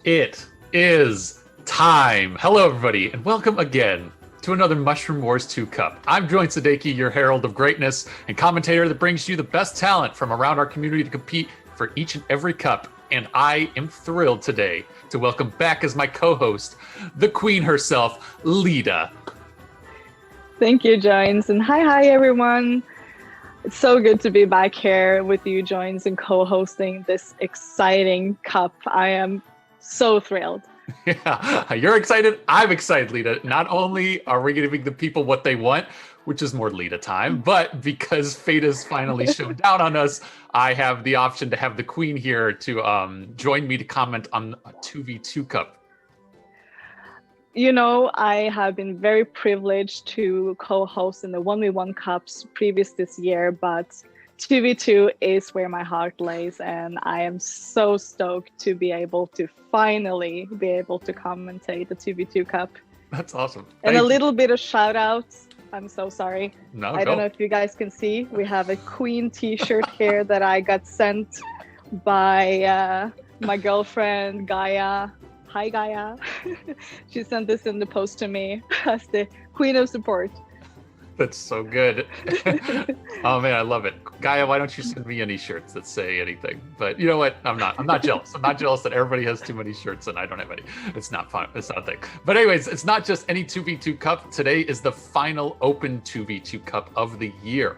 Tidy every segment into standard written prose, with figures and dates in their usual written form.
It is time. Hello, everybody, and welcome again to another Mushroom Wars 2 Cup. I'm Join Sadeki, your herald of greatness and commentator that brings you the best talent from around our community to compete for each and every cup. And I am thrilled today to welcome back as my co-host, the queen herself, Lita. Thank you, Joins, and hi everyone. It's so good to be back here with you, Joins, and co-hosting this exciting cup. I am so thrilled. Yeah, you're excited. I'm excited, Lita. Not only are we giving the people what they want, which is more Lita time, but because fate has finally showed down on us, I have the option to have the queen here to join me to comment on a 2v2 cup. You know, I have been very privileged to co-host in the 1v1 cups previous this year, but 2v2 is where my heart lays, and I am so stoked to be able to finally be able to commentate the 2v2 cup. That's awesome. And a little bit of shout outs. I'm so sorry. No, I don't know if you guys can see. We have a Queen t-shirt here that I got sent by my girlfriend, Gaia. Hi, Gaia. She sent this in the post to me as the Queen of Support. That's so good. Oh man, I love it. Gaia, why don't you send me any shirts that say anything? But you know what? I'm not jealous. I'm not jealous that everybody has too many shirts and I don't have any. It's not fun. It's not a thing. But anyways, it's not just any 2v2 cup. Today is the final open 2v2 cup of the year.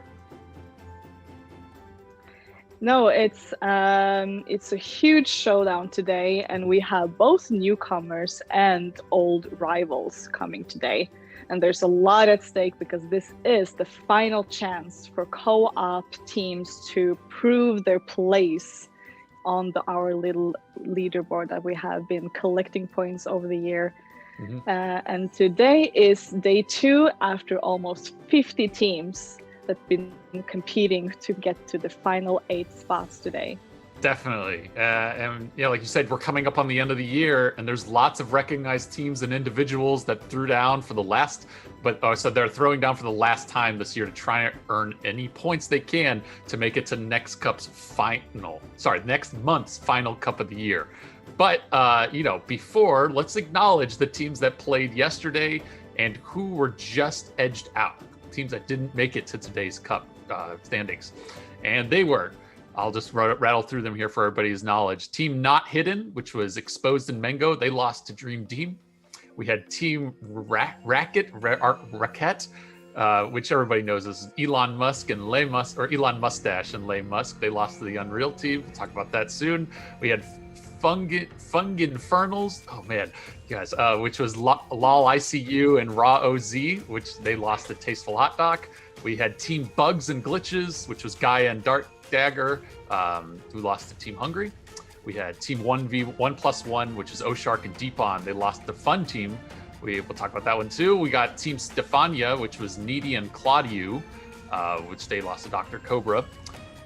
No, it's a huge showdown today, and we have both newcomers and old rivals coming today. And there's a lot at stake because this is the final chance for co-op teams to prove their place on our little leaderboard that we have been collecting points over the year. Mm-hmm. And today is day 2 after almost 50 teams that have been competing to get to the final 8 spots today. Definitely. And yeah, like you said, we're coming up on the end of the year, and there's lots of recognized teams and individuals that threw down for the last, so they're throwing down for the last time this year to try and earn any points they can to make it to next month's final cup of the year. But, before, let's acknowledge the teams that played yesterday and who were just edged out, teams that didn't make it to today's cup standings. And they were, I'll just rattle through them here for everybody's knowledge. Team Not Hidden, which was Exposed and Mango, they lost to Dream Team. We had Team Racket, which everybody knows is Elon Musk and Lay Musk, or Elon Mustache and Lay Musk. They lost to the Unreal Team. We'll talk about that soon. We had Funginfernals, oh man, guys, which was LOL ICU and Raw OZ, which they lost to Tasteful Hot Dog. We had Team Bugs and Glitches, which was Gaia and Dart Dagger, who lost to Team Hungry. We had Team 1v1+1, which is Oshark and Deepon. They lost the Fun Team. We'll talk about that one too. We got Team Stefania, which was Needy and Claudio, which they lost to Dr. Cobra.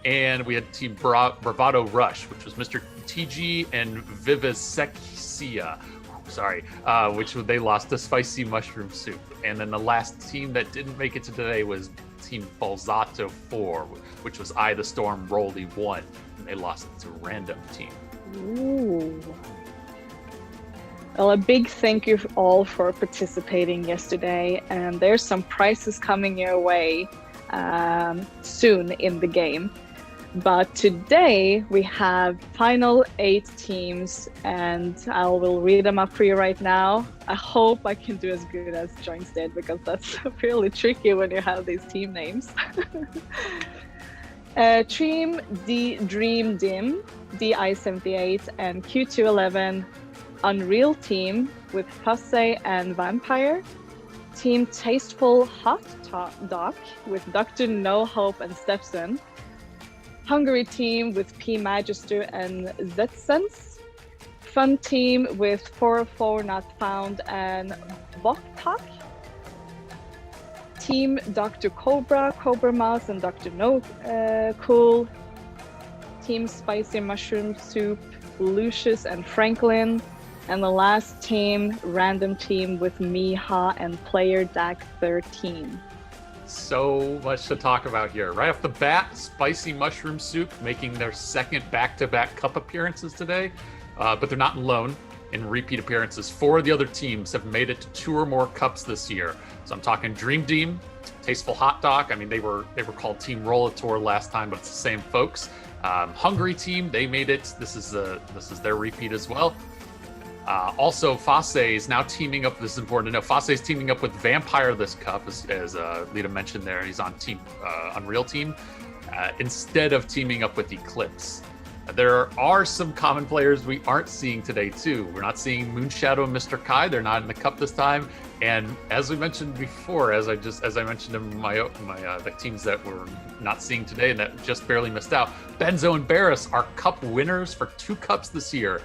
And we had Team Bravado Rush, which was Mr. TG and Vivisexia, which they lost to Spicy Mushroom Soup. And then the last team that didn't make it to today was Team Balzato 4, which was I the Storm Rolly 1. And they lost to Random Team. Ooh. Well, a big thank you all for participating yesterday. And there's some prizes coming your way soon in the game. But today we have final 8 teams, and I will read them up for you right now. I hope I can do as good as Joins did, because that's really tricky when you have these team names. Team Dream Dim, DI78 and Q211, Unreal Team with Fussy and Vampire. Team Tasteful Hot Dog with Dr. No Hope and Stepson. Hungry Team with P Magister and Zetsense. Fun Team with 404 Not Found and Voktak. Team Dr. Cobra, Cobra Mouse and Dr. No Cool. Team Spicy Mushroom Soup, Lucius and Franklin. And the last team, Random Team with Miha and Player Dak 13. So much to talk about here. Right off the bat, Spicy Mushroom Soup making their second back-to-back cup appearances today, but they're not alone. in repeat appearances. 4 of the other teams have made it to 2 or more cups this year. So I'm talking Dream Team, Tasteful Hot Dog. I mean, they were called Team Rollator last time, but it's the same folks. Hungry Team, they made it. This is their repeat as well. Also, Fase is now teaming up. This is important to know. Fase is teaming up with Vampire this cup, as Lita mentioned there. He's on Team Unreal Team instead of teaming up with Eclipse. There are some common players we aren't seeing today too. We're not seeing Moonshadow and Mr. Kai. They're not in the cup this time. And as we mentioned before, as I mentioned in my the teams that we're not seeing today and that just barely missed out, Benzo and Barris are cup winners for 2 cups this year.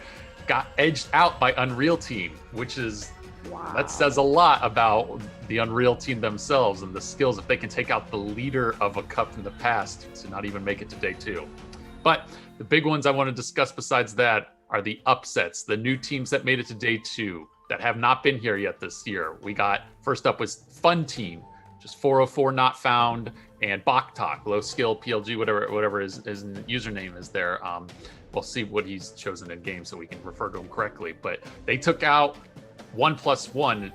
Got edged out by Unreal Team, which is wow. That says a lot about the Unreal Team themselves and the skills if they can take out the leader of a cup in the past to not even make it to day 2. But the big ones I want to discuss besides that are the upsets, the new teams that made it to day 2 that have not been here yet this year. We got, first up was Fun Team, just 404 Not Found, and Boktok, low skill PLG, whatever his username is there. We'll see what he's chosen in game so we can refer to him correctly. But they took out 1+1,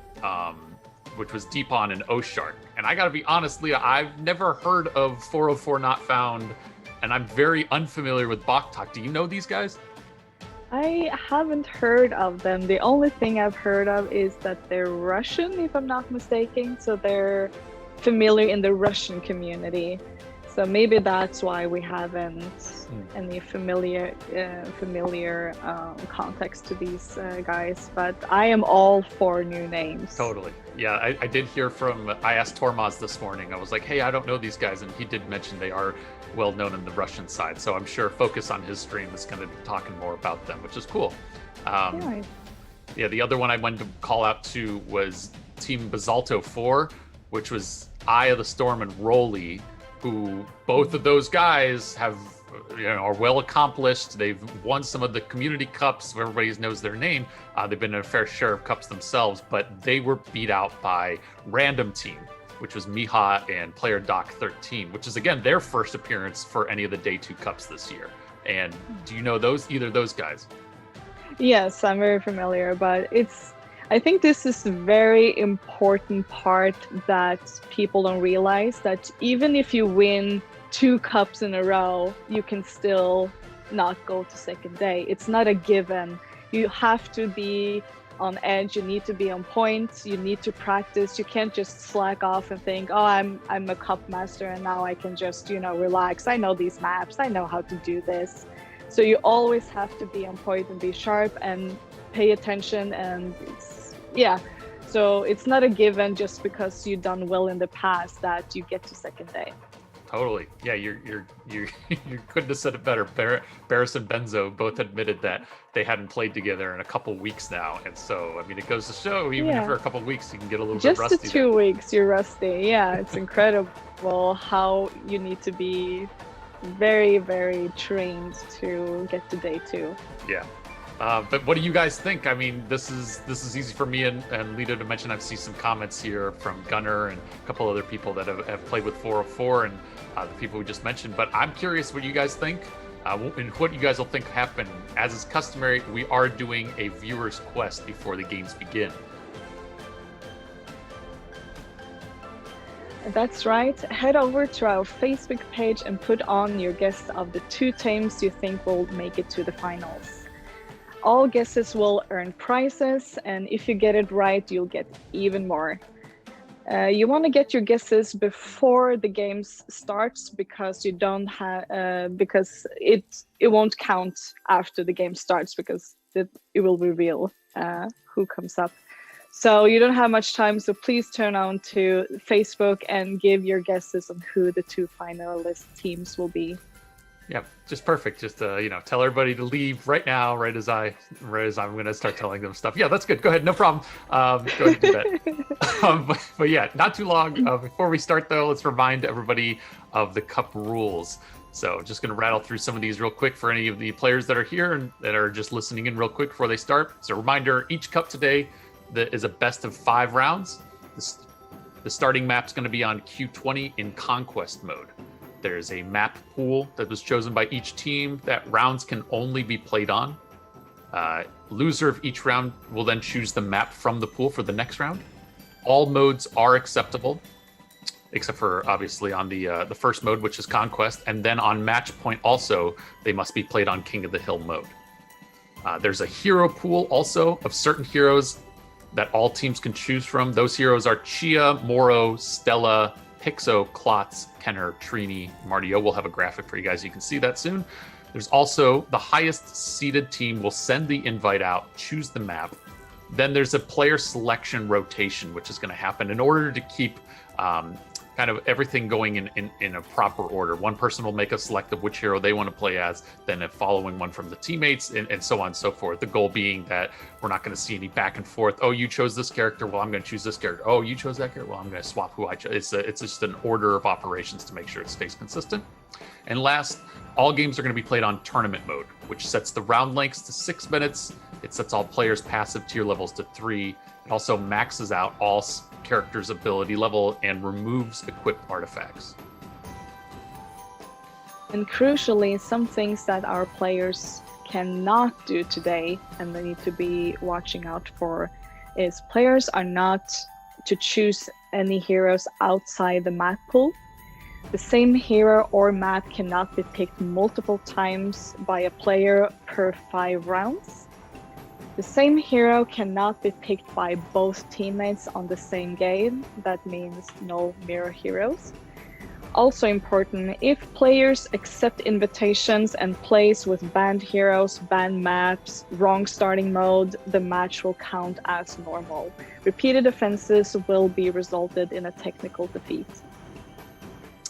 which was Deepon and Oshark. And I gotta be honest, Leah, I've never heard of 404 Not Found, and I'm very unfamiliar with Boktok. Do you know these guys? I haven't heard of them. The only thing I've heard of is that they're Russian, if I'm not mistaken. So they're familiar in the Russian community. So maybe that's why we haven't any familiar context to these guys. But I am all for new names. Totally. Yeah, I did hear from, I asked Tormaz this morning. I was like, hey, I don't know these guys. And he did mention they are well known in the Russian side. So I'm sure Focus on his stream is going to be talking more about them, which is cool. Yeah, the other one I wanted to call out to was Team Basalto 4, which was Eye of the Storm and Rolly, who both of those guys have, are well accomplished. They've won some of the community cups where everybody knows their name. They've been in a fair share of cups themselves, but they were beat out by Random Team, which was Miha and Player Doc 13, which is again their first appearance for any of the day 2 cups this year. And do you know either of those guys? Yes, I'm very familiar, but I think this is a very important part that people don't realize, that even if you win 2 cups in a row, you can still not go to second day. It's not a given. You have to be on edge. You need to be on point. You need to practice. You can't just slack off and think, oh, I'm a cup master and now I can just, relax. I know these maps. I know how to do this. So you always have to be on point and be sharp and pay attention. And so it's not a given just because you've done well in the past that you get to second day. Totally. Yeah, you couldn't have said it better. Barris and Benzo both admitted that they hadn't played together in a couple weeks now, and so I mean, it goes to show even for a couple weeks you can get a little bit rusty. Just 2 weeks, you're rusty. Yeah, it's incredible how you need to be very, very trained to get to day 2. Yeah. But what do you guys think? I mean, this is easy for me and Lita to mention. I've seen some comments here from Gunnar and a couple other people that have played with 404 and the people we just mentioned. But I'm curious what you guys think and what you guys will think happen. As is customary, we are doing a viewer's quest before the games begin. That's right. Head over to our Facebook page and put on your guess of the 2 teams you think will make it to the finals. All guesses will earn prizes, and if you get it right, you'll get even more. You want to get your guesses before the games starts because you don't have because it won't count after the game starts because it will reveal who comes up. So you don't have much time. So please turn on to Facebook and give your guesses on who the 2 finalist teams will be. Yeah, just perfect. Just tell everybody to leave right now, right as I'm going to start telling them stuff. Yeah, that's good. Go ahead, no problem. Go ahead and do that. But yeah, not too long. Before we start though, let's remind everybody of the cup rules. So just going to rattle through some of these real quick for any of the players that are here and that are just listening in real quick before they start. So reminder: each cup today that is a best of 5 rounds. The starting map's going to be on Q20 in conquest mode. There's a map pool that was chosen by each team that rounds can only be played on. Loser of each round will then choose the map from the pool for the next round. All modes are acceptable, except for obviously on the first mode, which is Conquest, and then on Match Point also, they must be played on King of the Hill mode. There's a hero pool also of certain heroes that all teams can choose from. Those heroes are Chia, Moro, Stella, Pixo, Klotz, Kenner, Trini, Martio. We'll have a graphic for you guys. You can see that soon. There's also the highest seeded team will send the invite out, choose the map. Then there's a player selection rotation, which is going to happen in order to keep kind of everything going in a proper order. One person will make a select of which hero they want to play as, then a following one from the teammates, and so on and so forth. The goal being that we're not going to see any back and forth. Oh, you chose this character. Well, I'm going to choose this character. Oh, you chose that character. Well, I'm going to swap who I chose. It's just an order of operations to make sure it stays consistent. And last, all games are going to be played on tournament mode, which sets the round lengths to 6 minutes. It sets all players' passive tier levels to 3. It also maxes out all characters' ability level and removes equipped artifacts. And crucially, some things that our players cannot do today and they need to be watching out for is players are not to choose any heroes outside the map pool. The same hero or map cannot be picked multiple times by a player per 5 rounds. The same hero cannot be picked by both teammates on the same game. That means no mirror heroes. Also important, if players accept invitations and plays with banned heroes, banned maps, wrong starting mode, the match will count as normal. Repeated offenses will be resulted in a technical defeat.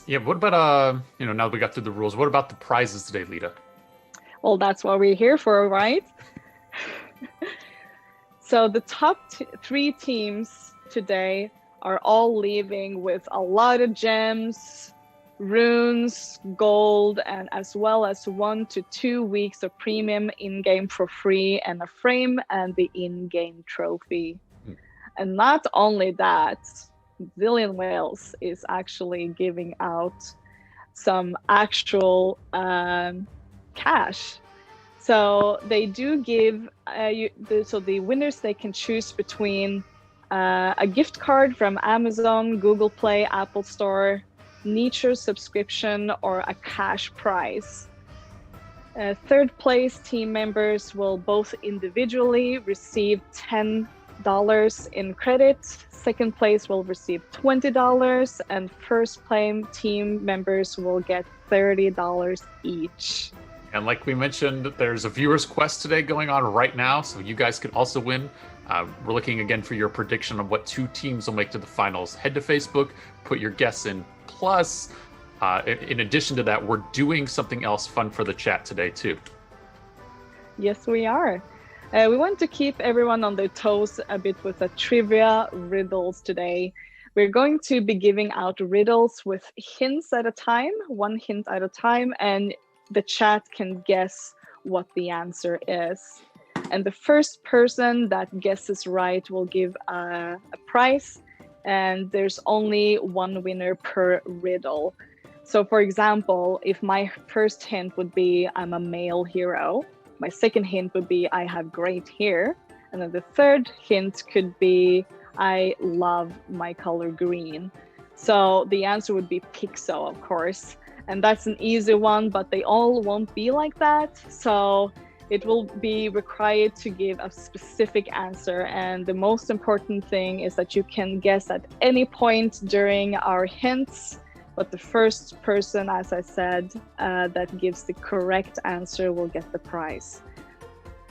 Yeah, what about, now that we got through the rules, what about the prizes today, Lita? Well, that's what we're here for, right? So the top 3 teams today are all leaving with a lot of gems, runes, gold, and as well as 1 to 2 weeks of premium in-game for free and a frame and the in-game trophy. And not only that, Zillion Whales is actually giving out some actual cash. So they do give, so the winners, they can choose between a gift card from Amazon, Google Play, Apple Store, Nature subscription, or a cash prize. Third place team members will both individually receive $10 in credit. Second place will receive $20, and first place team members will get $30 each. And like we mentioned, there's a viewer's quest today going on right now, so you guys can also win. We're looking again for your prediction of what 2 teams will make to the finals. Head to Facebook, put your guess in. Plus, in addition to that, we're doing something else fun for the chat today too. Yes, we are. We want to keep everyone on their toes a bit with the trivia riddles today. We're going to be giving out riddles with hints at a time, 1 hint at a time, and the chat can guess what the answer is. And the first person that guesses right will give a prize, and there's only 1 winner per riddle. So for example, if my first hint would be I'm a male hero, my second hint would be I have great hair, and then the third hint could be I love my color green. So the answer would be Pixo, of course. And that's an easy one, but they all won't be like that. So it will be required to give a specific answer. And the most important thing is that you can guess at any point during our hints, but the first person, as I said, that gives the correct answer will get the prize.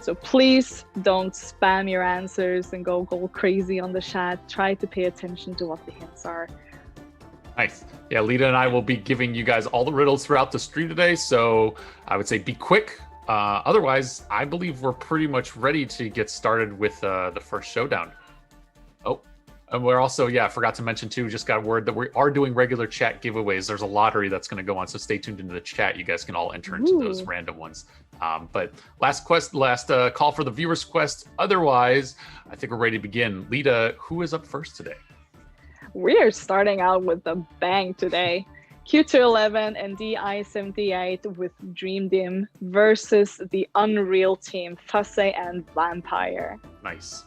So please don't spam your answers and go crazy on the chat. Try to pay attention to what the hints are. Nice. Yeah, Lita and I will be giving you guys all the riddles throughout the stream today, so I would say be quick. Otherwise, I believe we're pretty much ready to get started with the first showdown. Oh, and we're also, I forgot to mention too, just got word that we are doing regular chat giveaways. There's a lottery that's going to go on, so stay tuned into the chat. You guys can all enter into those random ones. But last call for the viewer's quest. Otherwise, I think we're ready to begin. Lita, who is up first today? We are starting out with a bang today. Q211 and DI78 with Dream Dim versus the Unreal team, Fusse and Vampire. Nice.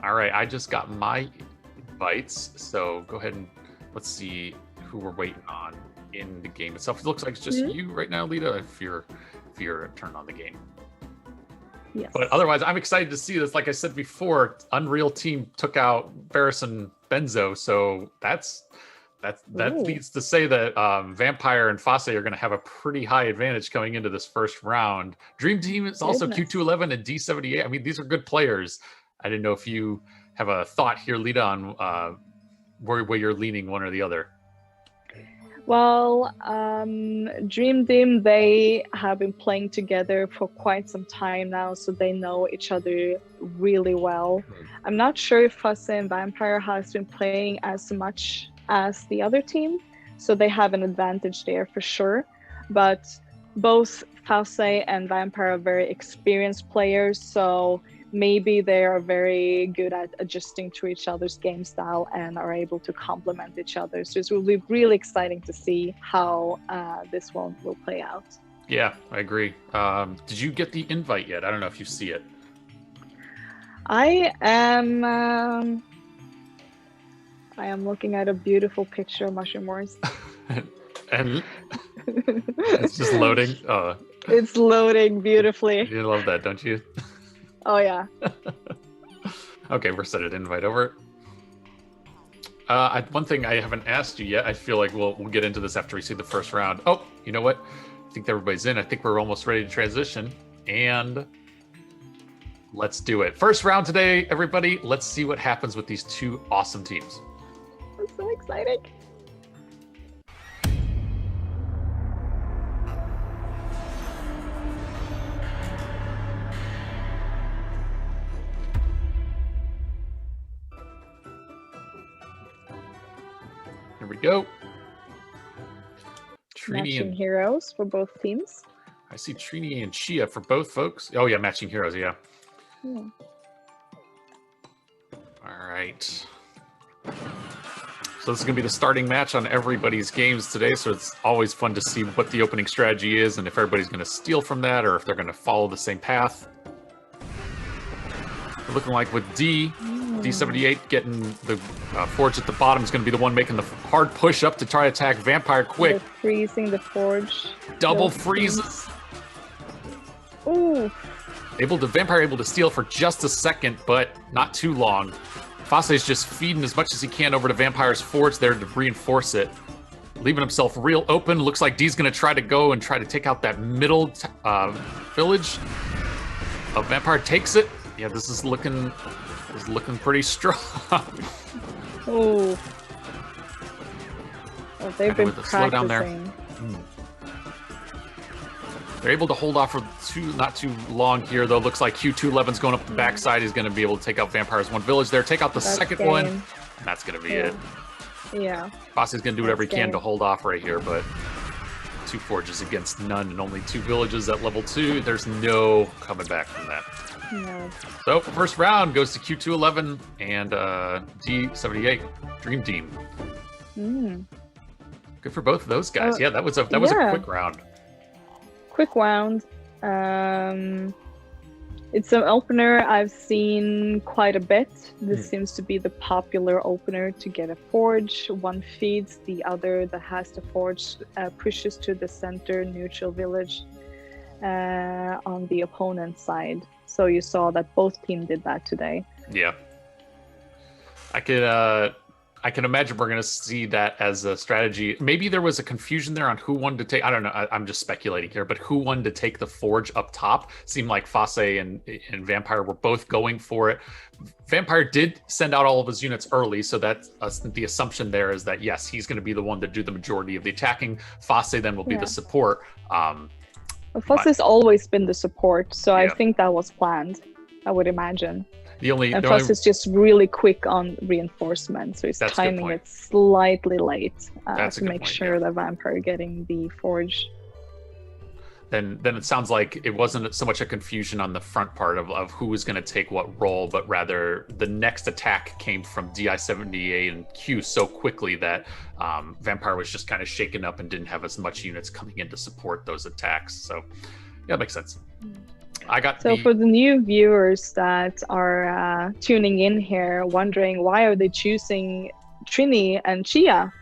All right, I just got my invites, so go ahead and let's see who we're waiting on in the game itself. It looks like it's just you right now, Lita, if you're turned on the game. Yes. But otherwise, I'm excited to see this. Like I said before, Unreal team took out Varus and Benzo, so that leads to say that Vampire and Fosse are going to have a pretty high advantage coming into this first round. Dream Team is also Q211 and D78. I mean, these are good players. I didn't know if you have a thought here, Lita, on where you're leaning one or the other. Well, Dream Team, they have been playing together for quite some time now, so they know each other really well. I'm not sure if Fusse and Vampire has been playing as much as the other team, so they have an advantage there for sure. But both Fusse and Vampire are very experienced players, so maybe they are very good at adjusting to each other's game style and are able to complement each other. So it will be really exciting to see how this one will play out. Yeah, I agree. Did you get the invite yet? I don't know if you see it. I am looking at a beautiful picture of Mushroom Wars. And it's just loading. It's loading beautifully. You love that, don't you? Oh yeah. Okay, we're set an invite over. One thing I haven't asked you yet. I feel like we'll get into this after we see the first round. Oh, you know what? I think everybody's in. I think we're almost ready to transition, and let's do it. First round today, everybody. Let's see what happens with these two awesome teams. I'm so excited. Here we go. Matching heroes for both teams. I see Trini and Chia for both folks. Oh yeah, matching heroes, yeah. All right. So this is going to be the starting match on everybody's games today, so it's always fun to see what the opening strategy is and if everybody's going to steal from that or if they're going to follow the same path. Looking like with D78 getting the Forge at the bottom is going to be the one making the hard push up to try to attack Vampire quick. They're freezing the Forge. Double freezes. Ooh. Vampire able to steal for just a second, but not too long. Fosse is just feeding as much as he can over to Vampire's Forge there to reinforce it. Leaving himself real open. Looks like D's going to try to go and try to take out that middle village. Vampire takes it. Yeah, this is looking pretty strong. Oh, they've been practicing. Slow down there. They're able to hold off for not too long here, though. Looks like Q211's going up the backside. He's going to be able to take out Vampire's one village there. Take out the second one. And that's going to be it. Yeah. Fosse's going to do whatever he can to hold off right here, but 2 forges against none and only 2 villages at level 2. There's no coming back from that. No. So first round goes to Q211 and D78 Dream Team. Good for both of those guys. Yeah, that was a quick round. Quick round. It's an opener I've seen quite a bit. This seems to be the popular opener to get a forge. One feeds, the other that has the forge pushes to the center neutral village on the opponent's side. So you saw that both teams did that today. Yeah. I can imagine we're going to see that as a strategy. Maybe there was a confusion there on who wanted to take. I don't know. I'm just speculating here, but who wanted to take the forge up top? Seemed like Fosse and Vampire were both going for it. Vampire did send out all of his units early, so that's the assumption there is that, yes, he's going to be the one to do the majority of the attacking. Fosse then will be the support. Fosse has always been the support, so I think that was planned, I would imagine. Fosse is just really quick on reinforcement, so he's timing it slightly late to make sure that Vampire getting the forge. then it sounds like it wasn't so much a confusion on the front part of who was going to take what role, but rather the next attack came from DI-78 and Q so quickly that Vampire was just kind of shaken up and didn't have as much units coming in to support those attacks. So yeah, it makes sense. For the new viewers that are tuning in here, wondering why are they choosing Trini and Chia,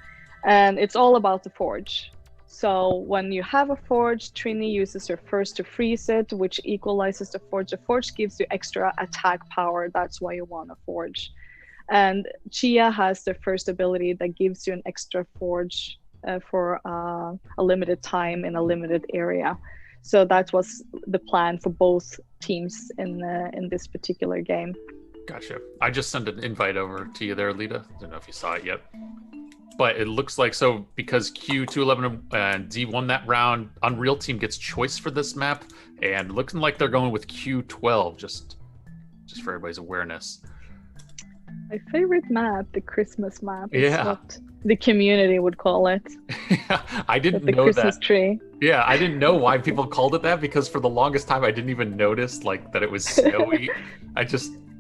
and it's all about the Forge. So when you have a Forge, Trini uses her first to freeze it, which equalizes the Forge. The Forge gives you extra attack power. That's why you want a Forge. And Chia has the first ability that gives you an extra Forge for a limited time in a limited area. So that was the plan for both teams in this particular game. Gotcha. I just sent an invite over to you there, Lita. I don't know if you saw it yet. But it looks like, so because Q211 and D won that round, Unreal Team gets choice for this map, and looking like they're going with Q12, just for everybody's awareness. My favorite map, the Christmas map, is yeah. what the community would call it. I didn't the know Christmas that. Tree. Yeah, I didn't know why people called it that, because for the longest time I didn't even notice like that it was snowy.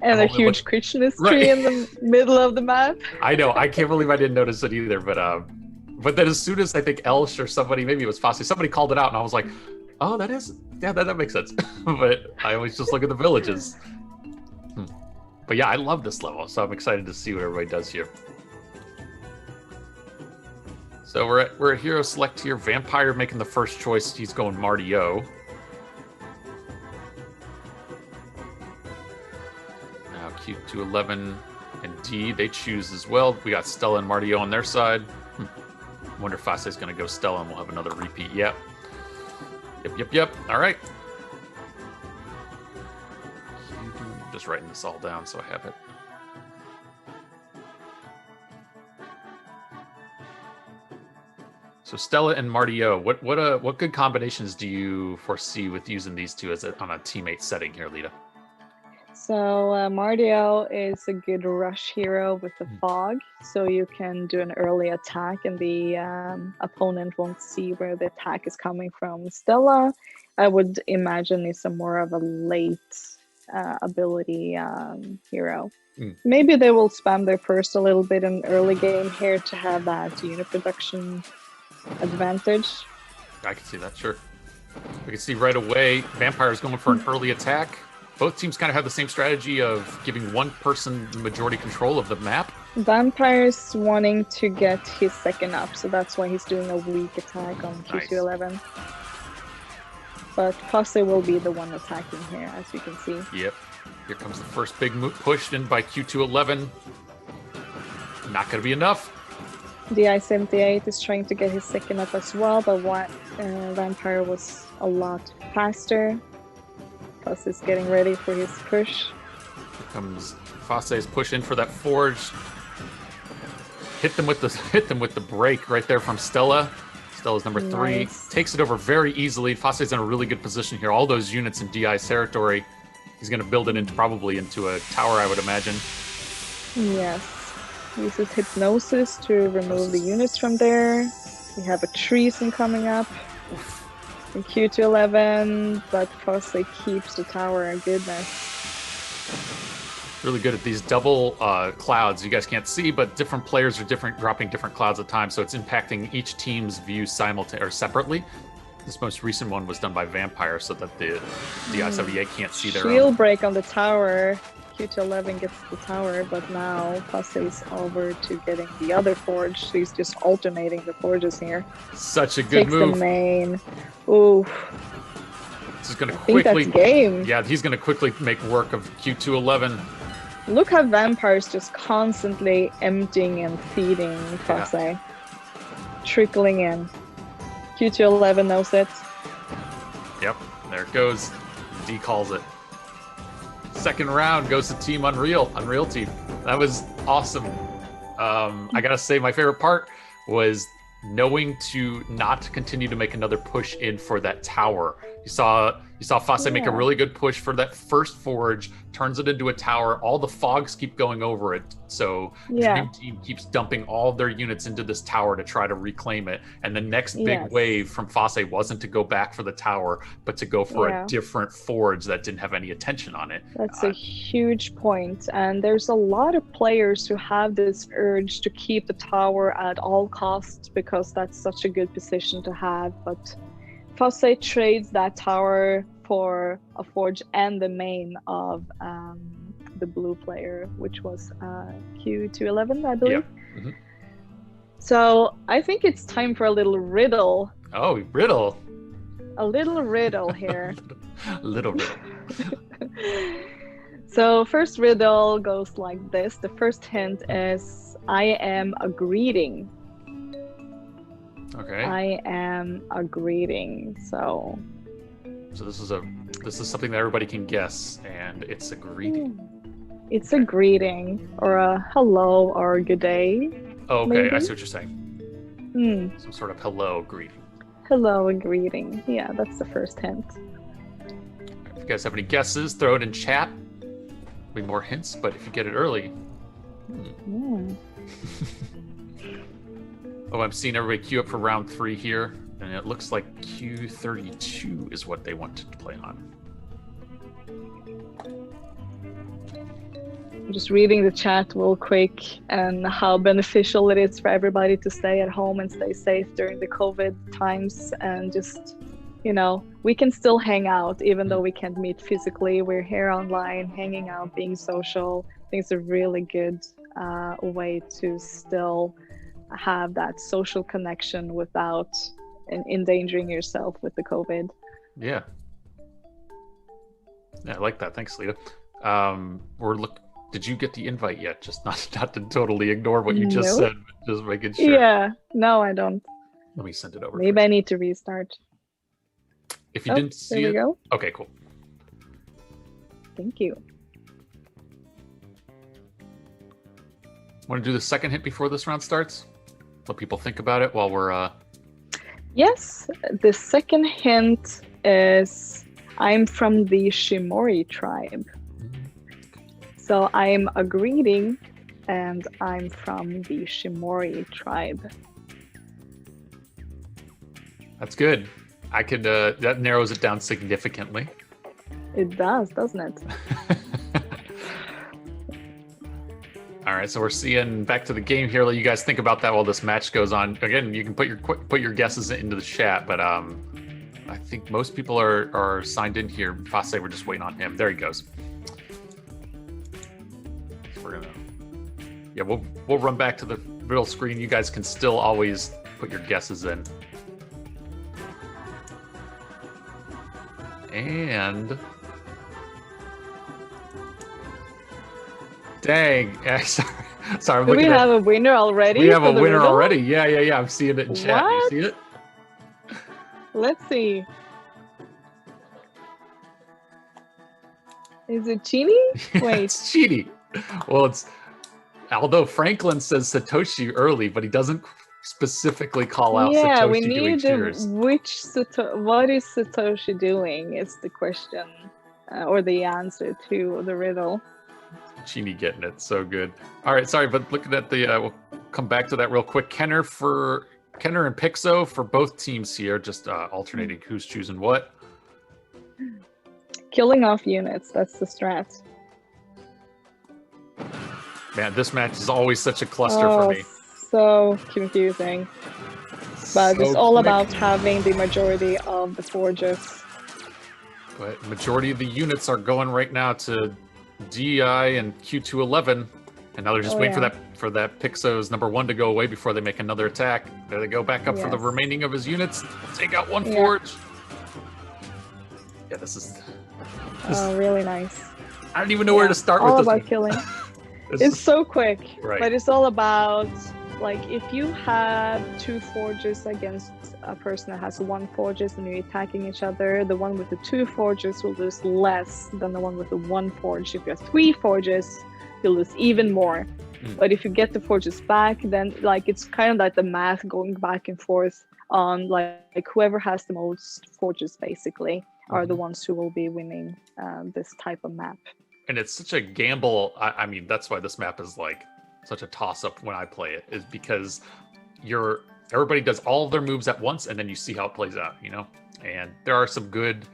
And a huge Christmas tree in the middle of the map. I know. I can't believe I didn't notice it either. But then as soon as I think Elsh or somebody, maybe it was Fosse, somebody called it out, and I was like, oh, that makes sense. But I always just look at the villages. But yeah, I love this level, so I'm excited to see what everybody does here. So we're at Hero Select here. Vampire making the first choice. He's going Marty-O. Now Q211 and D, they choose as well. We got Stella and Marty-O on their side. Wonder if Fasse's going to go Stella and we'll have another repeat. Yep. All right. Just writing this all down so I have it. So Stella and Marty-O, what good combinations do you foresee with using these two on a teammate setting here, Lita? So Marty-O is a good rush hero with the fog, so you can do an early attack and the opponent won't see where the attack is coming from. Stella, I would imagine, is a more of a late ability hero. Maybe they will spam their first a little bit in early game here to have that unit production advantage. I can see that, sure. We can see right away Vampire's going for an early attack. Both teams kind of have the same strategy of giving one person majority control of the map. Vampire's wanting to get his second up, so that's why he's doing a weak attack on Q211. Nice. But Fosse will be the one attacking here, as you can see. Yep. Here comes the first big push in by Q211. Not going to be enough. DI-78 is trying to get his second up as well, but Vampire was a lot faster. Fosse is getting ready for his push. Here comes Fosse's push in for that Forge. Hit them with the break right there from Stella. Stella's number 3. Nice. Takes it over very easily. Fosse's in a really good position here. All those units in DI's territory. He's going to build it probably into a tower, I would imagine. Yes. Uses Hypnosis to remove the units from there. We have a treason coming up in Q211, but Fosse keeps the tower. Goodness. Really good at these double clouds. You guys can't see, but different players are dropping different clouds at a time, so it's impacting each team's view separately. This most recent one was done by Vampire, so that the DI-78 can't see their Shield break on the tower. Q211 gets the tower, but now Fosse is over to getting the other Forge. So he's just alternating the Forges here. Such a good move. Takes the main. Ooh. This is going to quickly. That's game. Yeah, he's going to quickly make work of Q211. Look how Vampire's just constantly emptying and feeding Fosse. Yeah. Trickling in. Q211 knows it. Yep, there it goes. D calls it. Second round goes to Team Unreal Team. That was awesome. I gotta say, my favorite part was knowing to not continue to make another push in for that tower. You saw Fase make a Yeah. really good push for that first forge, turns it into a tower. All the fogs keep going over it, so Yeah. Dream Team keeps dumping all of their units into this tower to try to reclaim it. And the next big Yes. wave from Fase wasn't to go back for the tower, but to go for Yeah. a different forge that didn't have any attention on it. That's a huge point, and there's a lot of players who have this urge to keep the tower at all costs because that's such a good position to have. But Fase trades that tower for a forge and the main of the blue player, which was Q211, I believe. Yeah. Mhm. So I think it's time for a little riddle. Oh, riddle. A little riddle here. Little riddle. So first riddle goes like this. The first hint is I am a greeting. Okay. I am a greeting. So So this is something that everybody can guess, and it's a greeting. it's a greeting or a hello or a good day. Oh, okay, I Maybe? see what you're saying. Some sort of hello greeting. Hello, a greeting. Yeah, that's the first hint. If you guys have any guesses, throw it in chat. Be more hints, but if you get it early. Oh, I'm seeing everybody queue up for round 3 here, and it looks like Q32 is what they want to play on. I'm just reading the chat real quick and how beneficial it is for everybody to stay at home and stay safe during the COVID times. And just, we can still hang out even though we can't meet physically. We're here online, hanging out, being social. I think it's a really good way to still have that social connection without endangering yourself with the COVID. Yeah. Yeah, I like that. Thanks, Lita. Did you get the invite yet? Just not to totally ignore what you just said, but just making sure. Yeah, no, I don't. Let me send it over. Maybe I need to restart. If you didn't see there we it, go. okay, cool. Thank you. Want to do the second hint before this round starts? Let people think about it while we're. Yes, the second hint is I'm from the Shimori tribe. So I'm a greeting, and I'm from the Shimori tribe. That's good. I could. That narrows it down significantly. It does, doesn't it? All right, so we're seeing back to the game here. Let you guys think about that while this match goes on. Again, you can put your guesses into the chat, but I think most people are signed in here. Fase, we're just waiting on him. There he goes. Yeah, we'll run back to the middle screen. You guys can still always put your guesses in. And dang, sorry. Do we have a winner already? We have a for the winner riddle? already. Yeah. I'm seeing it in chat. What? You see it? Let's see. Is it Chini? Wait. It's Cheaty. Well, it's although Franklin says Satoshi early, but he doesn't specifically call out Yeah, Satoshi we doing need cheers. what is Satoshi doing is the question, or the answer to the riddle. Chini getting it so good. All right, sorry, but looking at the, we'll come back to that real quick. Kenner and Pixo for both teams here, just alternating who's choosing what. Killing off units, that's the strat. Man, this match is always such a cluster for me. So confusing. But So it's all quick. about having the majority of the forges. But majority of the units are going right now to DI and Q211, and now they're just waiting for that Pixo's #1 to go away before they make another attack. There they go, back up for the Yes. remaining of his units. Take out one forge. Yeah, this is. Oh, really nice. I don't even know where to start all with this. about one. killing. This It's is- so quick, Right. but it's all about, like, if you have 2 forges against a person that has 1 forges and you're attacking each other, the one with the 2 forges will lose less than the one with the 1 forge. If you have 3 forges, you'll lose even more. But if you get the forges back, then, like, it's kind of like the math going back and forth on like whoever has the most forges basically are the ones who will be winning this type of map. And it's such a gamble. I mean, that's why this map is like such a toss-up when I play it, is because everybody does all of their moves at once, and then you see how it plays out, you know. And there are some good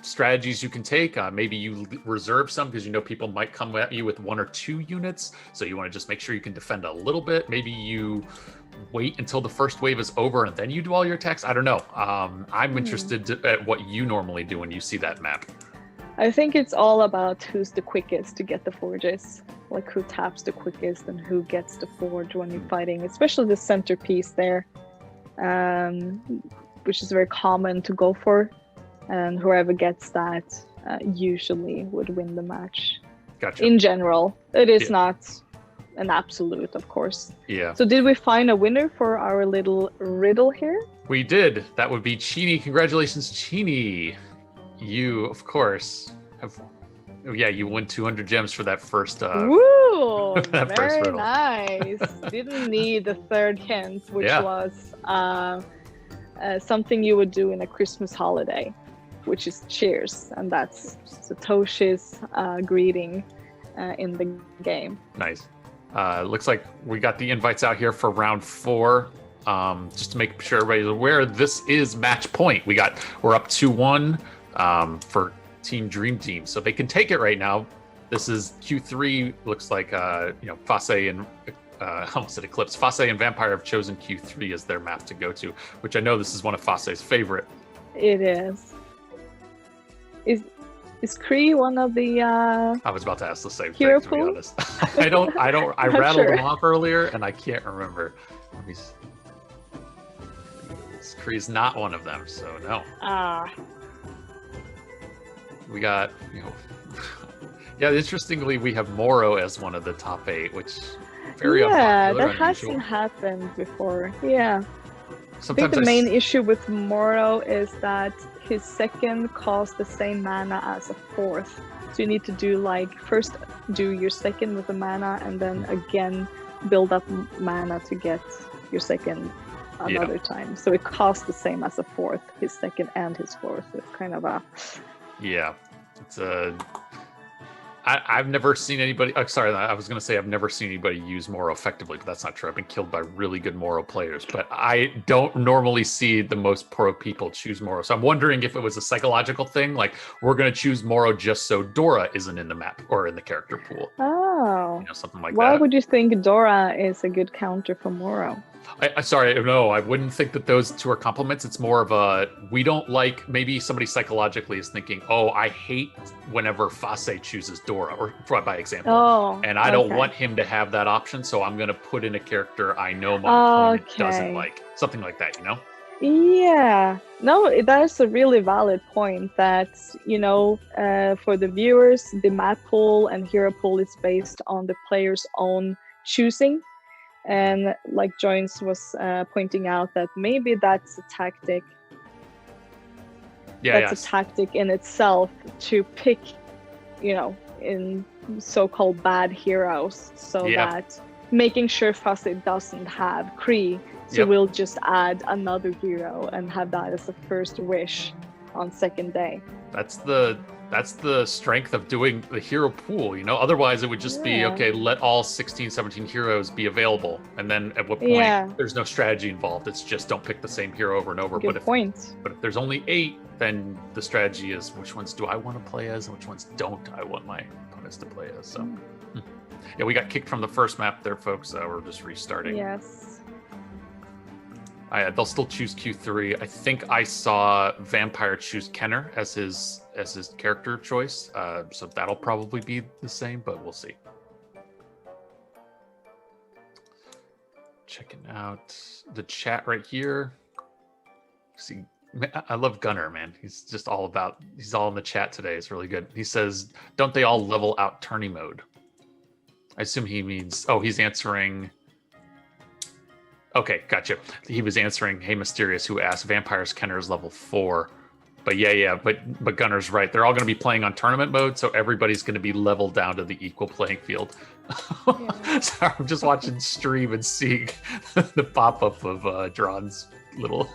strategies you can take. Maybe you reserve some because you know people might come at you with 1 or 2 units, so you want to just make sure you can defend a little bit. Maybe you wait until the first wave is over and then you do all your attacks. I don't know. I'm interested at what you normally do when you see that map. I think it's all about who's the quickest to get the forges, like who taps the quickest and who gets the forge when you're fighting, especially the centerpiece there, which is very common to go for, and whoever gets that usually would win the match. Gotcha. In general, it is not an absolute, of course. Yeah. So did we find a winner for our little riddle here? We did. That would be Chini. Congratulations, Chini. You, of course, you won 200 gems for that first. Woo! that very first riddle. Nice. Didn't need the third hint, which was something you would do in a Christmas holiday, which is cheers, and that's Satoshi's greeting in the game. Nice. Looks like we got the invites out here for round 4. Just to make sure everybody's aware, this is match point. We're up 2-1. For Team Dream Team, so they can take it right now. This is Q3. Looks like Fase and I almost said Eclipse. Fase and Vampire have chosen Q3 as their map to go to, which I know this is one of Fase's favorite. It is. Is Kree one of the? I was about to ask the same hero thing. To be pool? honest, I don't. I rattled them off earlier, and I can't remember. Let me see. Kree's not one of them, so no. We got, interestingly, we have Moro as one of the top 8, which very unpopular. That hasn't happened before. Yeah. Sometimes I think the main issue with Moro is that his second costs the same mana as a fourth. So you need to first do your second with the mana and then again build up mana to get your second another time. So it costs the same as a fourth, his second and his fourth. It's kind of a... Yeah, it's I've never seen anybody. Sorry, I was going to say I've never seen anybody use Moro effectively, but that's not true. I've been killed by really good Moro players, but I don't normally see the most pro people choose Moro. So I'm wondering if it was a psychological thing, like we're going to choose Moro just so Dora isn't in the map or in the character pool. Oh, something like that. Why would you think Dora is a good counter for Moro? Sorry, no, I wouldn't think that those two are complements. It's more of a, we don't like, maybe somebody psychologically is thinking, oh, I hate whenever Fase chooses Dora, or by example. Oh, and I don't want him to have that option, so I'm going to put in a character I know my opponent doesn't like. Something like that, Yeah. No, that is a really valid point that, for the viewers, the map pool and hero pool is based on the player's own choosing. And like Joins was pointing out, that maybe that's a tactic. That's a tactic in itself to pick, in so-called bad heroes, so that making sure Fase doesn't have Kree, so we'll just add another hero and have that as the first wish on second day. That's the strength of doing the hero pool, Otherwise, it would just be, okay, let all 16, 17 heroes be available. And then at what point, there's no strategy involved. It's just don't pick the same hero over and over. Good point. But if there's only 8, then the strategy is which ones do I want to play as and which ones don't I want my opponents to play as. So, yeah, we got kicked from the first map there, folks. We're just restarting. Yes. They'll still choose Q3. I think I saw Vampire choose Kenner as his character choice. So that'll probably be the same, but we'll see. Checking out the chat right here. See, I love Gunner, man. He's all in the chat today. It's really good. He says, don't they all level out tourney mode? I assume he means, he's answering. Okay, gotcha. He was answering, hey, Mysterious, who asked, Vampire's Kenner is level 4, But but Gunner's right. They're all going to be playing on tournament mode, so everybody's going to be leveled down to the equal playing field. Yeah. So I'm just watching stream and seeing the pop up of Dron's little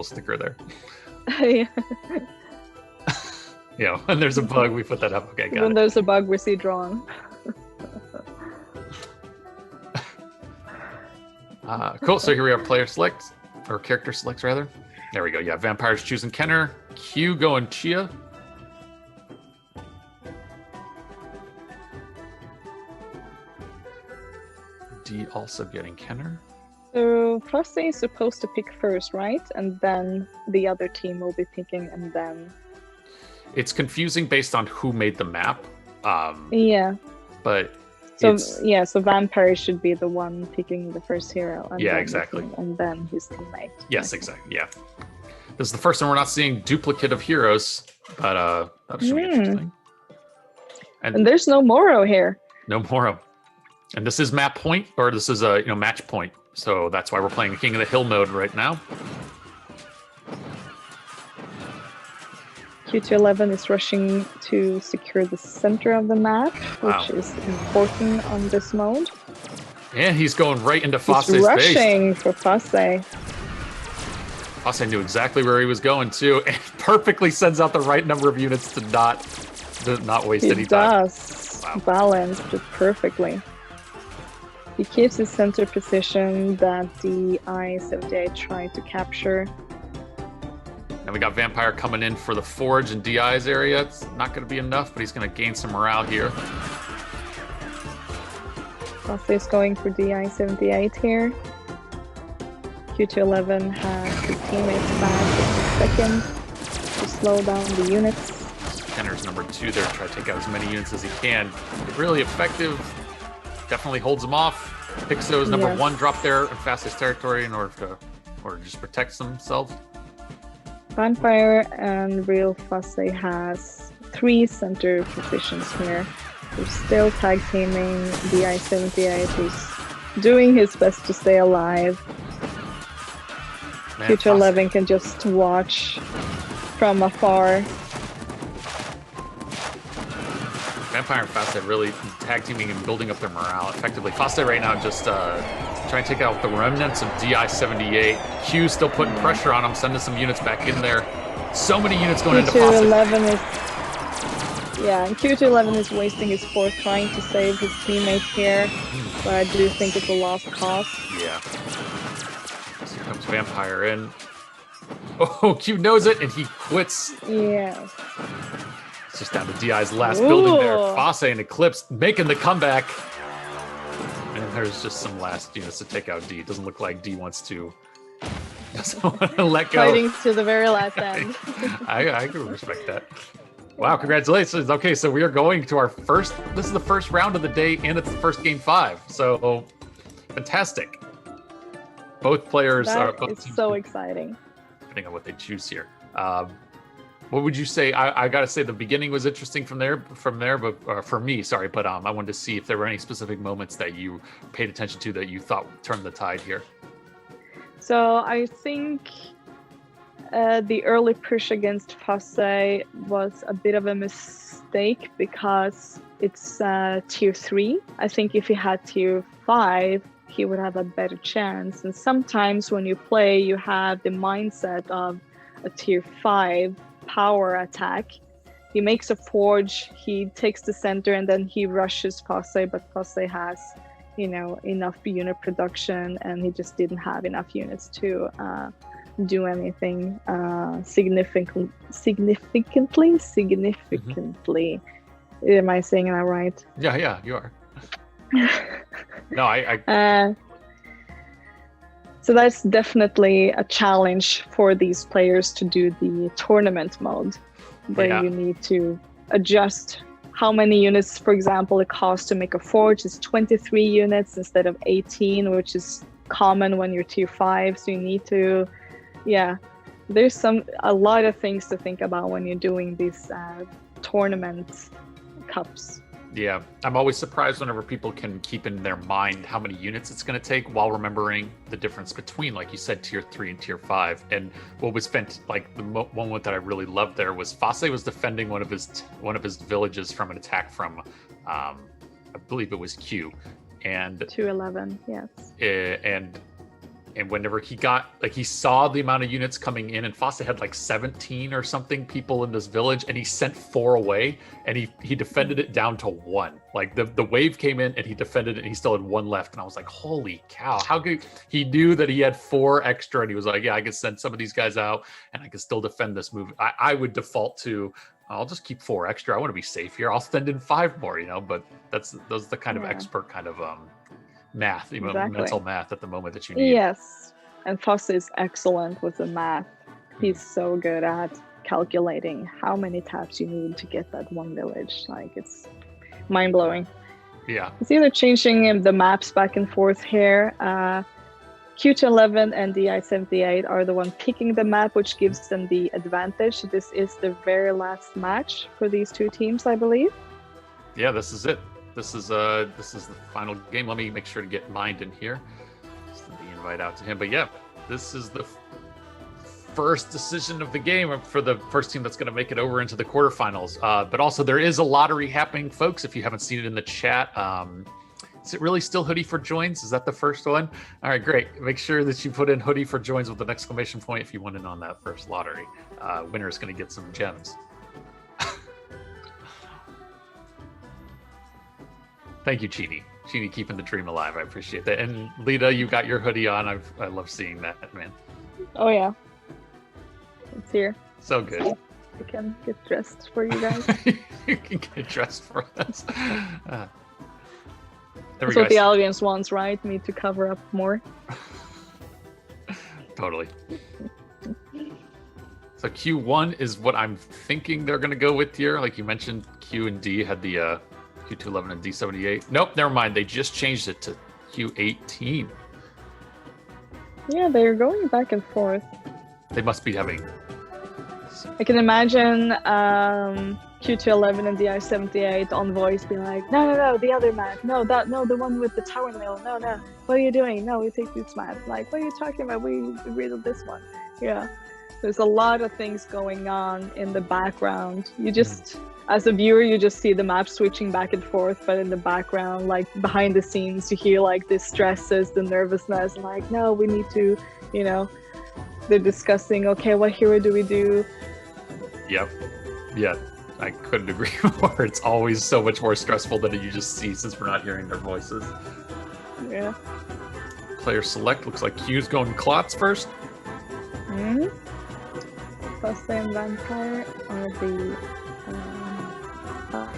sticker there. Yeah. When there's a bug, we put that up. Okay, got When it. there's a bug, we see Drawn. Cool. So here we have player select, or character selects rather. There we go. Yeah, Vampire's choosing Kenner. Q going Chia. D also getting Kenner. So Fosse is supposed to pick first, right? And then the other team will be picking, and then... It's confusing based on who made the map. Yeah. But So so Vampire should be the one picking the first hero. And Yeah, then the exactly. team, and then his teammate. yes, exactly. Yeah. This is the first time we're not seeing duplicate of heroes, but that should be interesting. And there's no Moro here. No Moro. And this is map point, or this is a match point. So that's why we're playing King of the Hill mode right now. Q211 is rushing to secure the center of the map, which is important on this mode. And he's going right into He's Fosse's base. rushing for Fosse. Fosse knew exactly where he was going too, and perfectly sends out the right number of units to not waste He any time. does balance it perfectly. He keeps his center position that the I-78 tried to capture. And we got Vampire coming in for the Forge and DI's area. It's not going to be enough, but he's going to gain some morale here. Fosse is going for the I-78 here. Q211 has his teammates back in a second to slow down the units. Kenner's number 2 there, try to take out as many units as he can. Really effective. Definitely holds him off. Pixo's number 1 drop there in fastest territory in order to just protect themselves. Vampire and Real Fosse has 3 center positions here. They're still tag teaming the I-78, who's doing his best to stay alive. Man, Q211 can just watch from afar. Vampire and Fosse really tag teaming and building up their morale effectively. Fosse right now just trying to take out the remnants of DI-78. Q still putting pressure on him, sending some units back in there. So many units going into Fosse. And Q211 is wasting his force trying to save his teammate here, but I do think it's a lost cause. Yeah. So here comes Vampire in. Oh, Q knows it, and he quits. Yeah. It's just down to DI's last building there. Ooh. Fosse and Eclipse making the comeback. And there's just some last units to take out D. It doesn't look like D doesn't want to let go. Fighting to the very last end. I can respect that. Wow, congratulations. Okay, so we are going to this is the first round of the day, and it's the first game 5. So, fantastic. Both players are... That is so exciting. Depending on what they choose here. What would you say? I got to say the beginning was interesting from there, but for me, sorry, but I wanted to see if there were any specific moments that you paid attention to that you thought turned the tide here. So I think the early push against Fosse was a bit of a mistake because it's tier 3. I think if he had tier 5, he would have a better chance. And sometimes when you play, you have the mindset of a tier 5 power attack. He makes a forge, he takes the center, and then he rushes Fosse, but Fosse has, enough unit production, and he just didn't have enough units to do anything significantly. Mm-hmm. Am I saying that right? Yeah, you are. No, I So that's definitely a challenge for these players to do the tournament mode, where you need to adjust how many units, for example, it costs to make a forge is 23 units instead of 18, which is common when you're tier 5. So you need to, there's a lot of things to think about when you're doing these tournament cups. Yeah, I'm always surprised whenever people can keep in their mind how many units it's going to take while remembering the difference between, like you said, tier 3 and tier 5. And what was like the one that I really loved there was Fosse was defending one of his villages from an attack from, I believe it was Q, and 211, yes. And whenever he saw the amount of units coming in, and Fosse had like 17 or something people in this village, and he sent 4 away, and he defended it down to 1. Like the wave came in and he defended it, and he still had 1 left. And I was like, holy cow, how could he knew that he had 4 extra, and he was like, yeah, I can send some of these guys out and I can still defend this move. I would default to, I'll just keep 4 extra. I want to be safe here. I'll send in 5 more, but those are the kind of expert kind of math, mental math at the moment that you need. Yes, and Fosse is excellent with the math. He's so good at calculating how many taps you need to get that 1 village. Like, it's mind-blowing. Yeah. It's either changing the maps back and forth here. Q211 and DI78 are the one picking the map, which gives them the advantage. This is the very last match for these 2 teams, I believe. Yeah, this is it. This is the final game. Let me make sure to get Mind in here. Send the invite out to him. But yeah, this is the first decision of the game for the first team that's going to make it over into the quarterfinals. But also there is a lottery happening, folks. If you haven't seen it in the chat, is it really still Hoodie for Joins? Is that the first one? All right, great. Make sure that you put in Hoodie for Joins with an exclamation point if you want in on that first lottery. Winner is going to get some gems. Thank you, Chini. Chini keeping the dream alive. I appreciate that. And Lita, you got your hoodie on. I love seeing that, man. Oh, yeah. It's here. So good. I can get dressed for you guys. You can get dressed for us. That's what the audience wants, right? Me to cover up more. Totally. So Q1 is what I'm thinking they're going to go with here. Like you mentioned, Q and D had the Q211 and D78. Nope, never mind. They just changed it to Q18. Yeah, they're going back and forth. They must be having... I can imagine Q211 and DI78 on voice be like, no, the other map. No, the one with the tower mill. No. What are you doing? No, we take this map. Like, what are you talking about? We agreed on this one. Yeah. There's a lot of things going on in the background. You just, as a viewer, you just see the map switching back and forth, but in the background, like behind the scenes, you hear like the stresses, the nervousness, and like, no, we need to, they're discussing, okay, what hero do we do? Yep. Yeah, I couldn't agree more. It's always so much more stressful than you just see since we're not hearing their voices. Yeah. Player select looks like Q's going Klotz first. Fosse and Vampire are the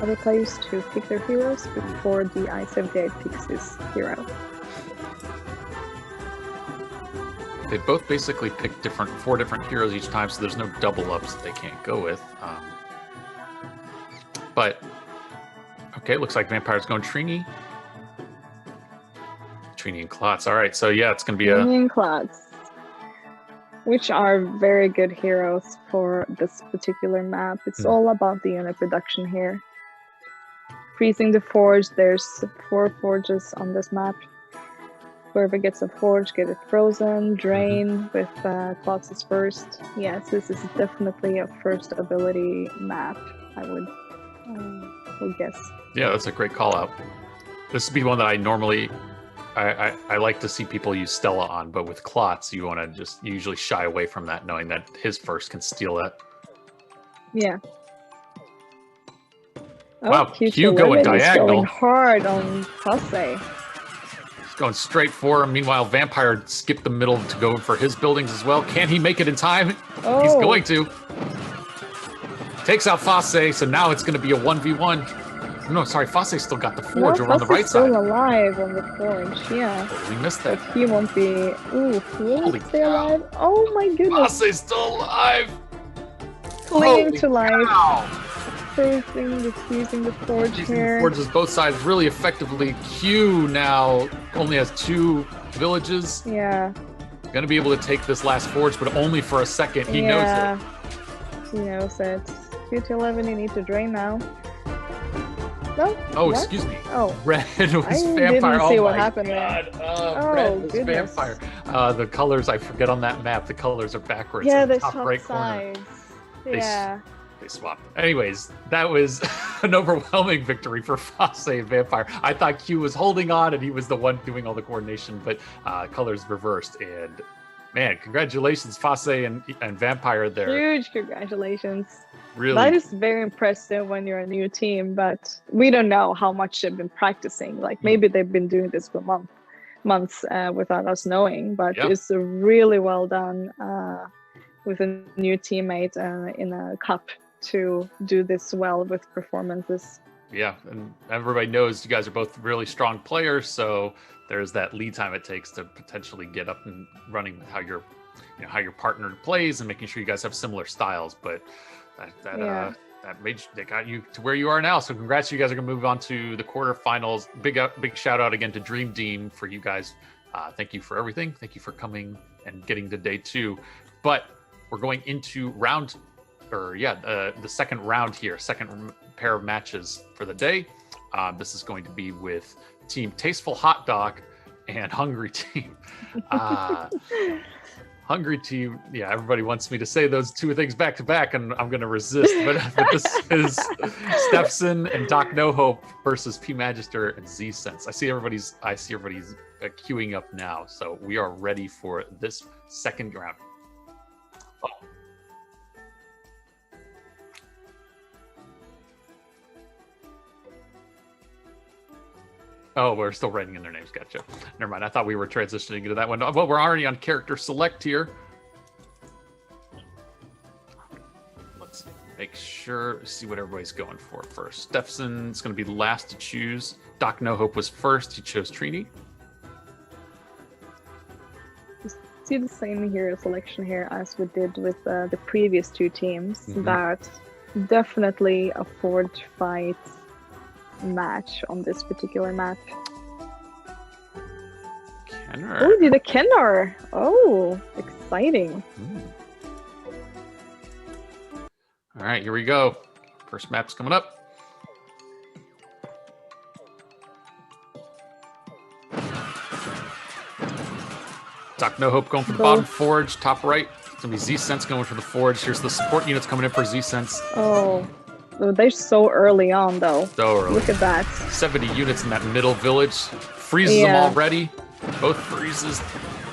other players to pick their heroes before the I-78 picks his hero. They both basically pick 4 different heroes each time, so there's no double ups that they can't go with. But okay, looks like Vampire's going Trini. Trini and Klotz. All right, so yeah, it's going to be Trini and Klotz, which are very good heroes for this particular map. It's all about the unit production here. Freezing the forge. There's 4 forges on this map. Whoever gets a forge, get it frozen. Drain with Klotz's first. Yes, this is definitely a first ability map, I would guess. Yeah, that's a great call out. This would be one that I normally... I like to see people use Stella on, but with Klotz, you want to you usually shy away from that, knowing that his first can steal that. Yeah. Wow, Q going diagonal. Going hard on Fosse. Going straight for him. Meanwhile, Vampire skipped the middle to go for his buildings as well. Can he make it in time? Oh. He's going to. Takes out Fosse, so now it's going to be a 1v1. No, sorry, Fosse still got the forge over on the right side. Still alive on the forge, yeah. We missed that. But he won't be... Ooh, will he stay alive? Oh my goodness. Fosse's still alive! Clinging to life. Using the forge here. Forges both sides really effectively. Q now only has 2 villages. Yeah. Gonna be able to take this last forge, but only for a second. He knows it. He knows it. Q211, you need to drain now. No? Oh, What? excuse me. Oh. Red was I vampire. didn't see Oh what my happened there. God. Oh, Red was goodness. vampire. The colors, I forget on that map. The colors are backwards. Yeah, in the they top swap right corner. sides. They s- Yeah. They swapped. Anyways, that was an overwhelming victory for Fosse and Vampire. I thought Q was holding on and he was the one doing all the coordination, but colors reversed. And man, congratulations, Fosse and Vampire there. Huge congratulations. Really, That is very impressive when you're a new team, but we don't know how much they've been practicing. Like maybe they've been doing this for months without us knowing, but Yep. it's really well done with a new teammate in a cup to do this well with performances. yeah, and everybody knows you guys are both really strong players, so there's that lead time it takes to potentially get up and running with how your partner plays and making sure you guys have similar styles. But that got you to where you are now. So congrats, you guys are gonna move on to the quarterfinals. Big shout out again to Dream Team for you guys. Thank you for everything. Thank you for coming and getting to day 2. But we're going into the second round here, second pair of matches for the day. This is going to be with Team Tasteful Hot Dog and Hungry Team. Hungry Team, yeah, everybody wants me to say those two things back to back, and I'm going to resist. But this is Stefson and Doc No Hope versus P Magister and Z Sense. I see everybody's queuing up now, so we are ready for this second round. Oh, we're still writing in their names. Gotcha. Never mind. I thought we were transitioning into that one. Well, we're already on character select here. Let's make sure, see what everybody's going for first. Stefson's going to be last to choose. Doc No Hope was first. He chose Trini. See the same hero selection here as we did with the previous two teams. Mhm. That definitely a forge fight match on this particular map. Kenner. Oh, did a Kenner! Oh, exciting! All right, here we go. First map's coming up. Doc No Hope going for the bottom forge, top right. It's gonna be Z Sense going for the forge. Here's the support units coming in for Z Sense. Oh, they're so early on though. So early. Look at that. 70 units in that middle village. Freezes them already. Both freezes.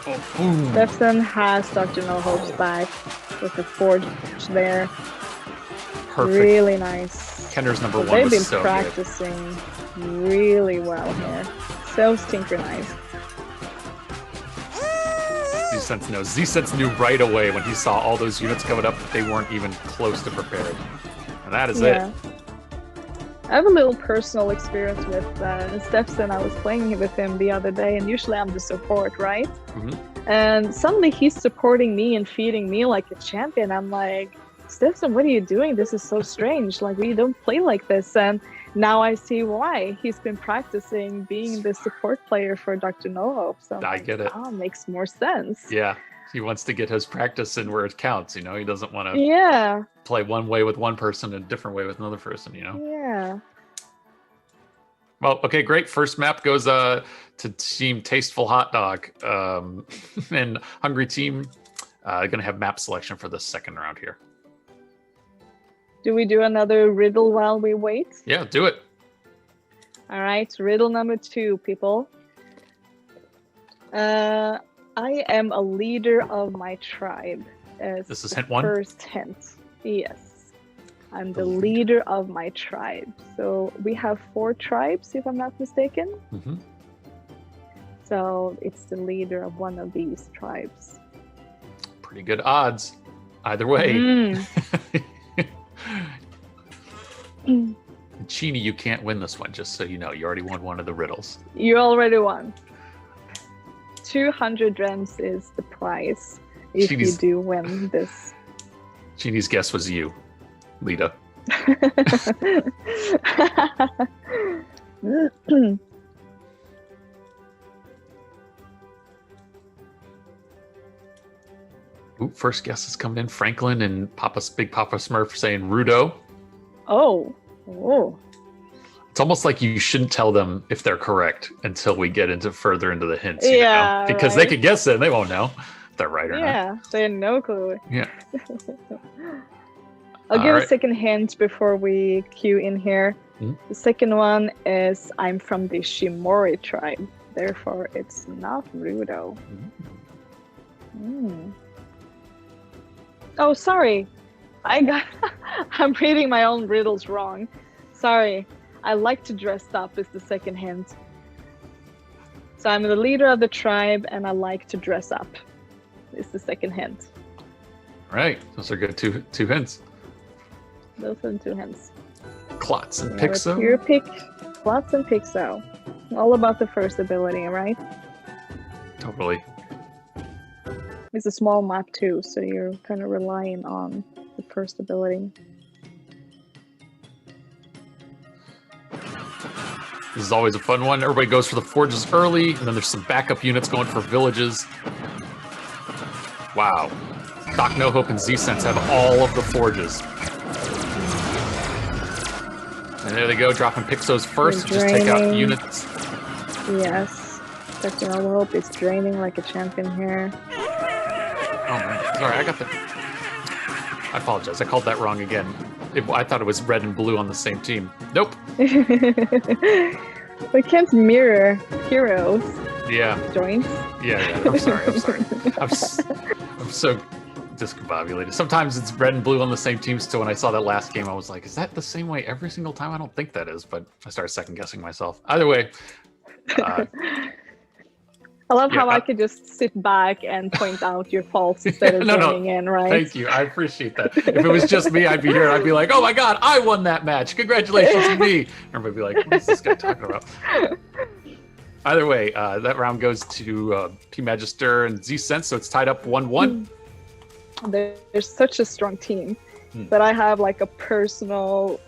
Oh, boom. Stefson has Dr. No Hope's back with the forge there. Perfect. Really nice. Kenner's number one They've was been so practicing really well here. So synchronized. Z-Sense knows. Z-Sense knew right away when he saw all those units coming up that they weren't even close to prepared. And that is it. I have a little personal experience with Stefson. I was playing with him the other day, and usually I'm the support, right? Mm-hmm. And suddenly he's supporting me and feeding me like a champion. I'm like, Stefson, what are you doing? This is so strange. Like, we don't play like this. And now I see why. He's been practicing being the support player for Dr. No Hope. So I get it. Oh, makes more sense. Yeah. He wants to get his practice in where it counts, you know? He doesn't want to play one way with one person and a different way with another person, you know? Yeah. Well, okay, great. First map goes to Team Tasteful Hot Dog. And Hungry Team going to have map selection for the second round here. Do we do another riddle while we wait? Yeah, do it. All right, riddle number 2, people. I am a leader of my tribe. This is hint 1? First hint. Yes. I'm the leader of my tribe. So we have 4 tribes, if I'm not mistaken. Mm-hmm. So it's the leader of one of these tribes. Pretty good odds. Either way. Chini, you can't win this one, just so you know. You already won one of the riddles. You already won. 200 dreams is the prize if you do win this. Chini's guess was you, Lita. Ooh, first guess is coming in. Franklin and Big Papa Smurf saying Rudo. Oh. It's almost like you shouldn't tell them if they're correct until we get into further into the hints. Yeah, you know? Because they could guess it and they won't know if they're right or not. Yeah, they had no clue. Yeah. I'll give Alright. a second hint before we cue in here. Mhm. The second one is I'm from the Shimori tribe. Therefore, it's not Rudo. Mm. Oh, sorry. I'm reading my own riddles wrong. Sorry. I like to dress up is the second hint. So I'm the leader of the tribe and I like to dress up is the second hint. All right. Those are good two hints. Those are the two hints. Klotz and We have a Pixo. pure pick, Klotz and Pixo. All about the first ability, right? Totally. It's a small map too, so you're kind of relying on the first ability. This is always a fun one. Everybody goes for the forges early, and then there's some backup units going for villages. Wow. Doc No Hope and Z-Sense have all of the forges. And there they go, dropping Pixos first to just take out Draining. units. Yes. Dr. No Hope is draining like a champion here. Oh man, sorry, I apologize, I called that wrong again. I thought it was red and blue on the same team. Nope. We can't mirror heroes Yeah, joints. yeah, I'm sorry. I'm so discombobulated. Sometimes it's red and blue on the same team, so when I saw that last game, I was like, is that the same way every single time? I don't think that is, but I started second guessing myself. Either way, I love Yeah, how I could just sit back and point out your faults instead of No, joining in, right? thank you. I appreciate that. If it was just me, I'd be here. I'd be like, oh my God, I won that match. Congratulations to me. Everybody would be like, what is this guy talking about? Either way, that round goes to P Magister and Z-Sense, so it's tied up 1-1. There's such a strong team, but I have like a personal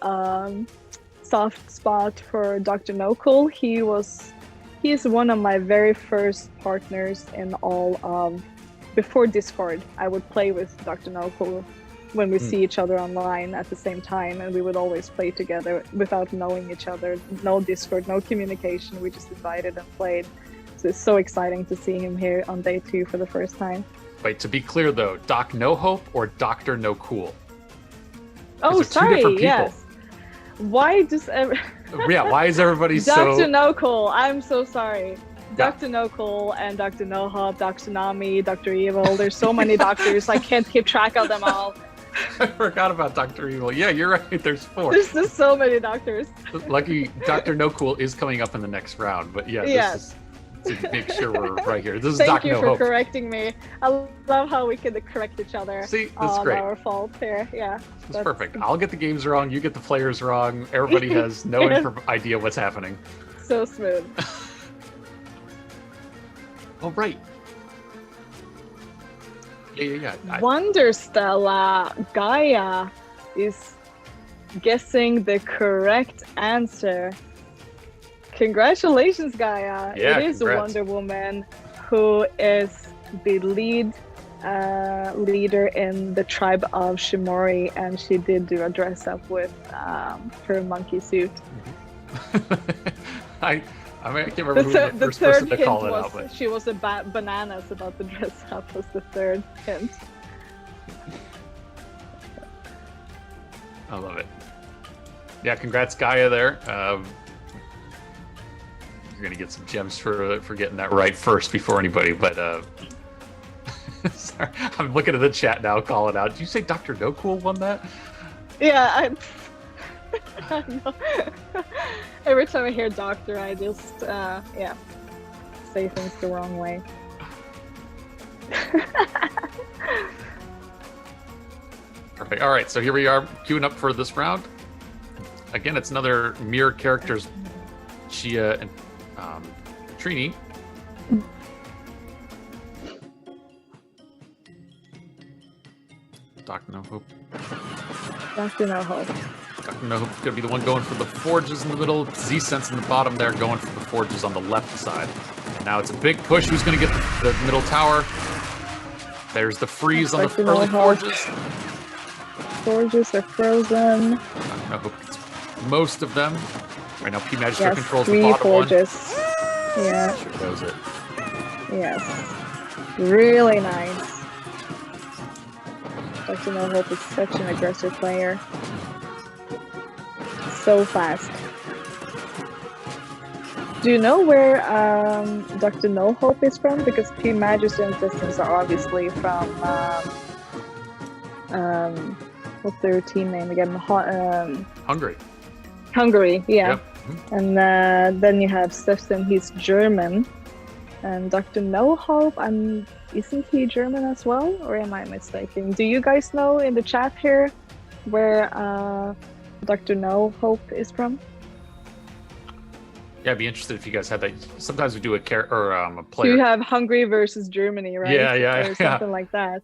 soft spot for Dr. No Cool. He is one of my very first partners in all of before Discord. I would play with Dr. No Cool when we see each other online at the same time, and we would always play together without knowing each other. No Discord, no communication. We just invited and played. So it's so exciting to see him here on day 2 for the first time. Wait, to be clear though, Doc No Hope or Dr. No Cool? Oh, Those are two different sorry. people. Yes. Why does Yeah, why is everybody Dr. so... No Cool? I'm so sorry. Yeah. Dr. No Cool and Dr. No Hope, Dr. Nami, Dr. Evil. There's so many doctors. I can't keep track of them all. I forgot about Dr. Evil. Yeah, you're right. There's 4. There's just so many doctors. Lucky Dr. No Cool is coming up in the next round, but yeah, Yes. this is to make sure we're right here. This is Thank Doc you No for Hope. correcting me. I love how we can correct each other See, this is on great. our fault here. Yeah. It's perfect. I'll get the games wrong, you get the players wrong. Everybody has no idea what's happening. So smooth. Oh, right. Yeah. Wonder Stella Gaia is guessing the correct answer. Congratulations, Gaia. Yeah, it is congrats. Wonder Woman who is the leader in the tribe of Shimori, and she did do a dress up with her monkey suit. I can't remember who the first third person to hint call it was out, but she was bananas about the dress up was the third hint. I love it. Yeah, congrats, Gaia, there. You're gonna get some gems for getting that right first before anybody, but sorry, I'm looking at the chat now, calling out. Did you say Dr. No Cool won that? Yeah, I know. Every time I hear doctor, I just say things the wrong way. Perfect. All right, so here we are queuing up for this round. Again, it's another mirror characters, Chia and Trini. Dr. No Hope. Dr. No Hope. Dr. No Hope's gonna be the one going for the forges in the middle. Z-Sense in the bottom there, going for the forges on the left side. Now it's a big push. Who's gonna get the middle tower? There's the freeze on the Dr. No early Hope. forges. Forges are frozen. Dr. No Hope gets most of them. Right now, P Magister Yes, controls the 3 bottom forges. one. Yeah. Sure knows it. Yes. Really nice. Dr. No Hope is such an aggressive player. So fast. Do you know where Dr. No Hope is from? Because P Magister and Systems are obviously from what's their team name again? Hungary. Hungary, yeah. Yep. And then you have Stefan, he's German. And Dr. No Hope, isn't he German as well? Or am I mistaken? Do you guys know in the chat here where Dr. No Hope is from? Yeah, I'd be interested if you guys had that. Sometimes we do a player. So you have Hungary versus Germany, right? Yeah, or something like that.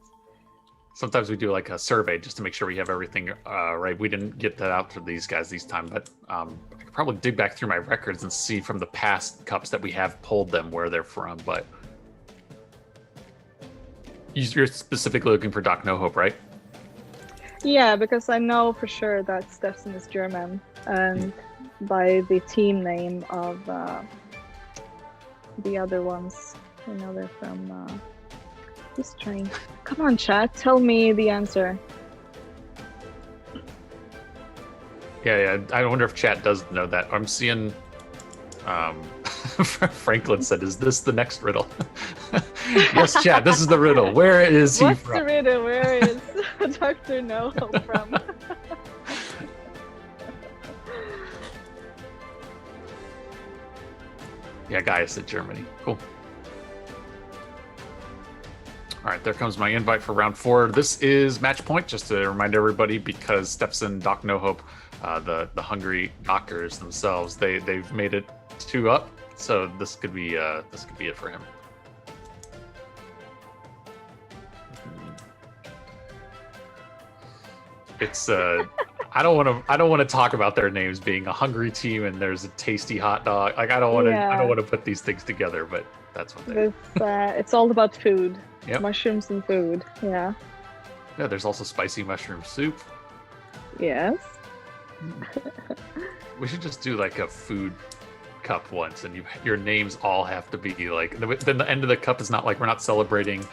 Sometimes we do like a survey just to make sure we have everything right. We didn't get that out for these guys this time, but I could probably dig back through my records and see from the past cups that we have pulled them where they're from. But you're specifically looking for Doc No Hope, right? Yeah, because I know for sure that Stefan is German, and by the team name of the other ones, I know they're from. Just trying. Come on, chat. Tell me the answer. Yeah. I wonder if chat does know that. I'm seeing. Franklin said, "Is this the next riddle?" Yes, chat. This is the riddle. Where is he What's from? the riddle? Where is Dr. No Hope from? Yeah, Gaius said Germany. Cool. All right, there comes my invite for round 4. This is match point, just to remind everybody, because Stefan, Doc No Hope, the Hungary Dockers themselves, they've made it 2 up, so this could be it for him. It's I don't want to talk about their names being a hungry team and there's a tasty hot dog. Like I don't want to put these things together, but that's what they. It's all about food. Yep. Mushrooms and food. Yeah. Yeah, there's also spicy mushroom soup. Yes. We should just do like a food cup once, and your names all have to be like. Then the end of the cup is not like we're not celebrating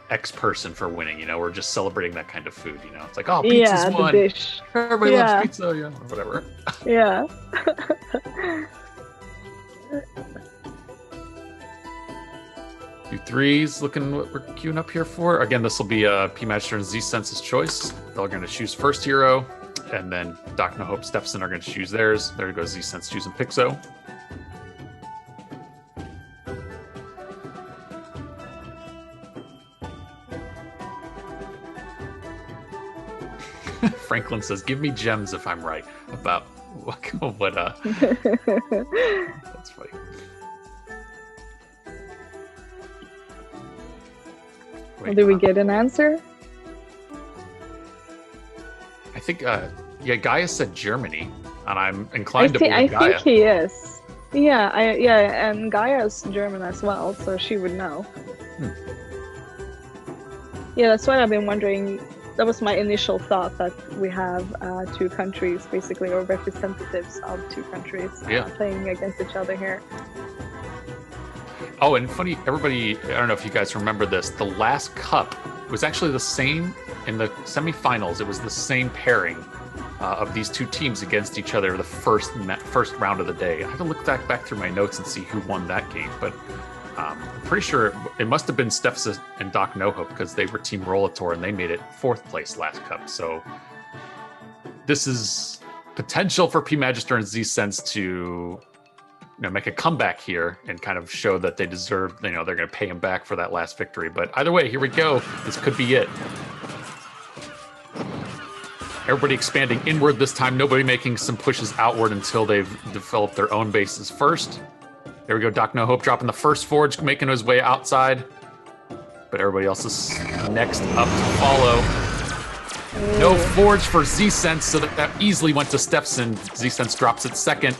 X person for winning. You know, we're just celebrating that kind of food. You know, it's like, oh, pizza's the won. dish. Everybody loves pizza, yeah, or whatever. Yeah. Two threes, looking what we're queuing up here for. Again, this will be P Magister and Z Sense's choice. They're going to choose first hero, and then Doc No Hope, Stefan are going to choose theirs. There goes Z Sense choosing Pixo. Franklin says, "Give me gems if I'm right about what." That's funny. Wait, Did we get an answer? I think, Gaia said Germany, and I'm inclined to believe I Gaia. think he is. Yeah, and Gaia's German as well, so she would know. Yeah, that's why I've been wondering. That was my initial thought, that we have 2 countries, basically, or representatives of 2 countries playing against each other here. Oh, and funny, everybody, I don't know if you guys remember this, the last cup was actually the same in the semifinals. It was the same pairing of these 2 teams against each other the first round of the day. I have to look back through my notes and see who won that game, but I'm pretty sure it must have been Stefan and Doc No Hope, because they were Team Rollator and they made it 4th place last cup. So this is potential for P Magister and Z Sense to make a comeback here and kind of show that they deserve, they're going to pay him back for that last victory. But either way, here we go. This could be it. Everybody expanding inward this time. Nobody making some pushes outward until they've developed their own bases first. There we go. Doc No Hope dropping the first forge, making his way outside. But everybody else is next up to follow. No forge for Z-Sense, so that easily went to Stefan. Z-Sense drops it second.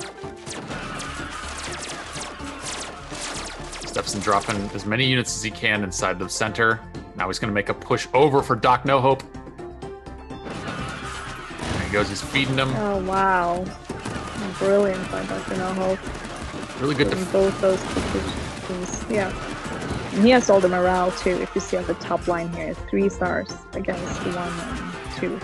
Stefan dropping as many units as he can inside the center. Now he's going to make a push over for Doc No Hope. There he goes, he's feeding him. Oh, wow. Brilliant by Dr. No Hope. Really good. In both those positions. Yeah. And he has all the morale too. If you see on the top line here, 3 stars against 1 and 2.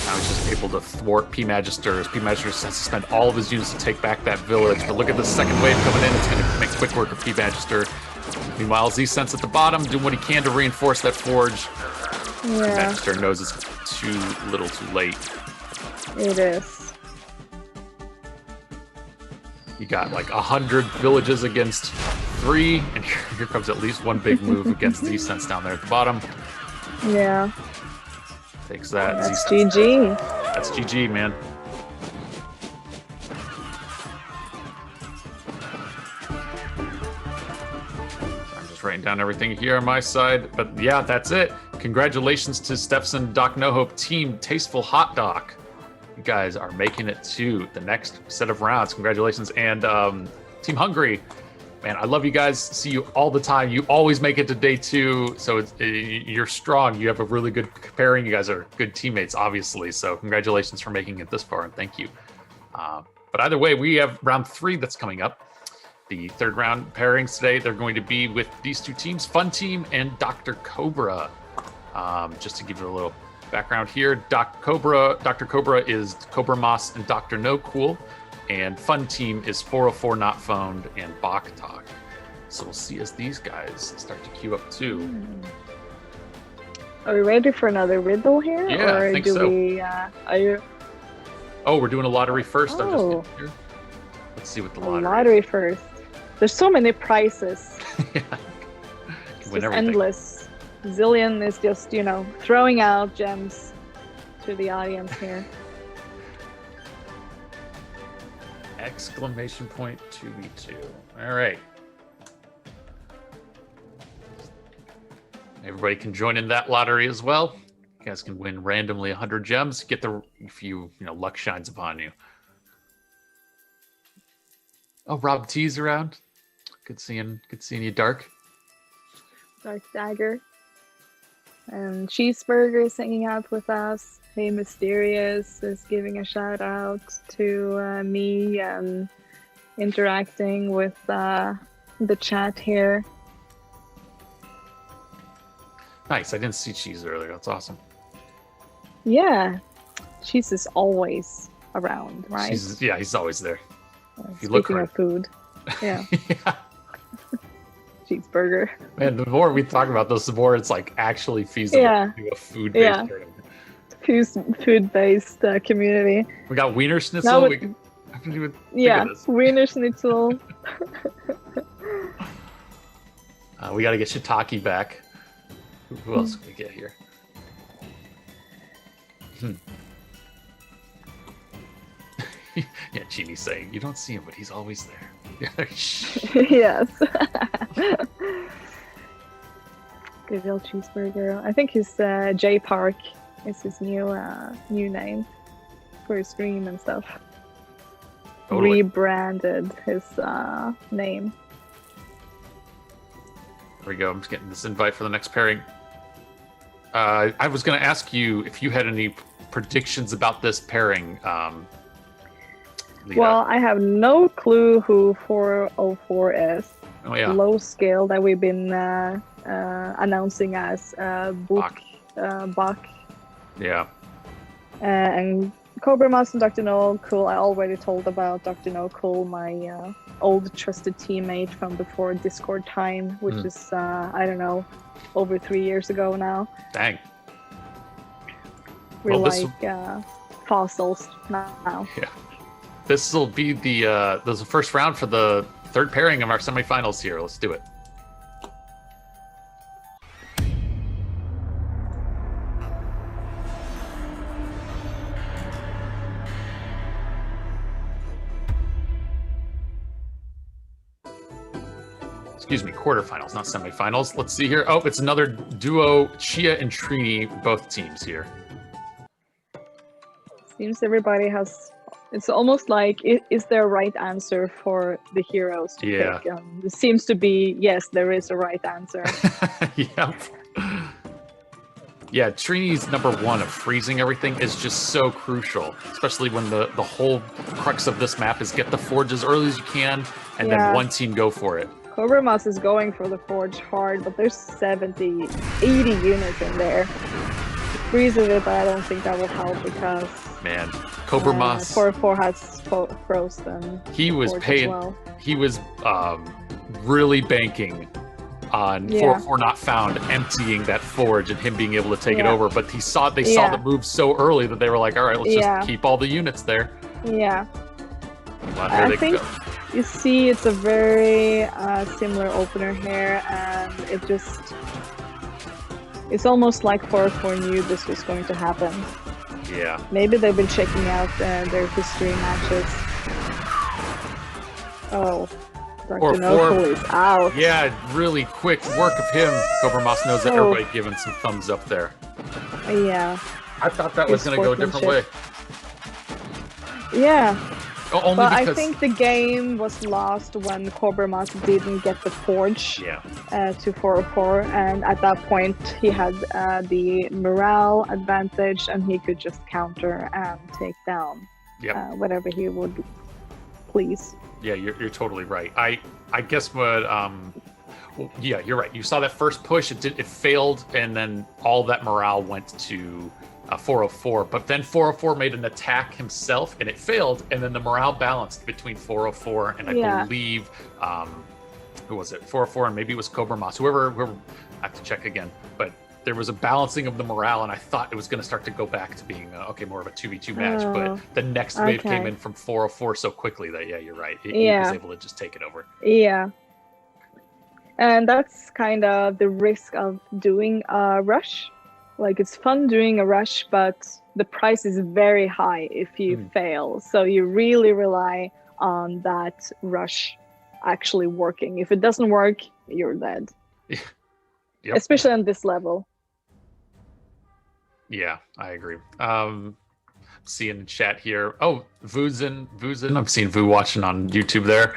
I was just able to thwart P Magister as P Magister has to spend all of his units to take back that village. But look at the second wave coming in. It's going to make quick work of P Magister. Meanwhile, Z-Sense at the bottom doing what he can to reinforce that forge. Yeah. P Magister knows it's too little too late. It is. You got like 100 villages against 3, and here comes at least one big move against Z-Sense down there at the bottom. Yeah. Takes that. That's Z-Sense. GG. That's GG, man. I'm just writing down everything here on my side, but yeah, that's it. Congratulations to Stefson Doc No Hope team Tasteful Hot Doc. You guys are making it to the next set of rounds. Congratulations. And Team Hungry, man, I love you guys. See you all the time. You always make it to day 2. So you're strong. You have a really good pairing. You guys are good teammates, obviously. So congratulations for making it this far, and thank you. But either way, we have round 3 that's coming up. The 3rd round pairings today, they're going to be with these 2 teams, Fun Team and Dr. Cobra. Just to give you a little background here, Dr. Cobra is Cobra Moss and Dr. No Cool, and Fun Team is 404 Not Phoned and Bach Talk. So we'll see as these guys start to queue up too. Are we ready for another riddle here? Yeah, or I think do so. we are you Oh, we're doing a lottery first. I'm Oh. just here. Let's see what the a lottery. lottery first? There's so many prizes. Yeah. It's Win just everything. endless. Zillion is just, throwing out gems to the audience here. Exclamation point 2v2. All right. Everybody can join in that lottery as well. You guys can win randomly 100 gems. Get the if you luck shines upon you. Oh, Rob T's around. Good seeing you, Dark. Dark Dagger. And Cheeseburger is hanging out with us. Hey Mysterious is giving a shout out to me and interacting with the chat here. Nice. I didn't see Cheese earlier. That's awesome. Yeah, Cheese is always around, right? He's always there. If you Speaking look right. of food, yeah, Yeah. Cheeseburger. Man, the more we talk about this, the more it's like actually feasible Yeah. to do a food-based Yeah. tournament. Food-based community. We got Wiener Schnitzel. Now We haven't even Yeah, think of this. Wiener Schnitzel. We got to get Shiitake back. Who else can we get here? Yeah, Chini's saying, you don't see him, but he's always there. Shh. Yes. Good old Cheeseburger. I think his J Park is his new name for his stream and stuff. Totally. Rebranded his name. There we go. I'm just getting this invite for the next pairing. I was going to ask you if you had any predictions about this pairing. Lita. Well, I have no clue who 404 is. Oh, yeah. Low scale that we've been announcing as Bach. Yeah. And Cobra Moss and Dr. No Cool. I already told about Dr. No Cool, my old trusted teammate from before Discord time, which is, I don't know, over 3 years ago now. Dang. We're Well, like fossils now. Yeah. This will be the first round for the third pairing of our semifinals here. Let's do it. Excuse me, quarterfinals, not semifinals. Let's see here. Oh, it's another duo, Chia and Trini, both teams here. Seems everybody has. It's almost like, is there a right answer for the heroes to Yeah. pick? It seems to be, yes, there is a right answer. Yep. Yeah, Trini's number one of freezing everything is just so crucial, especially when the whole crux of this map is get the forge as early as you can, and then one team go for it. Cobra Moss is going for the forge hard, but there's 70, 80 units in there. Freezing it, but I don't think that will help because... Man, Cobra Moss... 404 has frozen. He was paying... Well. He was really banking on 404 not found, emptying that forge and him being able to take it over, but they saw the move so early that they were like, all right, let's just keep all the units there. Yeah. Well, I think you see it's a very similar opener here, and it's almost like 404 knew this was going to happen. Yeah. Maybe they've been checking out their history matches. Oh. Dr. No is out. Yeah, really quick work of him. Cobra Moss knows that everybody giving some thumbs up there. Yeah. I thought that was going to go a different way. Yeah. Only but because... I think the game was lost when Cobra Moss didn't get the forge to 404, and at that point he had the morale advantage, and he could just counter and take down whatever he would please. Yeah, you're totally right. I guess what yeah, you're right. You saw that first push, it failed, and then all that morale went to 404. But then 404 made an attack himself, and it failed, and then the morale balanced between 404 and I believe who was it? 404 and maybe it was Cobra Moss. Whoever I have to check again, but there was a balancing of the morale, and I thought it was going to start to go back to being more of a 2v2 match, but the next wave came in from 404 so quickly that you're right. He was able to just take it over. Yeah. And that's kind of the risk of doing a rush. Like, it's fun doing a rush, but the price is very high if you fail. So you really rely on that rush actually working. If it doesn't work, you're dead. Yep. Especially on this level. Yeah, I agree. Seeing the chat here. Oh, Vuzin. I'm seeing Vu watching on YouTube there.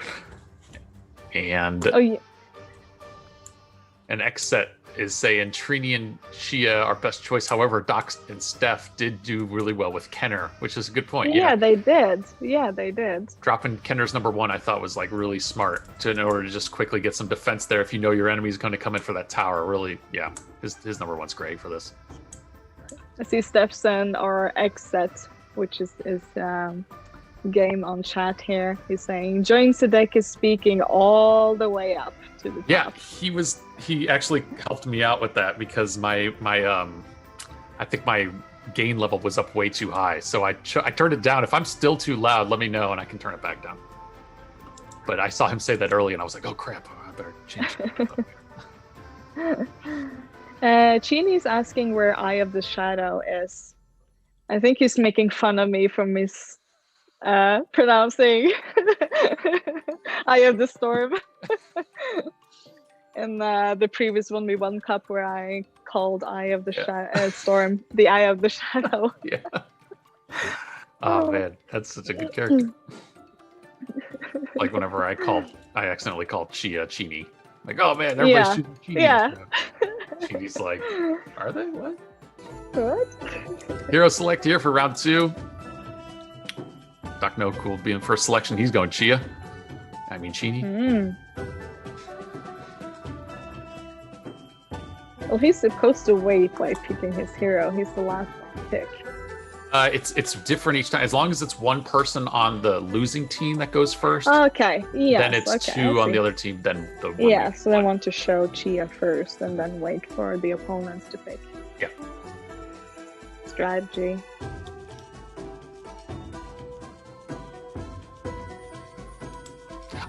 And and Xset is saying Trini and Chia are best choice. However, Doc and Steph did do really well with Kenner, which is a good point. Yeah, they did. Yeah, they did. Dropping Kenner's number one, I thought was like really smart in order to just quickly get some defense there. If you know your enemy is going to come in for that tower, really, his number one's great for this. I see Stefson or Xset, which is game on chat here. He's saying, enjoying Sadek is speaking all the way up to the top. Yeah, he actually helped me out with that because my I think my gain level was up way too high. So I turned it down. If I'm still too loud, let me know and I can turn it back down. But I saw him say that early and I was like, oh crap, I better change it. Chini's asking where Eye of the Shadow is. I think he's making fun of me for pronouncing Eye of the Storm. In the previous 1v1 cup where I called Eye of the Storm the Eye of the Shadow. Yeah. Oh man, that's such a good character. Like whenever I accidentally called Chia Chini. Like, oh man, everybody's shooting Chini. Yeah. Chini's like, are they? What? What? Hero select here for round 2. Doc No Cool being first selection. He's going Chia. I mean Chini. Well, he's supposed to wait by picking his hero. He's the last pick. It's different each time. As long as it's one person on the losing team that goes first. Okay. Yeah. Then it's two on the other team. Then the one. Yeah. So they want to show Chia first, and then wait for the opponents to pick. Yeah. Strategy.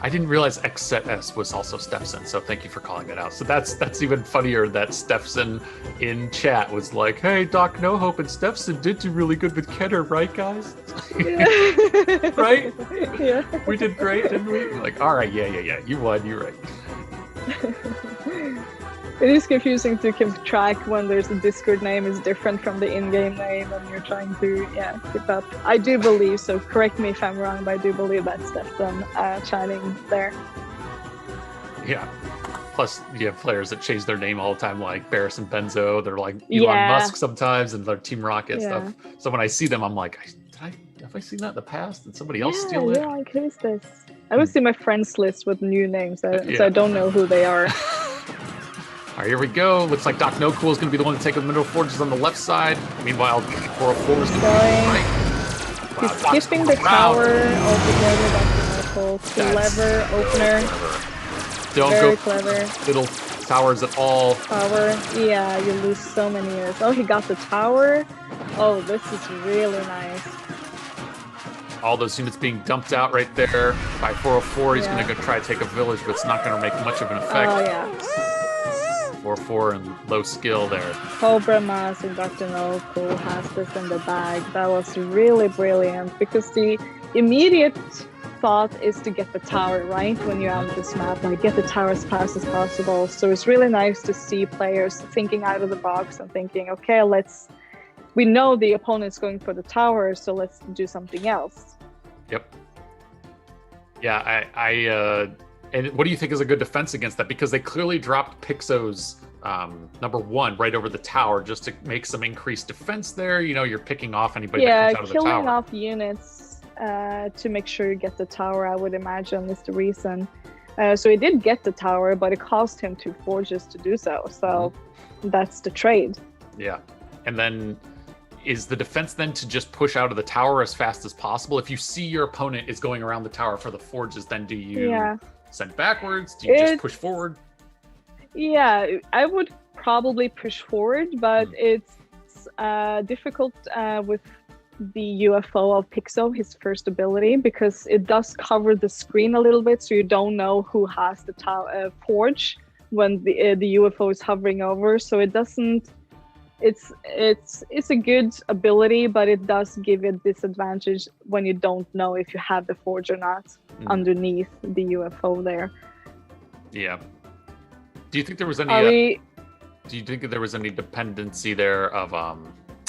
I didn't realize Xset S was also Stefson, so thank you for calling that out. So that's even funnier that Stefson in chat was like, hey, Doc No Hope and Stefson did do really good with Kenner, right, guys? Yeah. Right? Yeah. We did great, didn't we? Like, all right, yeah. You won, you're right. It is confusing to keep track when there's a Discord name is different from the in-game name and you're trying to keep up. I do believe, so correct me if I'm wrong, but I do believe that's Stefson chatting there. Yeah. Plus, you have players that change their name all the time, like Barris and Benzo. They're like Elon Yeah. Musk sometimes, and they're Team Rocket Yeah. stuff. So when I see them, I'm like, have I seen that in the past? Did somebody else steal it? Yeah, like who's this? I always see my friends list with new names, so Yeah. I don't know who they are. All right, here we go. Looks like Doc No Cool is going to be the one to take the middle forges on the left side. Meanwhile, 404 is going to be Going. right. Wow, He's Doc's skipping the going around. tower altogether. That's a cool. Clever opener. Don't Very go clever. little towers at all. Tower. Yeah, you lose so many units. Oh, he got the tower. Oh, this is really nice. All those units being dumped out right there by 404. He's Yeah. going to go try to take a village, but it's not going to make much of an effect. Oh, yeah. 404 and low skill there. Cobra Mass and Dr. No Cool has this in the bag. That was really brilliant because the immediate thought is to get the tower, right? When you have this map, like get the tower as fast as possible. So it's really nice to see players thinking out of the box and thinking, okay, we know the opponent's going for the tower, so let's do something else. Yep. Yeah, and what do you think is a good defense against that? Because they clearly dropped Pixo's #1 right over the tower just to make some increased defense there. You know, you're picking off anybody that comes out of the tower. Killing off units to make sure you get the tower, I would imagine, is the reason. So he did get the tower, but it cost him 2 forges to do so. So that's the trade. Yeah. And then is the defense then to just push out of the tower as fast as possible? If you see your opponent is going around the tower for the forges, then do you send backwards? Do you just push forward? Yeah, I would probably push forward, but it's difficult with the UFO of Pixo, his first ability, because it does cover the screen a little bit, so you don't know who has the forge when the UFO is hovering over. So it doesn't. It's a good ability, but it does give you a disadvantage when you don't know if you have the forge or not underneath the UFO there. Yeah. Do you think there was any? Do you think that there was any dependency there of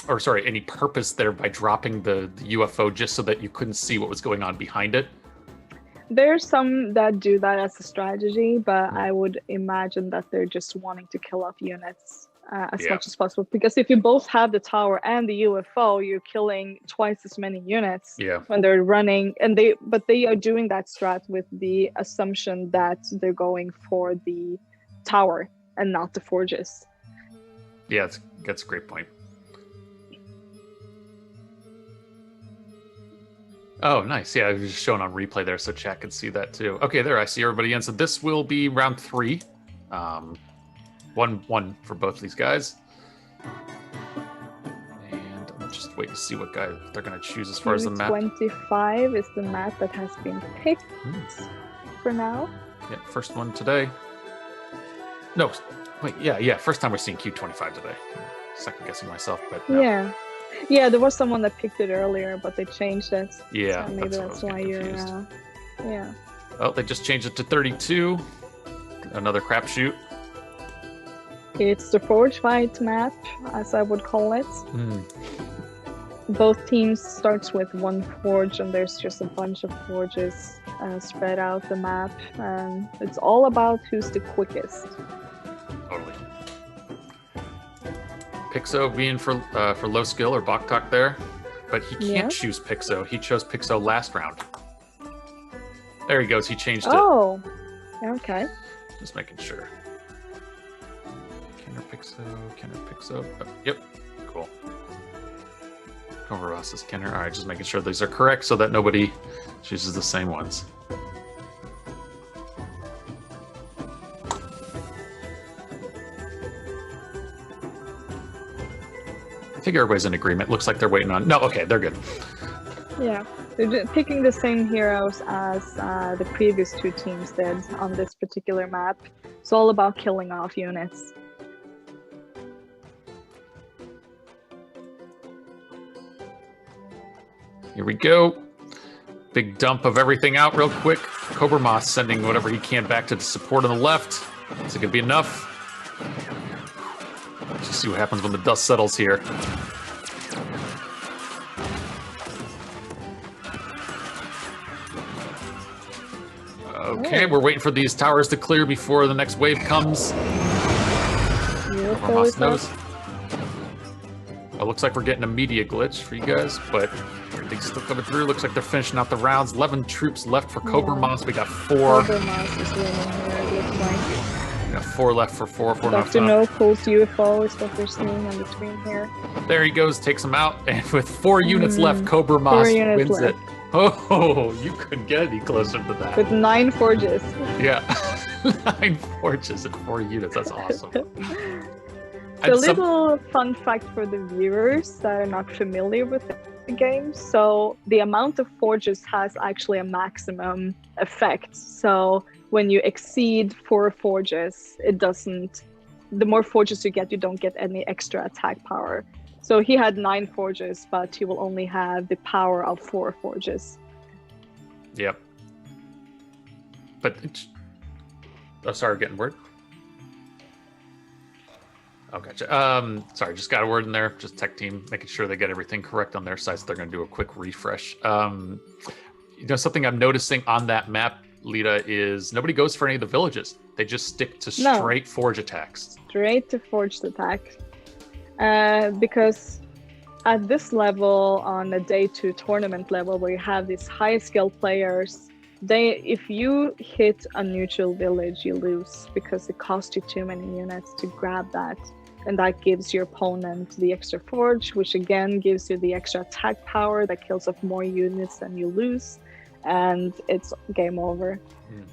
any purpose there by dropping the UFO just so that you couldn't see what was going on behind it? There's some that do that as a strategy, but I would imagine that they're just wanting to kill off units as much as possible. Because if you both have the tower and the UFO, you're killing twice as many units when they're running. But they are doing that strat with the assumption that they're going for the tower and not the forges. Yeah, that's a great point. Oh, nice. Yeah, it was just shown on replay there, so chat can see that too. Okay, there, I see everybody in. So this will be round 3. 1-1 for both of these guys. And I'm just waiting to see what guy they're going to choose as far as the map. 25 is the map that has been picked for now. Yeah, first one today. No, wait, yeah. First time we're seeing Q25 today. Second guessing myself, but no. Yeah, there was someone that picked it earlier, but they changed it. Yeah, so maybe that's why you're. Yeah. Oh, they just changed it to 32. Another crapshoot. It's the forge fight map, as I would call it. Both teams starts with 1 forge, and there's just a bunch of forges spread out the map. And it's all about who's the quickest. Totally. Pixo being for low skill or Boktok there, but he can't choose Pixo. He chose Pixo last round. There he goes. He changed it. Oh, okay. Just making sure. Kenner Pixo. Oh, yep, cool. Over Ross is Kenner. All right, just making sure these are correct so that nobody chooses the same ones. I think everybody's in agreement. Looks like they're waiting on. No, okay, they're good. Yeah, they're picking the same heroes as the previous 2 teams did on this particular map. It's all about killing off units. Here we go. Big dump of everything out real quick. Cobra Moss sending whatever he can back to the support on the left. Is it going to be enough? Let's just see what happens when the dust settles here. Okay, we're waiting for these towers to clear before the next wave comes. UFO is knows. Well, looks like we're getting a media glitch for you guys, but everything's still coming through. Looks like they're finishing out the rounds. 11 troops left for Cobra Moss. We got 4. Cobra Moss is winning here, it looks like. We got 4 left for 4. Dr. No pulls UFO is what we're seeing on the screen here. There he goes, takes him out, and with 4 units left, Cobra Moss wins it. Oh, you couldn't get any closer to that. With 9 forges. Yeah, 9 forges and 4 units. That's awesome. So a little fun fact for the viewers that are not familiar with the game. So the amount of forges has actually a maximum effect. So when you exceed 4 forges, it doesn't. The more forges you get, you don't get any extra attack power. So he had 9 forges, but he will only have the power of 4 forges. Yep. But oh, sorry, getting word. Oh, gotcha. Sorry, just got a word in there. Just tech team making sure they get everything correct on their side, so they're going to do a quick refresh. Something I'm noticing on that map, Lita, is nobody goes for any of the villages. They just stick to straight forge attacks. Straight to forged attack. Because at this level, on a day 2 tournament level, where you have these high skill players, if you hit a neutral village, you lose because it costs you too many units to grab that. And that gives your opponent the extra forge, which again gives you the extra attack power that kills off more units than you lose. And it's game over.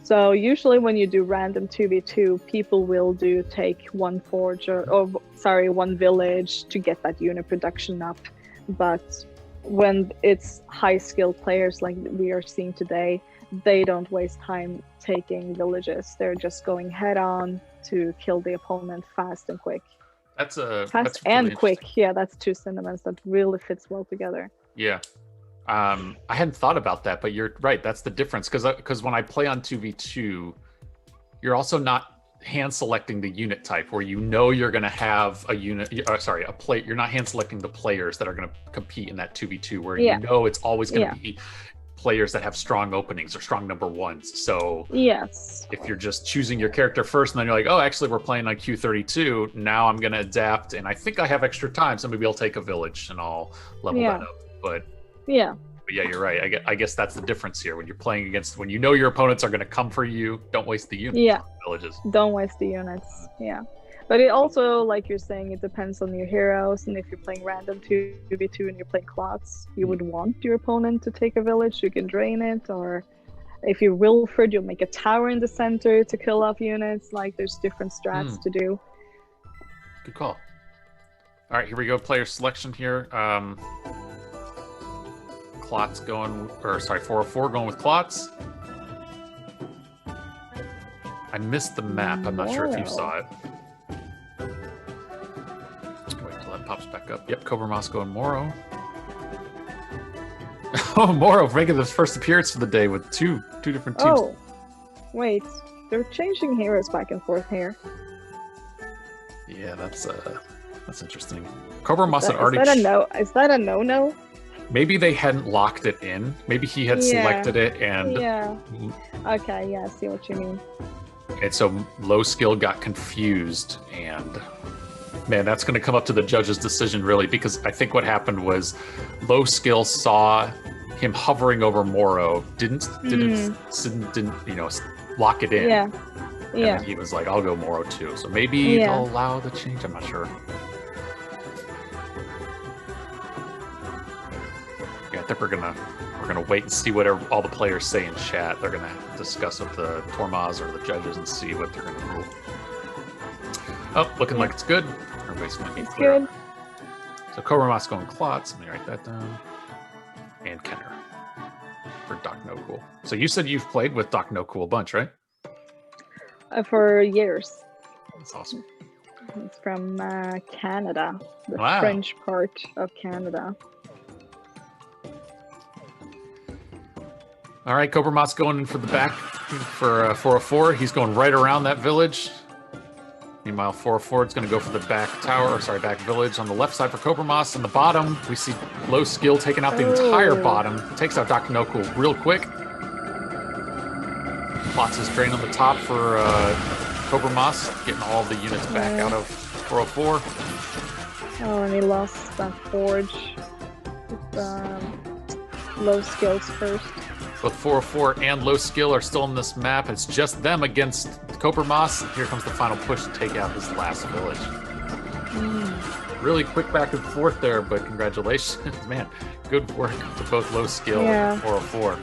So usually when you do random 2v2, people will take 1 forge or 1 village to get that unit production up. But when it's high skilled players like we are seeing today, they don't waste time taking villages. They're just going head on to kill the opponent fast and quick. That's fast and quick. Yeah, that's 2 sentiments that really fits well together. Yeah. I hadn't thought about that, but you're right. That's the difference. Because when I play on 2v2, you're also not hand selecting the unit type where you're going to have a unit. A plate. You're not hand selecting the players that are going to compete in that 2v2 where it's always going to be players that have strong openings or strong number 1s. So yes, if you're just choosing your character first and then you're like, oh, actually we're playing on Q32, now I'm going to adapt and I think I have extra time, so maybe I'll take a village and I'll level that up. But yeah, you're right. I guess that's the difference here. When you're playing against, when you know your opponents are going to come for you, don't waste the units. Yeah, villages. Don't waste the units. Yeah, but it also, like you're saying, it depends on your heroes. And if you're playing random 2v2 and you're playing clots, you would want your opponent to take a village. You can drain it, or if you're Wilfred, you'll make a tower in the center to kill off units. Like there's different strats to do. Good call. All right, here we go. Player selection here. Clots going, 404 going with Clots. I missed the map. I'm not sure if you saw it. Wait till that pops back up. Yep, Cobra Moss going Moro. Oh, Moro making his first appearance for the day with two different teams. Oh, wait. They're changing heroes back and forth here. Yeah, that's interesting. Cobra Moss had already... Is that a no-no? Maybe they hadn't locked it in. Maybe he had selected it and... Yeah. Okay, yeah, I see what you mean. And so low skill got confused, and man, that's going to come up to the judge's decision, really, because I think what happened was low skill saw him hovering over Moro, didn't lock it in. Yeah. And he was like, I'll go Moro too. So maybe they'll allow the change. I'm not sure. Yeah, I think we're gonna wait and see what all the players say in chat. They're gonna discuss with the Tormaz or the judges and see what they're gonna rule. Oh, looking like it's good. Everybody's gonna be clear. Good. So Cobra Moss going Clots. Let me write that down. And Kenner for Doc No Cool. So you said you've played with Doc No Cool a bunch, right? For years. That's awesome. It's from Canada, the French part of Canada. All right, Cobra Moss going in for the back for 404. He's going right around that village. Meanwhile, 404 is going to go for the back village on the left side for Cobra Moss. On the bottom, we see low skill taking out the entire bottom. Takes out Dr. No Cool real quick. plots his drain on the top for Cobra Moss, getting all the units back out of 404. Oh, and he lost that forge with low skills first. Both 404 and low skill are still on this map. It's just them against Cobra Moss. Here comes the final push to take out his last village. Really quick back and forth there, but congratulations. Man, good work to both low skill and 404.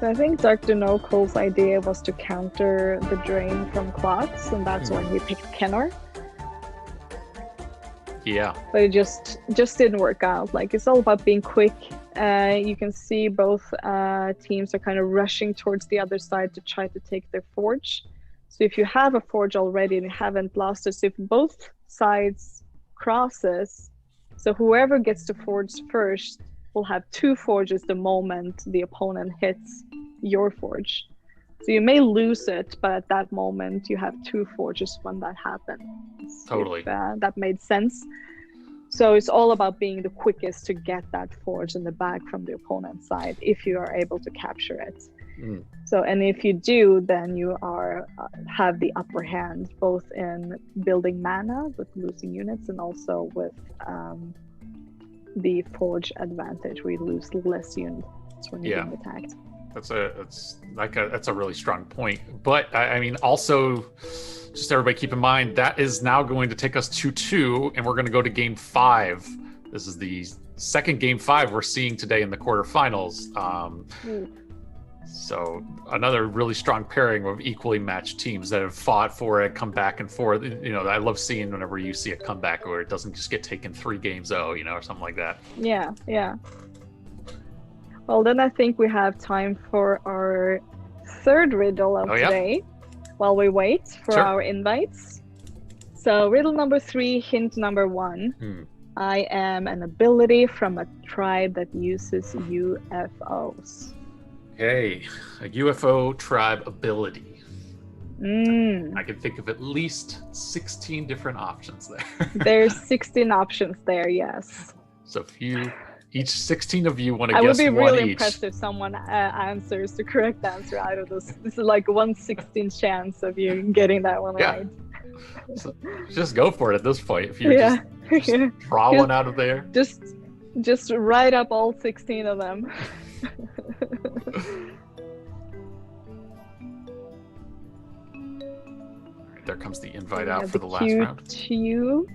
So I think Dr. No Cool's idea was to counter the drain from Klotz, and that's when he picked Kenor. Yeah. But it just didn't work out. Like, it's all about being quick. You can see both teams are kind of rushing towards the other side to try to take their forge. So if you have a forge already and you haven't lost it, so if both sides crosses, so whoever gets to forge first will have 2 forges the moment the opponent hits your forge. So you may lose it, but at that moment you have 2 forges when that happens. Totally. If, that made sense. So it's all about being the quickest to get that forge in the back from the opponent's side if you are able to capture it. So, and if you do, then you are have the upper hand both in building mana with losing units and also with the forge advantage where you lose less units when you're being attacked. That's a really strong point. But I mean, also, just everybody keep in mind that is now going to take us 2-2, and we're going to go to game 5. This is the second game 5 we're seeing today in the quarterfinals. So another really strong pairing of equally matched teams that have fought for it, come back and forth. You know, I love seeing whenever you see a comeback where it doesn't just get taken 3 games, or something like that. Yeah. Well, then I think we have time for our third riddle of today while we wait for our invites. So riddle number 3, hint number 1. I am an ability from a tribe that uses UFOs. Okay, a UFO tribe ability. I can think of at least 16 different options there. There's 16 options there, yes. So if each 16 of you want to guess one each. I would be really impressed if someone answers the correct answer out of this. This is like 1/16 chance of you getting that one right. So just go for it at this point. If you just draw one out of there. Just write up all 16 of them. There comes the invite out for the last round. Q2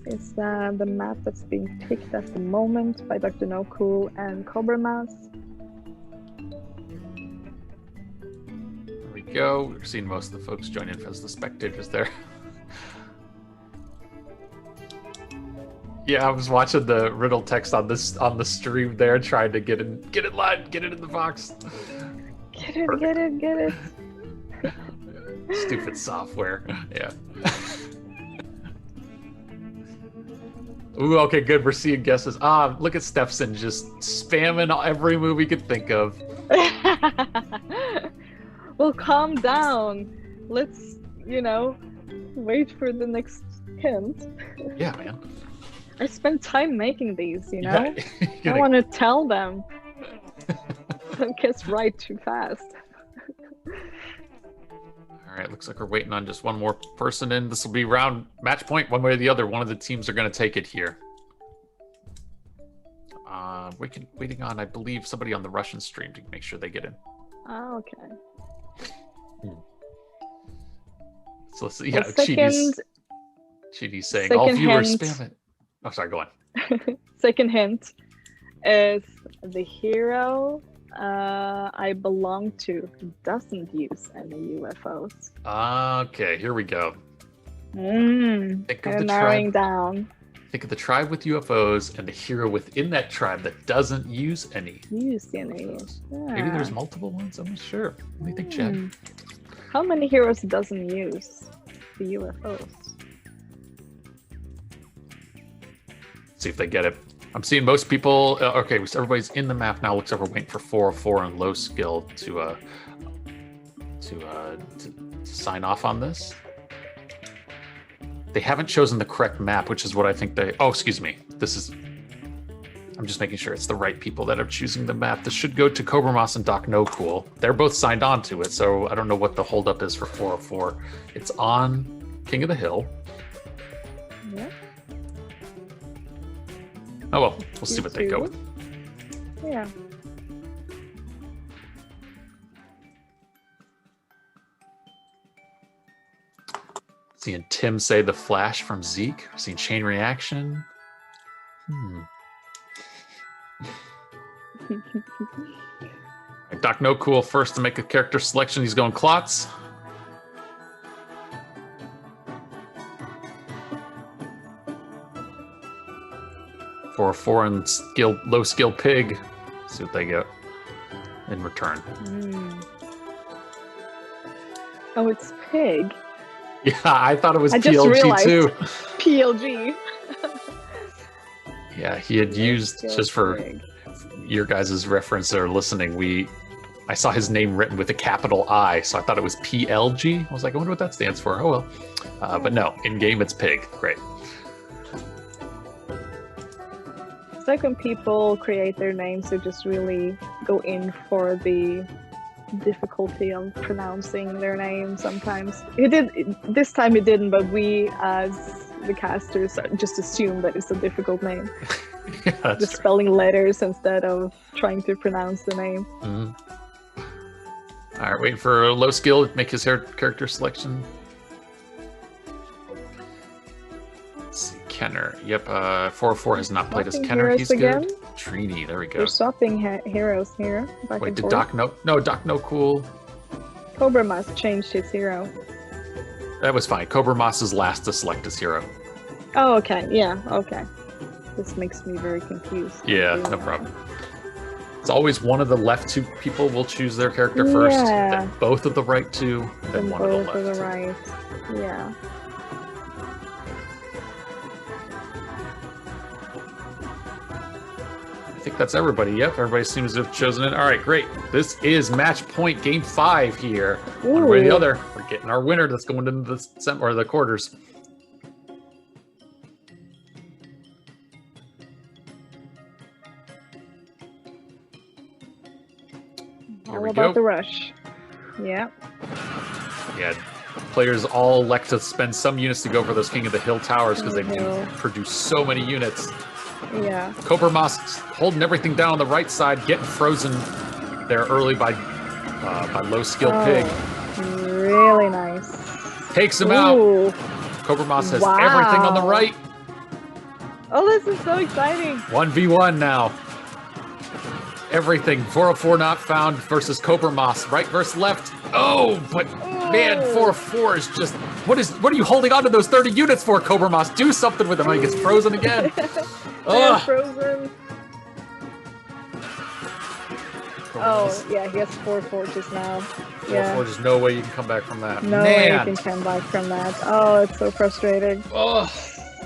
is the map that's being picked at the moment by Dr. No Cool and Cobra Moss. There we go. We're seeing most of the folks join in as the spectators there. Yeah, I was watching the riddle text on the stream there, trying to get it live, get it in the box. Get it. Stupid software. Yeah. Ooh, okay, good. We're seeing guesses. Look at Stefson just spamming every move he could think of. Well, calm down. Let's, wait for the next hint. Yeah, man. I spent time making these, Yeah, I want to tell them. Don't guess right too fast. All right, looks like we're waiting on just one more person in. This will be round match point, one way or the other. One of the teams are going to take it here. Waiting on, I believe, somebody on the Russian stream to make sure they get in. Oh, okay. So let's see. Yeah, Chidi's saying all viewers spam it. Oh, sorry, go on. Second hint is the hero I belong to doesn't use any UFOs. Okay, here we go. Think of the narrowing down. Think of the tribe with UFOs and the hero within that tribe that doesn't use any. Yeah. Maybe there's multiple ones. I'm not sure. What do you think, Chad? How many heroes doesn't use the UFOs? See if they get it. I'm seeing most people. Okay, so everybody's in the map now. Looks like we're waiting for 404 and low skill to sign off on this. They haven't chosen the correct map, which is what I think they. Oh, excuse me. This is. I'm just making sure it's the right people that are choosing the map. This should go to Cobra Moss and Doc No Cool. They're both signed on to it, so I don't know what the holdup is for 404. It's on King of the Hill. Yeah. Oh well, we'll see what they go with. Yeah. Seeing Tim say the Flash from Zeke. Seeing Chain Reaction. Right, Doc No Cool first to make a character selection. He's going Klotz. For 4 and low skill pig. See what they get in return. Oh, it's pig. Yeah, I thought it was I just PLG realized. too. PLG. Yeah, he had used, just for pig. your guys' reference or listening, I saw his name written with a capital I, so I thought it was PLG. I was like, I wonder what that stands for. Oh well. But no, in game it's pig. Great. It's like when people create their names, they just really go in for the difficulty of pronouncing their name sometimes. This time it didn't, but we as the casters just assume that it's a difficult name. Yeah, just spelling letters instead of trying to pronounce the name. All right, waiting for a low skill to make his character selection. Let's see, Kenner. Yep, 404 has not played as Kenner. He's again. good. Trini, there we go. We're swapping heroes here. Wait, did Doc No Cool? Cobra must changed his hero. That was fine. Cobra Moss is last to select his hero. Oh, okay. Yeah, okay. This makes me very confused. Yeah, no problem. It's always one of the left two people will choose their character first, then both of the right two, then one of the left. Both of the right. Yeah. I think that's everybody. Yep, everybody seems to have chosen it. All right, great. This is match point, game 5 here. Ooh. One way or the other, we're getting our winner that's going into the quarters. All about the rush. Yeah. Yeah. Players all elect to spend some units to go for those King of the Hill towers because they do produce so many units. Yeah. Cobra Moss holding everything down on the right side, getting frozen there early by low skill pig. Really nice. Takes him out. Cobra Moss has everything on the right. Oh, this is so exciting. 1v1 now. Everything. 404 not found versus Cobra Moss. Right versus left. Oh, but man, 404 is just... What are you holding on to those 30 units for, Cobra Moss? Do something with them. Oh, he gets frozen again. Frozen. Oh, yeah, he has 4 just now. 404, there's no way you can come back from that. No way you can come back from that. Oh, it's so frustrating. Oh,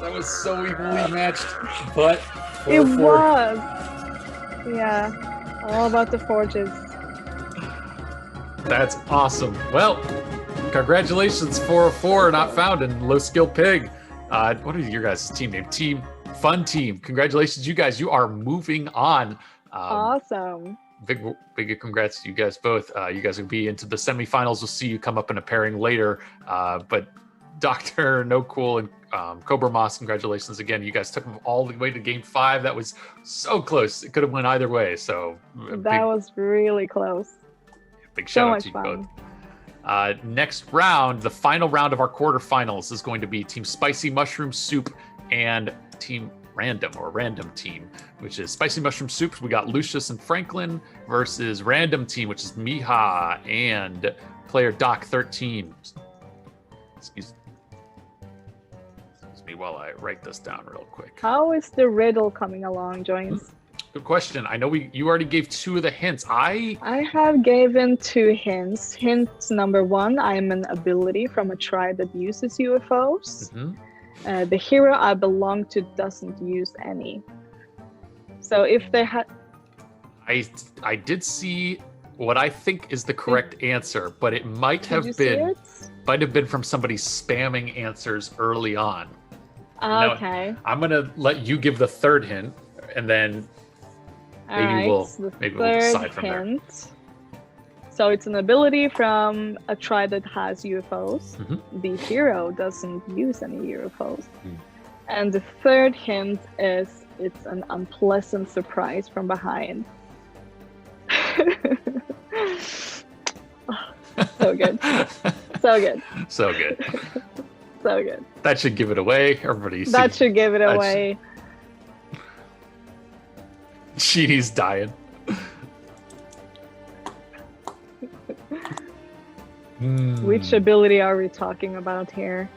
that was so evenly matched. But it was. Yeah, all about the forges. That's awesome. Well, congratulations, 404 not found and low skill pig. What is your guys' team name? Team Fun Team. Congratulations, you guys. You are moving on. Awesome. Big congrats to you guys both. You guys will be into the semifinals. We'll see you come up in a pairing later. But Dr. No Cool and Cobra Moss, congratulations again. You guys took them all the way to game 5. That was so close. It could have went either way. So that was really close. Big shout out to you both. Next round, the final round of our quarterfinals is going to be Team Spicy Mushroom Soup and Team Random Team, which is Spicy Mushroom Soup. We got Lucius and Franklin versus Random Team, which is Miha and player Doc 13. Excuse me while I write this down real quick. How is the riddle coming along, Joins? Good question. I know you already gave 2 of the hints. I have given 2 hints. Hint number 1, I'm an ability from a tribe that uses UFOs. The hero I belong to doesn't use any. So if they had... I did see what I think is the correct answer, but it might have been from somebody spamming answers early on. Okay. Now, I'm going to let you give the 3rd hint, and then Maybe we'll decide from there. hint. So it's an ability from a tribe that has UFOs. The hero doesn't use any UFOs. And the third hint is it's an unpleasant surprise from behind. So good. So good. So good. So good. That should give it away. Everybody. That should give it away. Sheedy's dying. Which ability are we talking about here?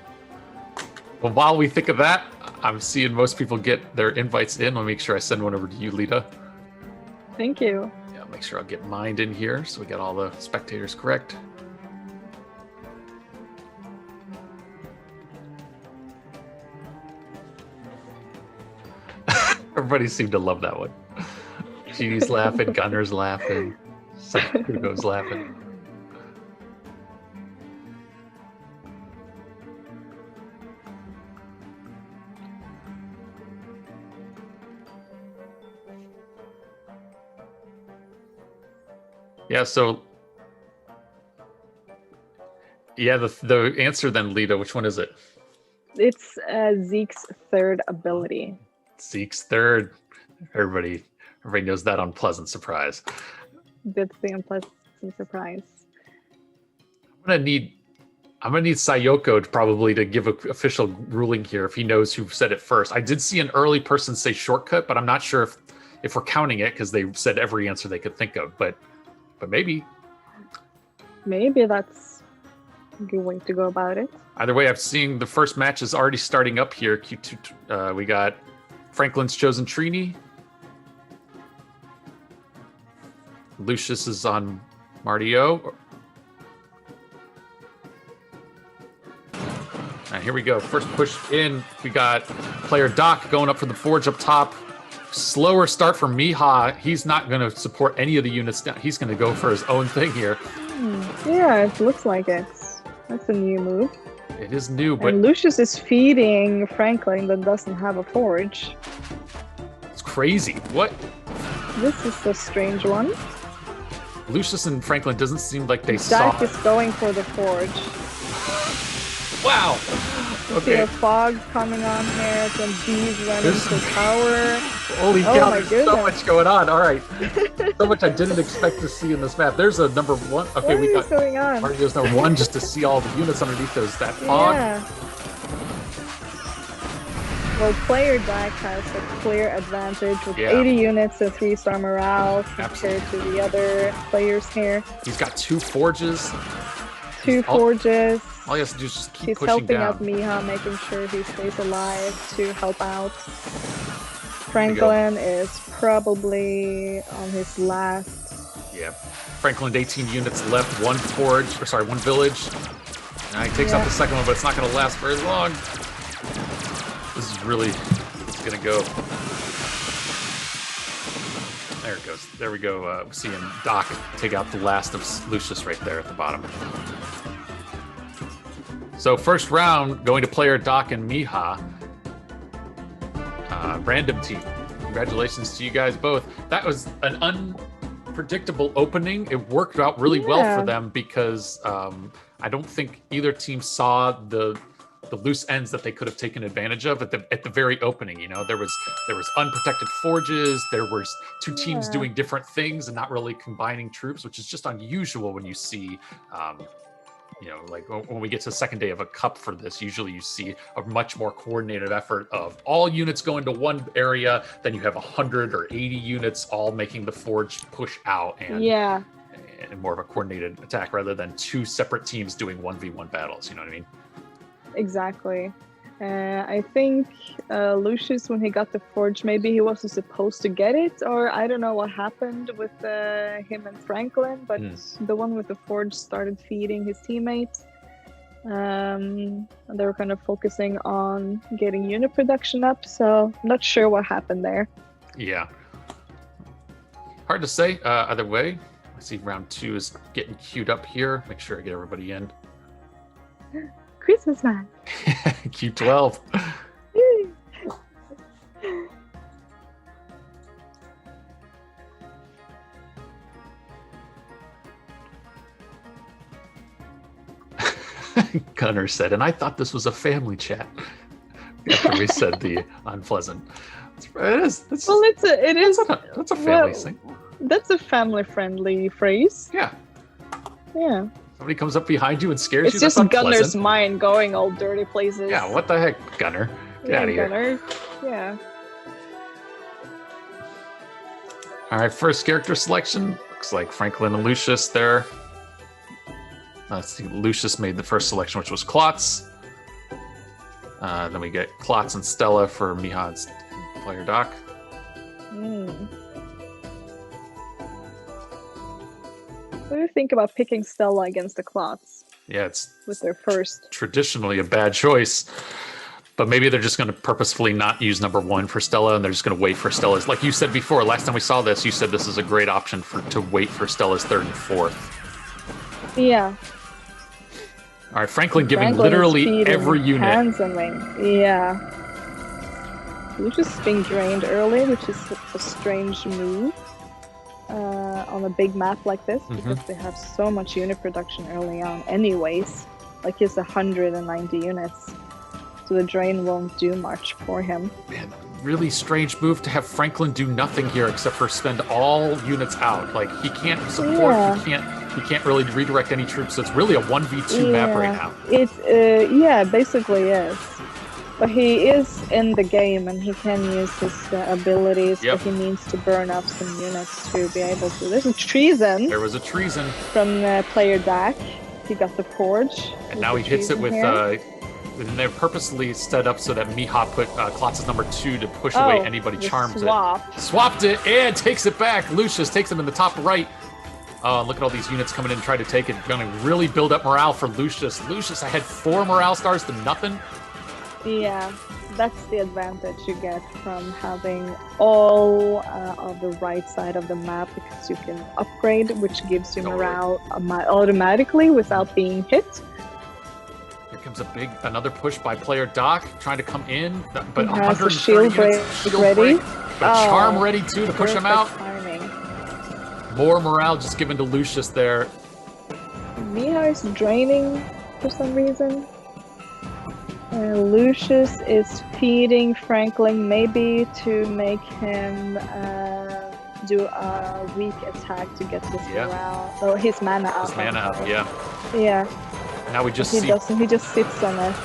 Well, while we think of that, I'm seeing most people get their invites in. Let me make sure I send one over to you, Lita. Thank you. Yeah, make sure I'll get mine in here so we get all the spectators correct. Everybody seemed to love that one. Genie's laughing, Gunner's laughing, Hugo's laughing. Yeah, so the answer then, Lita, which one is it? It's Zeke's third ability. Zeke's third. Everybody knows that unpleasant surprise. That's the unpleasant surprise. I'm gonna need Sayoko probably to give an official ruling here if he knows who said it first. I did see an early person say shortcut, but I'm not sure if we're counting it because they said every answer they could think of. But maybe that's a good way to go about it. Either way, I've seen the first match is already starting up here. Q2, we got Franklin's chosen Trini. Lucius is on Martio. Now here we go. First push in. We got player Doc going up for the forge up top. Slower start for Miha. He's not going to support any of the units down. He's going to go for his own thing here. Yeah, it looks like it. That's a new move. It is new, but and Lucius is feeding Franklin that doesn't have a forge. It's crazy. What? This is a strange one. Lucius and Franklin doesn't seem like they saw. Doc is going for the forge. Wow. See a fog coming on here, some bees running for power. Holy cow, there's so much going on. All right. So much I didn't expect to see in this map. There's a number one. Okay, what is going on? Martio's number one just to see all the units underneath that fog. Yeah. Well, player Doc has a clear advantage with 80 units and 3-star morale compared to the other players here. He's got 2 forges. Two forges. All he has to do is just keep He's pushing down. helping out Miha, making sure he stays alive to help out. Franklin is probably on his last. Yeah. Franklin 18 units left, 1 village. Now he takes out the second one, but it's not going to last very long. This is really, it's going to go. There it goes. There we go. Seeing Doc take out the last of Lucius right there at the bottom. So first round, going to player Doc and Miha. Random team. Congratulations to you guys both. That was an unpredictable opening. It worked out really well for them because I don't think either team saw the loose ends that they could have taken advantage of at the very opening. You know, there was unprotected forges. There was 2 teams doing different things and not really combining troops, which is just unusual when you see. You know, like when we get to the second day of a cup for this, usually you see a much more coordinated effort of all units going to one area, then you have 100 or 80 units all making the forge push out and more of a coordinated attack rather than 2 separate teams doing 1v1 battles. You know what I mean? Exactly. I think Lucius, when he got the forge, maybe he wasn't supposed to get it, or I don't know what happened with him and Franklin, but the one with the forge started feeding his teammates. And they were kind of focusing on getting unit production up, so I'm not sure what happened there. Yeah. Hard to say either way. I see round 2 is getting queued up here. Make sure I get everybody in. Christmas man. Q12. Gunner said, and I thought this was a family chat. After we said the unpleasant. It is. Well, it is. That's a family thing. That's a family-friendly phrase. Yeah. Yeah. Somebody comes up behind you and scares you. It's just Gunner's mind going all dirty places. Yeah, what the heck, Gunner? Get out of here. Gunner. Yeah. All right, first character selection. Looks like Franklin and Lucius there. Let's see, Lucius made the first selection, which was Klotz. Then we get Klotz and Stella for Mihad's player doc. What do you think about picking Stella against the Klotz? Yeah, it's with their first. Traditionally a bad choice. But maybe they're just going to purposefully not use number 1 for Stella, and they're just going to wait for Stella's. Like you said before, last time we saw this, you said this is a great option to wait for Stella's 3rd and 4th. Yeah. All right, Franklin giving literally every unit. Handsomely. Yeah. Lucius is being drained early, which is a strange move on a big map like this, because they have so much unit production early on anyways. Like he's 190 units. So the drain won't do much for him. Man, really strange move to have Franklin do nothing here except for spend all units out. Like he can't support, he can't really redirect any troops. So it's really a 1v2 map right now. It basically is. But he is in the game and he can use his abilities, but he needs to burn up some units to be able to. There's a treason. There was a treason from player Dak. He got the forge. And now he hits it with and they're purposely set up so that Mihad put Klotz's number 2 to push away anybody charmed it. Swapped it and takes it back. Lucius takes him in the top right. Look at all these units coming in and trying to take it. Gonna really build up morale for Lucius. Lucius, I had 4 morale stars to nothing. Yeah, that's the advantage you get from having all of the right side of the map, because you can upgrade, which gives you morale automatically without being hit. Here comes another push by player Doc, trying to come in, but 130 shield ready. But charm ready too to push him out. Timing. More morale just given to Lucius there. Mihad is draining for some reason. Lucius is feeding Franklin, maybe to make him do a weak attack to get his morale. Oh, his mana up. His mana up, yeah. Yeah. Now we just he just sits on it.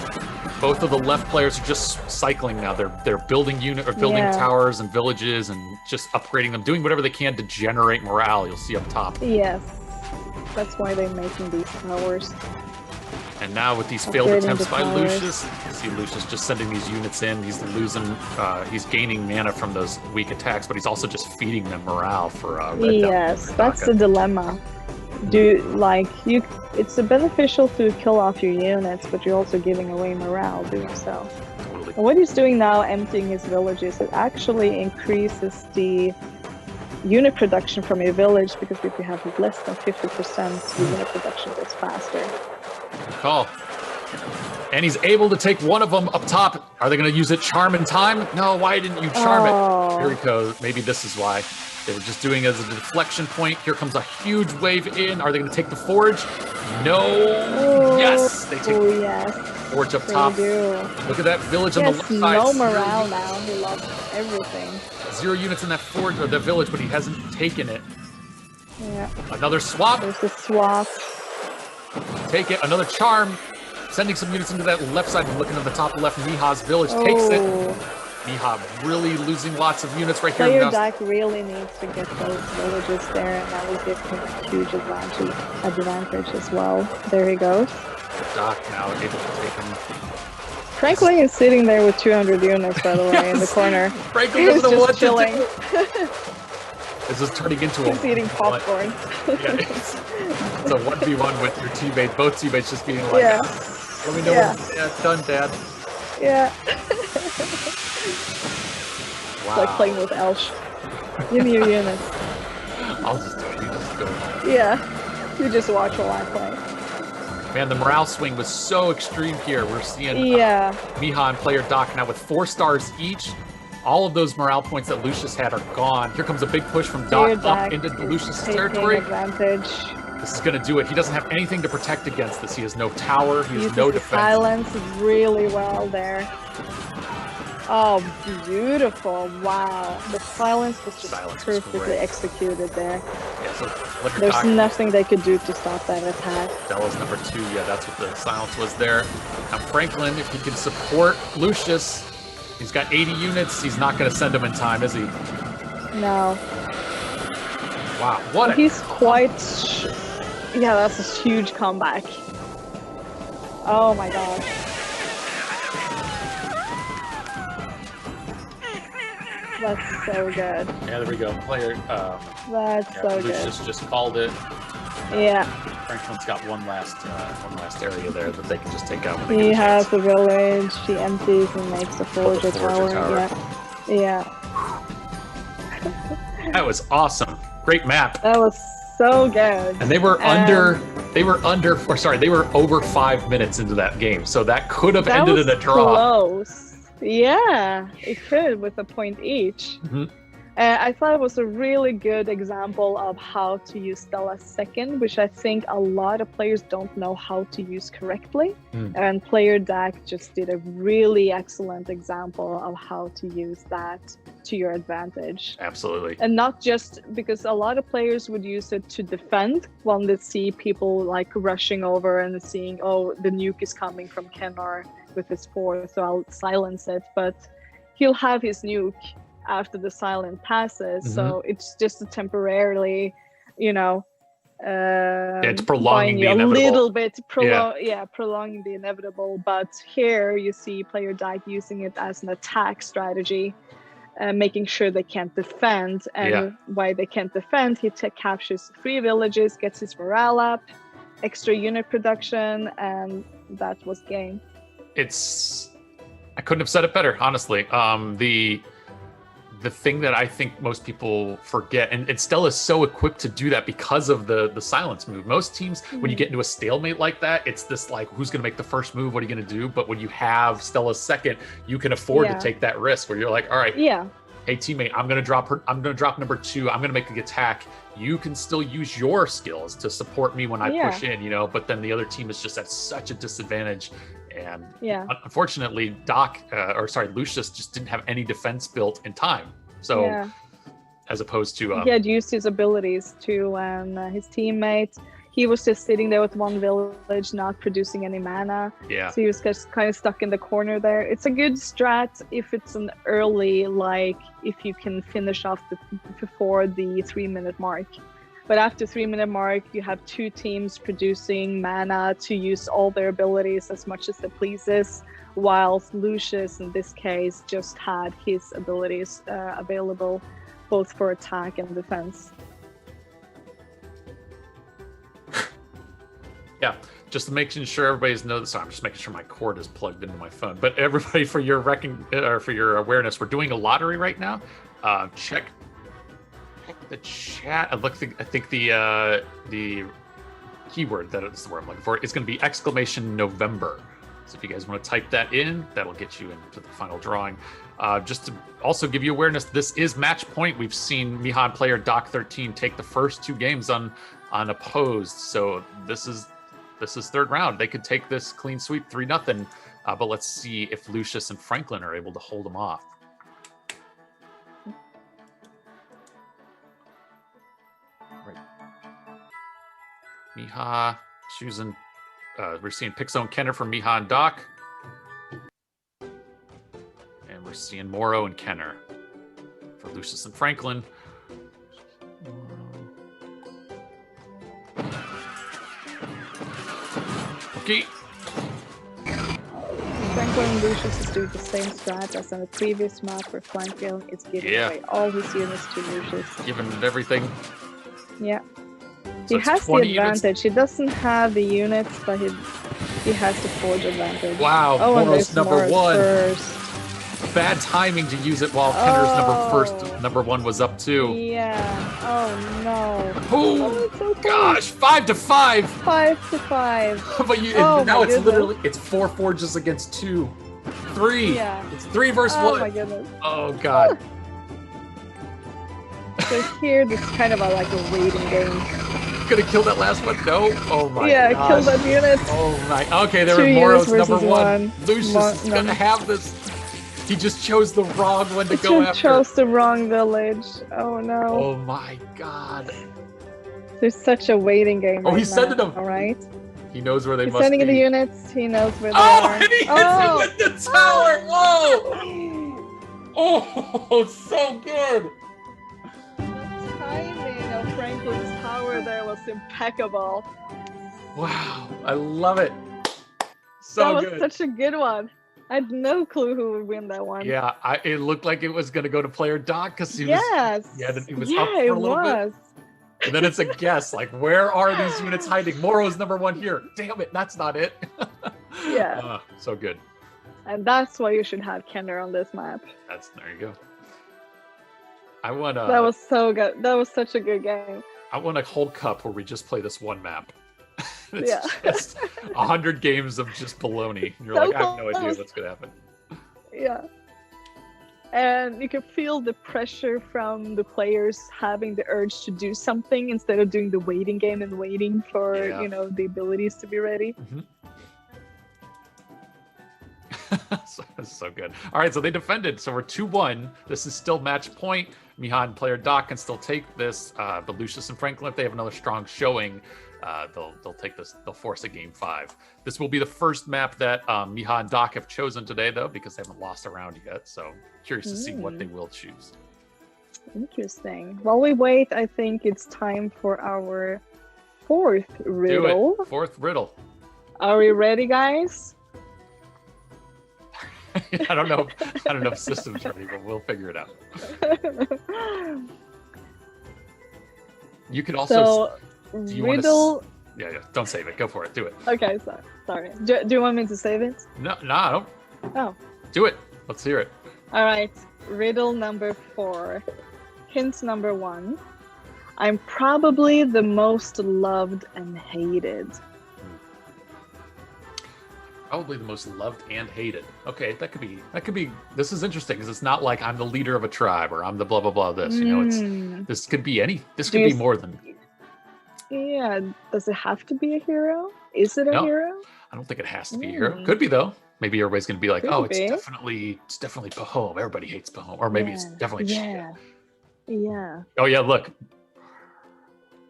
Both of the left players are just cycling now. They're building towers and villages and just upgrading them, doing whatever they can to generate morale. You'll see up top. Yes, that's why they're making these towers. And now with these failed attempts by Lucius, you see Lucius just sending these units in. He's losing, he's gaining mana from those weak attacks, but he's also just feeding them morale for Red Yes, that's the dilemma. It's beneficial to kill off your units, but you're also giving away morale doing so. Totally. And what he's doing now, emptying his villages, it actually increases the unit production from your village, because if you have less than 50%, your unit production goes faster. Good call. And he's able to take one of them up top. Are they going to use it charm in time? No, why didn't you charm it? Here we go. Maybe this is why. They were just doing it as a deflection point. Here comes a huge wave in. Are they going to take the forge? No. Yes. They take the forge up top. Look at that village on the left side. No morale now. He lost everything. 0 units in that forge or the village, but he hasn't taken it. Yeah. Another swap. There's a swap. Take it. Another charm. Sending some units into that left side. Looking at the top left, Mihad's village takes it. Mihad really losing lots of units right here. Player Dak really needs to get those villages there, and that will give him a huge advantage as well. There he goes. Dak now able to take him. Franklin is sitting there with 200 units, by the way, in the corner. Franklin is just chilling. This is turning into He's eating popcorn. It's a 1v1 with your teammate. Both teammates just being like, let me know when it's done, Dad. Yeah. Wow. It's like playing with Elsh. Give me your units. I'll just do it. You just go. Yeah. You just watch while I play. Man, the morale swing was so extreme here. We're seeing Mihad and player Doc now with 4 stars each. All of those morale points that Lucius had are gone. Here comes a big push from Doc up into Lucius' territory. Advantage. This is going to do it. He doesn't have anything to protect against this. He has no tower. He has Uses no the defense. silence really well there. Oh, beautiful. Wow. The silence was just perfectly executed there. Yeah, so there's nothing they could do to stop that attack. Stella's number 2. Yeah, that's what the silence was there. Now Franklin, if he can support Lucius, he's got 80 units. He's not going to send him in time, is he? No. Wow. What? He's quite... Yeah, that's a huge comeback. Oh my gosh. That's so good. Yeah, there we go. Player. That's so good. Lucius just called it. Yeah. Franklin's got one last area there that they can just take out. When they He has the village. He empties and makes a forager tower. Yeah. Yeah. That was awesome. Great map. That was so good. And they were over 5 minutes into that game, so that could have ended in a draw. Close. Yeah, it could with a point each. Mm-hmm. I thought it was a really good example of how to use Stella's second, which I think a lot of players don't know how to use correctly. And Player Dak just did a really excellent example of how to use that to your advantage. Absolutely. And not just because a lot of players would use it to defend when they see people like rushing over and seeing, oh, the nuke is coming from Kennar with his 4, so I'll silence it. But he'll have his nuke after the silent passes, so it's just a temporarily, it's prolonging the inevitable. A little bit, prolonging the inevitable. But here you see Player Dak using it as an attack strategy, making sure they can't defend. And why they can't defend, he captures 3 villages, gets his morale up, extra unit production, and that was game. I couldn't have said it better, honestly. The thing that I think most people forget, and Stella's so equipped to do that because of the silence move. Most teams, when you get into a stalemate like that, it's this like, who's going to make the first move? What are you going to do? But when you have Stella's second, you can afford to take that risk where you're like, all right, hey teammate, I'm going to drop number 2. I'm going to make the attack. You can still use your skills to support me when I push in, but then the other team is just at such a disadvantage. And unfortunately, Lucius just didn't have any defense built in time. So, as opposed to he had used his abilities too, and his teammate, he was just sitting there with 1 village, not producing any mana. Yeah. So he was just kind of stuck in the corner there. It's a good strat if it's an early, like if you can finish off before the 3-minute mark. But after 3-minute mark, you have 2 teams producing mana to use all their abilities as much as it pleases, whilst Lucius, in this case, just had his abilities available both for attack and defense. Yeah, just making sure everybody's knows. Sorry, I'm just making sure my cord is plugged into my phone. But everybody, for your awareness, we're doing a lottery right now. Check the chat. I think the keyword that is the word I'm looking for is going to be !November. So if you guys want to type that in, that'll get you into the final drawing. Just to also give you awareness, this is match point. We've seen Mihan player Doc 13 take the first 2 games unopposed. So this is 3rd round. They could take this clean sweep 3-0. But let's see if Lucius and Franklin are able to hold them off. Miha choosing, we're seeing Pixel and Kenner from Miha and Doc. And we're seeing Moro and Kenner for Lucius and Franklin. Okay. Franklin and Lucius is doing the same strat as on the previous map where Franklin is giving away all his units to Lucius. Giving it everything. Yeah. So he has the advantage. Units. He doesn't have the units, but he has the forge advantage. Wow, Moro's number 1. First. Bad timing to use it while Kenner's number 1 was up too. Yeah. Oh no. Oh so gosh, 5-5. 5-5. But now it's literally 4 forges against 2. 3. Yeah. It's 3 versus 1. Oh my goodness. Oh god. So here, this is kind of like a waiting game. Gonna kill that last one? No. Oh my Yeah, gosh. kill that unit. Oh my. Okay, there 2 were units Moro's number versus one. one. Lucius is gonna have this. He just chose the wrong one to go after. Chose the wrong village. Oh no. Oh my god. There's such a waiting game. Oh, he's sending them. All right. He knows where they He's must sending be. the units. He knows where they Oh, are. and he hits it with the tower! Whoa! Oh, so good! The timing of Franklin's tower there was impeccable. Wow, I love it. So that was good. such a good one. I had no clue who would win that one. Yeah, it looked like it was going to go to player Doc because he was up for a little bit. And then it's a guess, like, where are these units hiding? Moro's number one here. Damn it, that's not it. Yeah. So good. And that's why you should have Kenner on this map. There you go. I want that was so good. That was such a good game. I want a whole cup where we just play this one map. It's Yeah. just 100 games of just baloney. And you're So like, I have no idea close. what's gonna happen. Yeah. And you can feel the pressure from the players having the urge to do something instead of doing the waiting game and waiting for, the abilities to be ready. So good. All right, so they defended. So we're 2-1. This is still match point. Mihan and player Doc can still take this, but Lucius and Franklin, if they have another strong showing, they'll take this. They'll force a game 5. This will be the first map that Miha and Doc have chosen today, though, because they haven't lost a round yet. So curious to see what they will choose. Interesting. While we wait, I think it's time for our 4th riddle. Do it. 4th riddle. Are we ready, guys? I don't know if system's ready, but we'll figure it out. You could also. Riddle. Yeah. Don't save it. Go for it. Do it. Okay, sorry. Do you want me to save it? No, I don't. Oh. Do it. Let's hear it. All right. Riddle number 4. Hint number 1. I'm probably the most loved and hated. Probably the most loved and hated. Okay, that could be. This is interesting because it's not like I'm the leader of a tribe or I'm the blah blah blah. This, this could be any. This could be more than. Yeah. Does it have to be a hero? Is it a hero? I don't think it has to be a hero. Could be though. Maybe everybody's gonna be like, it's definitely Pahom. Everybody hates Pahom, or maybe it's definitely Chia. Yeah. Oh yeah, look.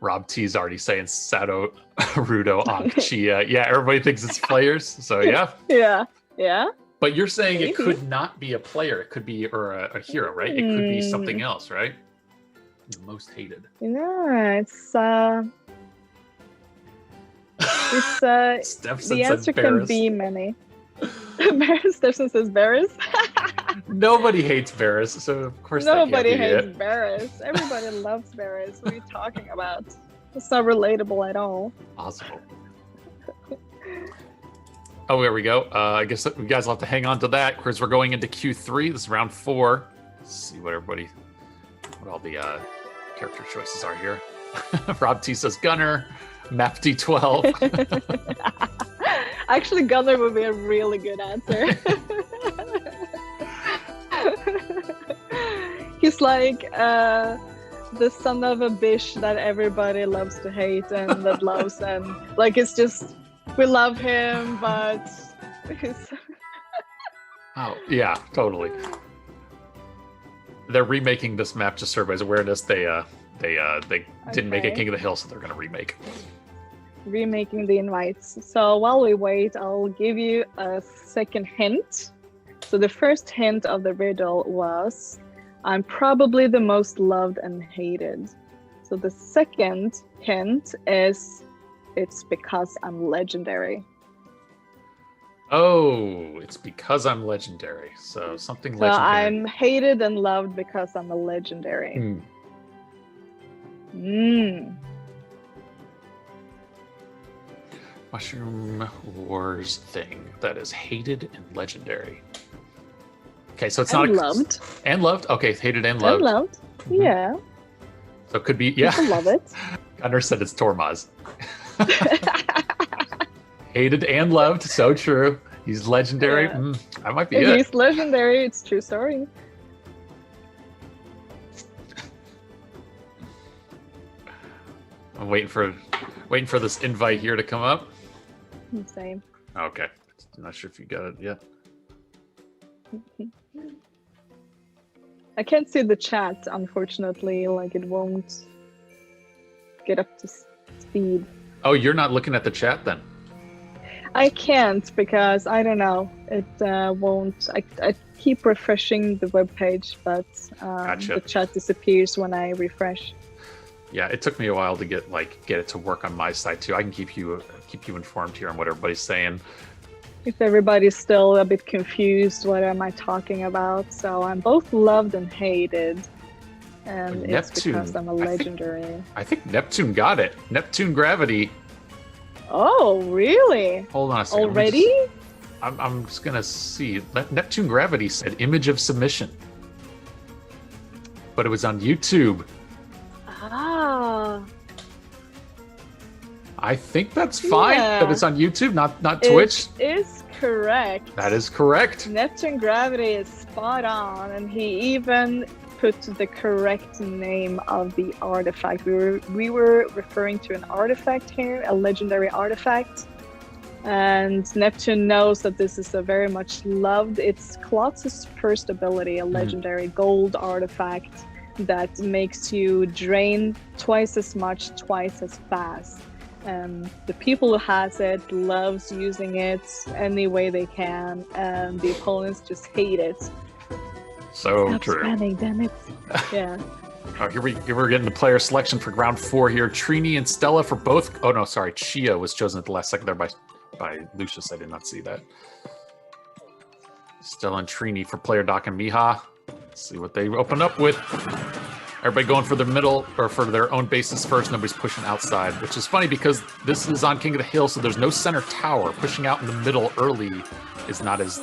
Rob T's already saying Sato, Rudo, Ankh, Chia. Yeah, everybody thinks it's players. So yeah. Yeah. But you're saying it could not be a player. It could be a hero, right? It could be something else, right? The most hated. Yeah, it's the answer can be many. Varys. Stefan says Varys. Nobody hates Varys, so of course nobody hates Varys. Everybody loves Varys. What are you talking about? It's not relatable at all. Awesome. Oh, there we go. I guess you guys will have to hang on to that because we're going into Q3. This is round 4. Let's see what all the character choices are here. Rob T says Gunner. Map D12. Actually, Gunner would be a really good answer. He's like the son of a bitch that everybody loves to hate and that loves, and like it's just we love him, but oh yeah, totally. They're remaking this map just so everybody's awareness. They didn't make it King of the Hill, so they're gonna remake. Remaking the invites. So while we wait, I'll give you a second hint. So the first hint of the riddle was, I'm probably the most loved and hated. So the second hint is, it's because I'm legendary. Oh, it's because I'm legendary. So something legendary. So I'm hated and loved because I'm a legendary. Mushroom Wars thing that is hated and legendary. Okay, so it's not loved. And loved. Okay, hated and loved. And loved. Yeah. So it could be I love it. Gunnar said it's Tormaz. Hated and loved. So true. He's legendary. Yeah. That might be it. He's legendary. It's true story. I'm waiting for this invite here to come up. Same. Okay. I'm not sure if you got it yet. I can't see the chat, unfortunately. Like, it won't get up to speed. Oh, you're not looking at the chat then? I can't because I don't know. It won't. I keep refreshing the web page, but Gotcha. the chat disappears when I refresh. Yeah, it took me a while to get it to work on my side too. I can keep you informed here on what everybody's saying. If everybody's still a bit confused, what am I talking about? So I'm both loved and hated, and it's because I'm a legendary. I think Neptune got it. Neptune Gravity. Oh, really? Hold on a second. Already? I'm just gonna see. Neptune Gravity said image of submission, but it was on YouTube. Ah. I think that's fine that it's on YouTube, not Twitch. It is correct. That is correct. Neptune Gravity is spot on, and he even put the correct name of the artifact. We were referring to an artifact here, a legendary artifact. And Neptune knows that this is a very much loved. It's Klotz's first ability, a legendary gold artifact that makes you drain twice as much, twice as fast. The people who has it loves using it any way they can, and the opponents just hate it. So Stop true. spamming, damn it. Yeah. We're getting the player selection for round 4 here. Trini and Stella for both. Oh no, sorry. Chia was chosen at the last second there by Lucius. I did not see that. Stella and Trini for player Doc and Miha. Let's see what they open up with. Everybody going for their middle or for their own bases first. Nobody's pushing outside, which is funny because this is on King of the Hill, so there's no center tower. Pushing out in the middle early is not as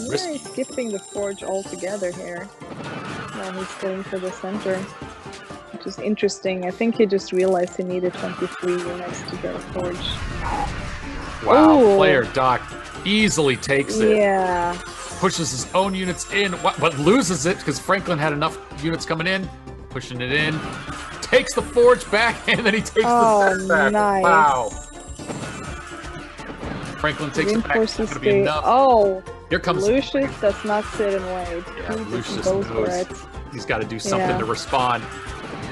risky. He's skipping the forge altogether here. Now he's going for the center, which is interesting. I think he just realized he needed 23 units to get a forge. Wow, Ooh. player Doc easily takes it. Yeah. Pushes his own units in, but loses it because Franklin had enough units coming in. Pushing it in. Takes the forge back, and then he takes the set back. Nice. Wow. Franklin takes it back. It's not gonna be enough. Oh, Here comes Lucius does not sit and wait. Yeah, He Lucius just goes for knows. it. He's got to do something to respond.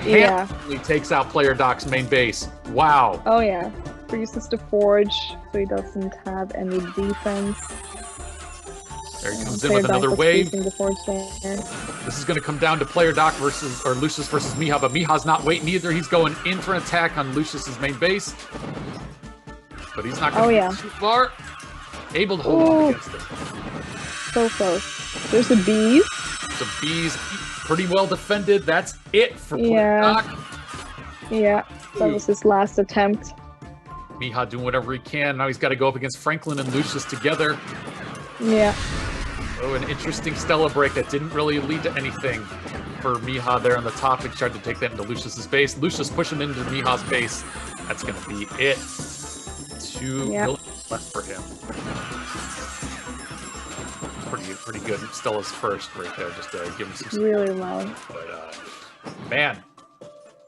Yeah. He takes out player Doc's main base. Wow. Oh yeah. Freezes the forge, so he doesn't have any defense. There he comes in with another wave. The forge there. This is going to come down to player Doc or Lucius versus Miha, but Miha's not waiting either. He's going in for an attack on Lucius's main base. But he's not going to get too far. Able to hold on against it. So close. There's a bees. So bees pretty well defended. That's it for player Doc. Yeah, that was his last attempt. Miha doing whatever he can. Now he's got to go up against Franklin and Lucius together. Yeah. Oh, an interesting Stella break that didn't really lead to anything for Miha there on the top. He tried to take that into Lucius's base. Lucius pushing into Miha's base. That's going to be it. 2 villains left for him. Pretty good. Stella's first right there, just to give him some really low. But man,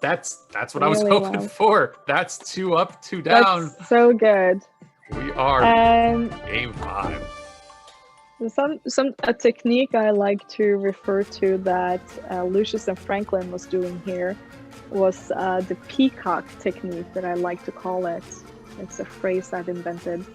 that's what really I was hoping for. That's 2 up, 2 down. That's so good. We are game 5. A technique I like to refer to that Lucius and Franklin was doing here was the peacock technique that I like to call it. It's a phrase I've invented.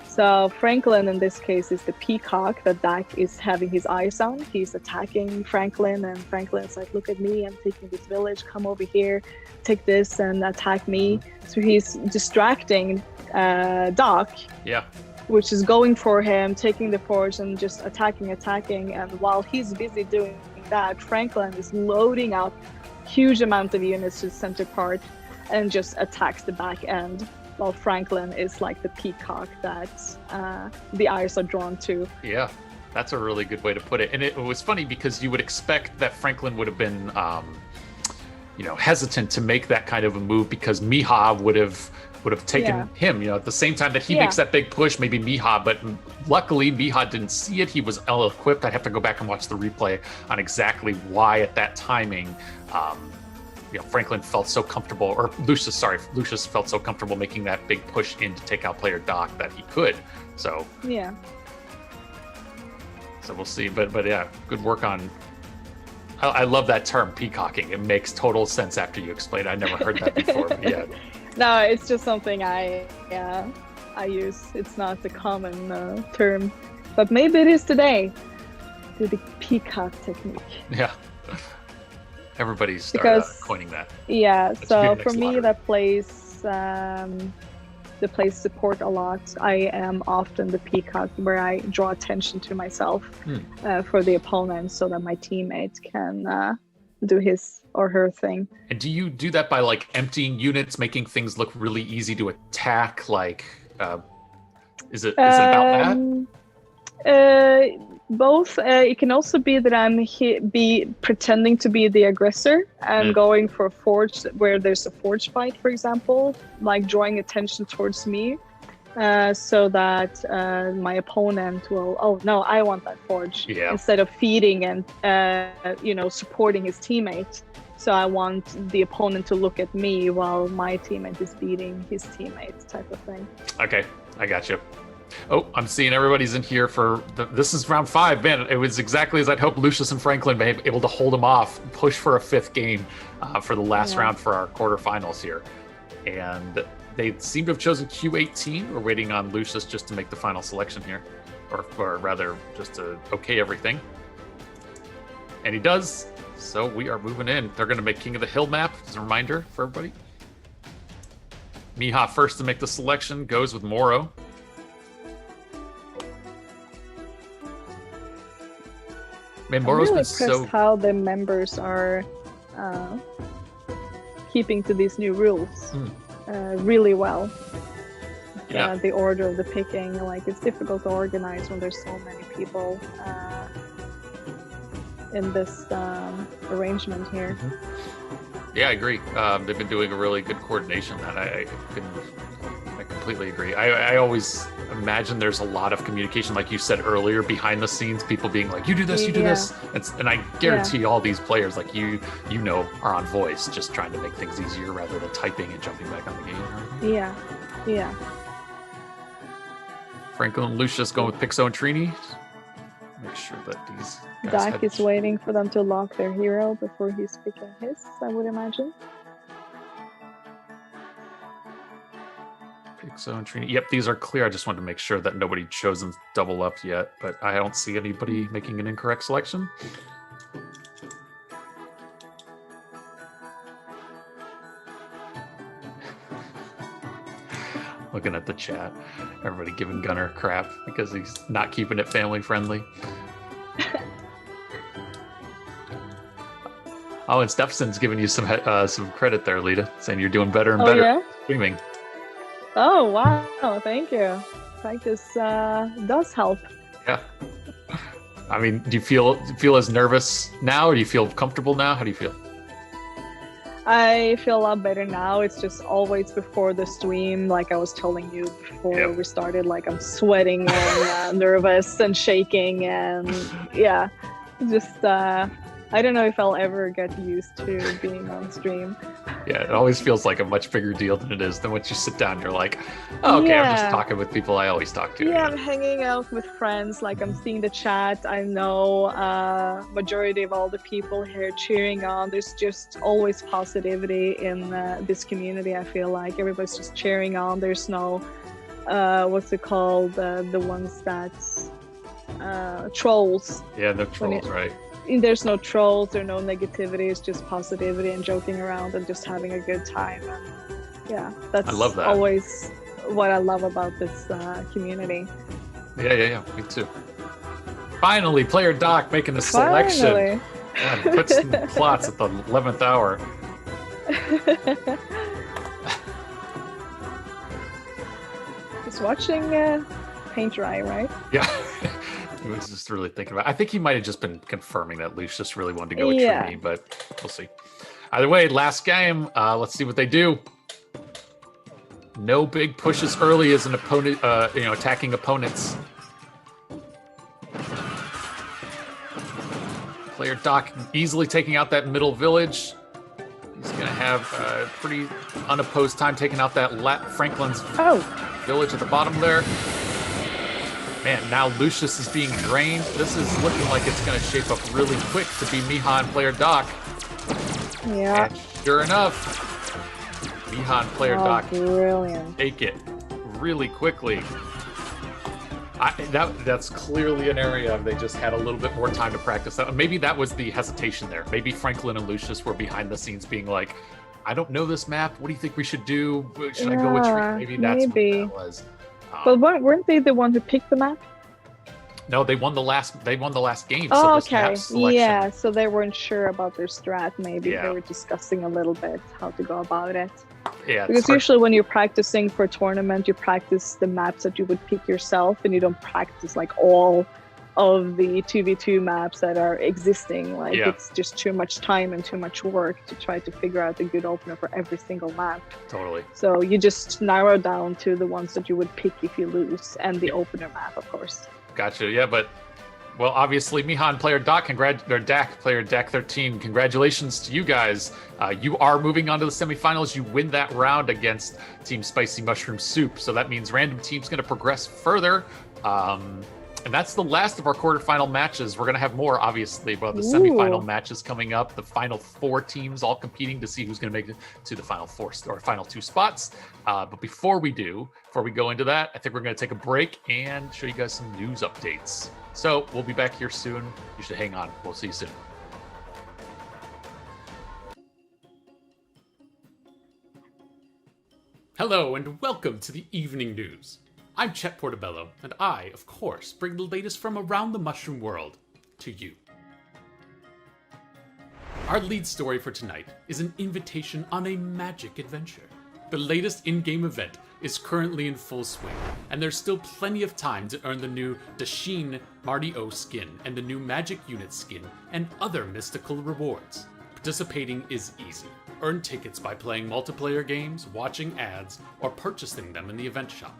So Franklin in this case is the peacock that Doc is having his eyes on. He's attacking Franklin, and Franklin's like, look at me, I'm taking this village, come over here, take this and attack me. So he's distracting Doc. Yeah. Which is going for him, taking the forge and just attacking. And while he's busy doing that, Franklin is loading up huge amount of units to the center part and just attacks the back end, while Franklin is like the peacock that the eyes are drawn to. Yeah, that's a really good way to put it. And it was funny because you would expect that Franklin would have been, hesitant to make that kind of a move because Miha would have taken him, at the same time that he makes that big push, maybe Miha, but luckily Miha didn't see it. He was ill-equipped. I'd have to go back and watch the replay on exactly why at that timing Franklin felt so comfortable, or Lucius felt so comfortable making that big push in to take out player Doc that he could. So yeah. So we'll see. But yeah, good work on. I love that term, peacocking. It makes total sense after you explain it. I never heard that before. But yeah. No, it's just something I use. It's not the common term, but maybe it is today. Do the peacock technique. Yeah. Everybody's started coining that. Yeah. That so for me, that plays support a lot. I am often the peacock where I draw attention to myself for the opponent, so that my teammate can do his or her thing. And do you do that by like emptying units, making things look really easy to attack? Like, is it about that? Both. It can also be that I'm pretending to be the aggressor and going for a forge where there's a forge fight, for example, like drawing attention towards me, so that my opponent will, oh no, I want that forge, instead of feeding and supporting his teammate. So I want the opponent to look at me while my teammate is beating his teammate, type of thing. Okay, I got you. Oh, I'm seeing everybody's in here for this is round 5. Man, it was exactly as I'd hoped. Lucius and Franklin may be able to hold them off, push for a 5th game for the last round for our quarterfinals here. And they seem to have chosen Q18. We're waiting on Lucius just to make the final selection here, or rather just to okay everything. And he does. So we are moving in. They're going to make King of the Hill map as a reminder for everybody. Miha first to make the selection goes with Moro. Man, I'm really impressed how the members are keeping to these new rules really well. Yeah. The order of the picking, like it's difficult to organize when there's so many people in this arrangement here. Yeah, I agree. They've been doing a really good coordination. That I completely agree. I always imagine there's a lot of communication, like you said earlier, behind the scenes, people being like, you do this, you do this. And I guarantee all these players, like you are on voice, just trying to make things easier rather than typing and jumping back on the game. Right? Yeah. Franklin and Lucius going with Pixo and Trini. Make sure that these guys Dak is waiting for them to lock their hero before he's picking his, I would imagine. Pixo and Trini. Yep, these are clear. I just wanted to make sure that nobody chose them double up yet, but I don't see anybody making an incorrect selection. Looking at the chat, everybody giving Gunner crap because he's not keeping it family friendly. Oh, and Steffenson's giving you some credit there, Lita, saying you're doing better and better streaming. Oh, wow. Thank you. Practice does help. Yeah. I mean, do you feel as nervous now, or do you feel comfortable now? How do you feel? I feel a lot better now. It's just always before the stream, like I was telling you before we started, like I'm sweating and nervous and shaking, and just I don't know if I'll ever get used to being on stream. Yeah, it always feels like a much bigger deal than it is. Then once you sit down, you're like, oh, okay, I'm just talking with people I always talk to. Yeah, I'm hanging out with friends. Like I'm seeing the chat. I know majority of all the people here cheering on. There's just always positivity in this community. I feel like everybody's just cheering on. There's no, what's it called? The ones that's trolls. Yeah, no trolls, right? There's no trolls or no negativity. It's just positivity and joking around and just having a good time. And yeah, that's I love that. Always what I love about this community. Yeah, me too. Finally, player Doc making the selection. Yeah, puts some plots at the 11th hour. Just watching paint dry, right? Yeah. He was just really thinking about it. I think he might have just been confirming that Lucius really wanted to go with Trini, but we'll see. Either way, last game. Let's see what they do. No big pushes early as an opponent, attacking opponents. Player Doc easily taking out that middle village. He's going to have a pretty unopposed time taking out that Franklin's village at the bottom there. Man, now Lucius is being drained. This is looking like it's going to shape up really quick to be Miha and player Doc. Yeah. And sure enough, Miha and player Doc brilliant. take it really quickly. That's clearly an area they just had a little bit more time to practice that. Maybe that was the hesitation there. Maybe Franklin and Lucius were behind the scenes being like, I don't know this map. What do you think we should do? Should I go with tree? Maybe that's what that was. But weren't they the one who picked the map? No, they won the last game. Oh, okay. Yeah, so they weren't sure about their strat. Maybe they were discussing a little bit how to go about it. Yeah, because usually when you're practicing for a tournament, you practice the maps that you would pick yourself, and you don't practice like all of the 2v2 maps that are existing. Like it's just too much time and too much work to try to figure out a good opener for every single map. Totally. So you just narrow down to the ones that you would pick if you lose, and the opener map, of course. Gotcha. Yeah, but well, obviously, Miha and player Doc, Dak, player Dak 13, congratulations to you guys. You are moving on to the semifinals. You win that round against Team Spicy Mushroom Soup. So that means random team's going to progress further. And that's the last of our quarterfinal matches. We're going to have more, obviously, but the semifinal matches coming up. The final 4 teams all competing to see who's going to make it to the final 4 or final 2 spots. But before we go into that, I think we're going to take a break and show you guys some news updates. So we'll be back here soon. You should hang on. We'll see you soon. Hello and welcome to the Evening News. I'm Chet Portobello, and I, of course, bring the latest from around the mushroom world to you. Our lead story for tonight is an invitation on a magic adventure. The latest in-game event is currently in full swing, and there's still plenty of time to earn the new Dashin Marty O skin and the new Magic Unit skin and other mystical rewards. Participating is easy. Earn tickets by playing multiplayer games, watching ads, or purchasing them in the event shop.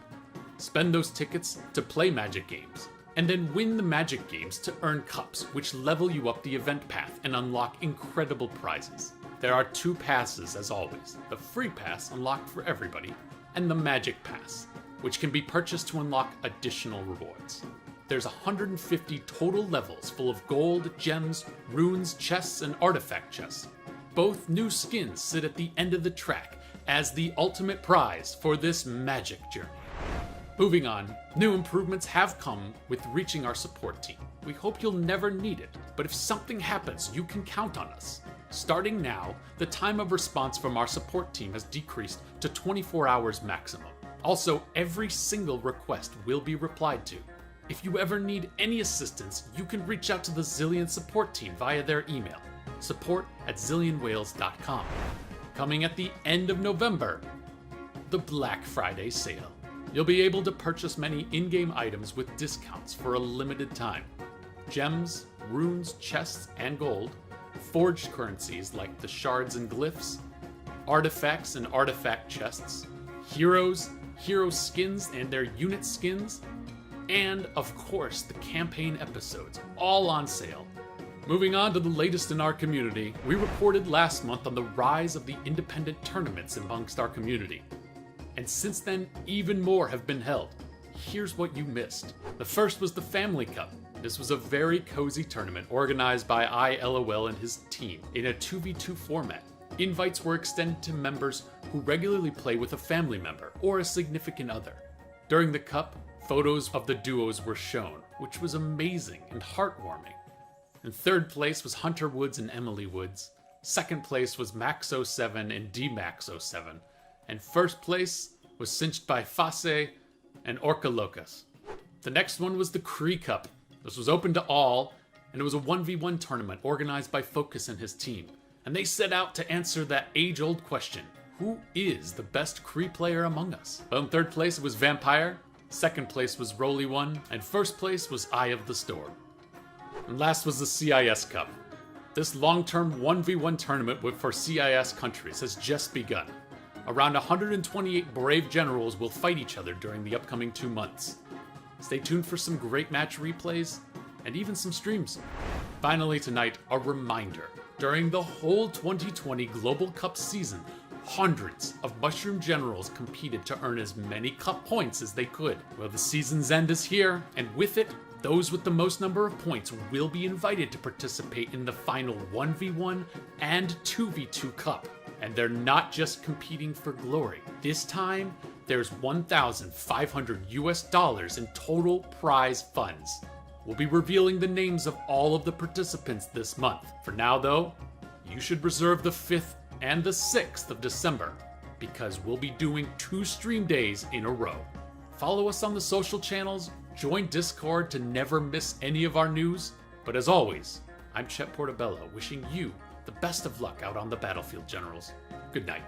Spend those tickets to play Magic games, and then win the Magic games to earn cups, which level you up the event path and unlock incredible prizes. There are 2 passes as always, the free pass unlocked for everybody, and the Magic Pass, which can be purchased to unlock additional rewards. There's 150 total levels full of gold, gems, runes, chests, and artifact chests. Both new skins sit at the end of the track as the ultimate prize for this magic journey. Moving on, new improvements have come with reaching our support team. We hope you'll never need it, but if something happens, you can count on us. Starting now, the time of response from our support team has decreased to 24 hours maximum. Also, every single request will be replied to. If you ever need any assistance, you can reach out to the Zillion support team via their email, support@zillionwhales.com. Coming at the end of November, the Black Friday sale. You'll be able to purchase many in-game items with discounts for a limited time. Gems, runes, chests, and gold, forged currencies like the shards and glyphs, artifacts and artifact chests, heroes, hero skins and their unit skins, and of course the campaign episodes, all on sale. Moving on to the latest in our community, we reported last month on the rise of the independent tournaments amongst our community. And since then, even more have been held. Here's what you missed. The first was the Family Cup. This was a very cozy tournament organized by ILOL and his team in a 2v2 format. Invites were extended to members who regularly play with a family member or a significant other. During the cup, photos of the duos were shown, which was amazing and heartwarming. In third place was Hunter Woods and Emily Woods. Second place was Max07 and DMax07. And first place was cinched by Fase and Orca Locus. The next one was the Cree Cup. This was open to all, and it was a 1v1 tournament organized by Focus and his team. And they set out to answer that age-old question, who is the best Cree player among us? Well, in third place it was Vampire, second place was Roly1, and first place was Eye of the Storm. And last was the CIS Cup. This long-term 1v1 tournament for CIS countries has just begun. Around 128 brave generals will fight each other during the upcoming 2 months. Stay tuned for some great match replays and even some streams. Finally tonight, a reminder. During the whole 2020 Global Cup season, hundreds of Mushroom Generals competed to earn as many Cup points as they could. Well, the season's end is here, and with it, those with the most number of points will be invited to participate in the final 1v1 and 2v2 Cup. And they're not just competing for glory. This time, there's $1,500 in total prize funds. We'll be revealing the names of all of the participants this month. For now, though, you should reserve the 5th and the 6th of December, because we'll be doing 2 stream days in a row. Follow us on the social channels, join Discord to never miss any of our news. But as always, I'm Chet Portobello, wishing you the best of luck out on the battlefield, Generals. Good night.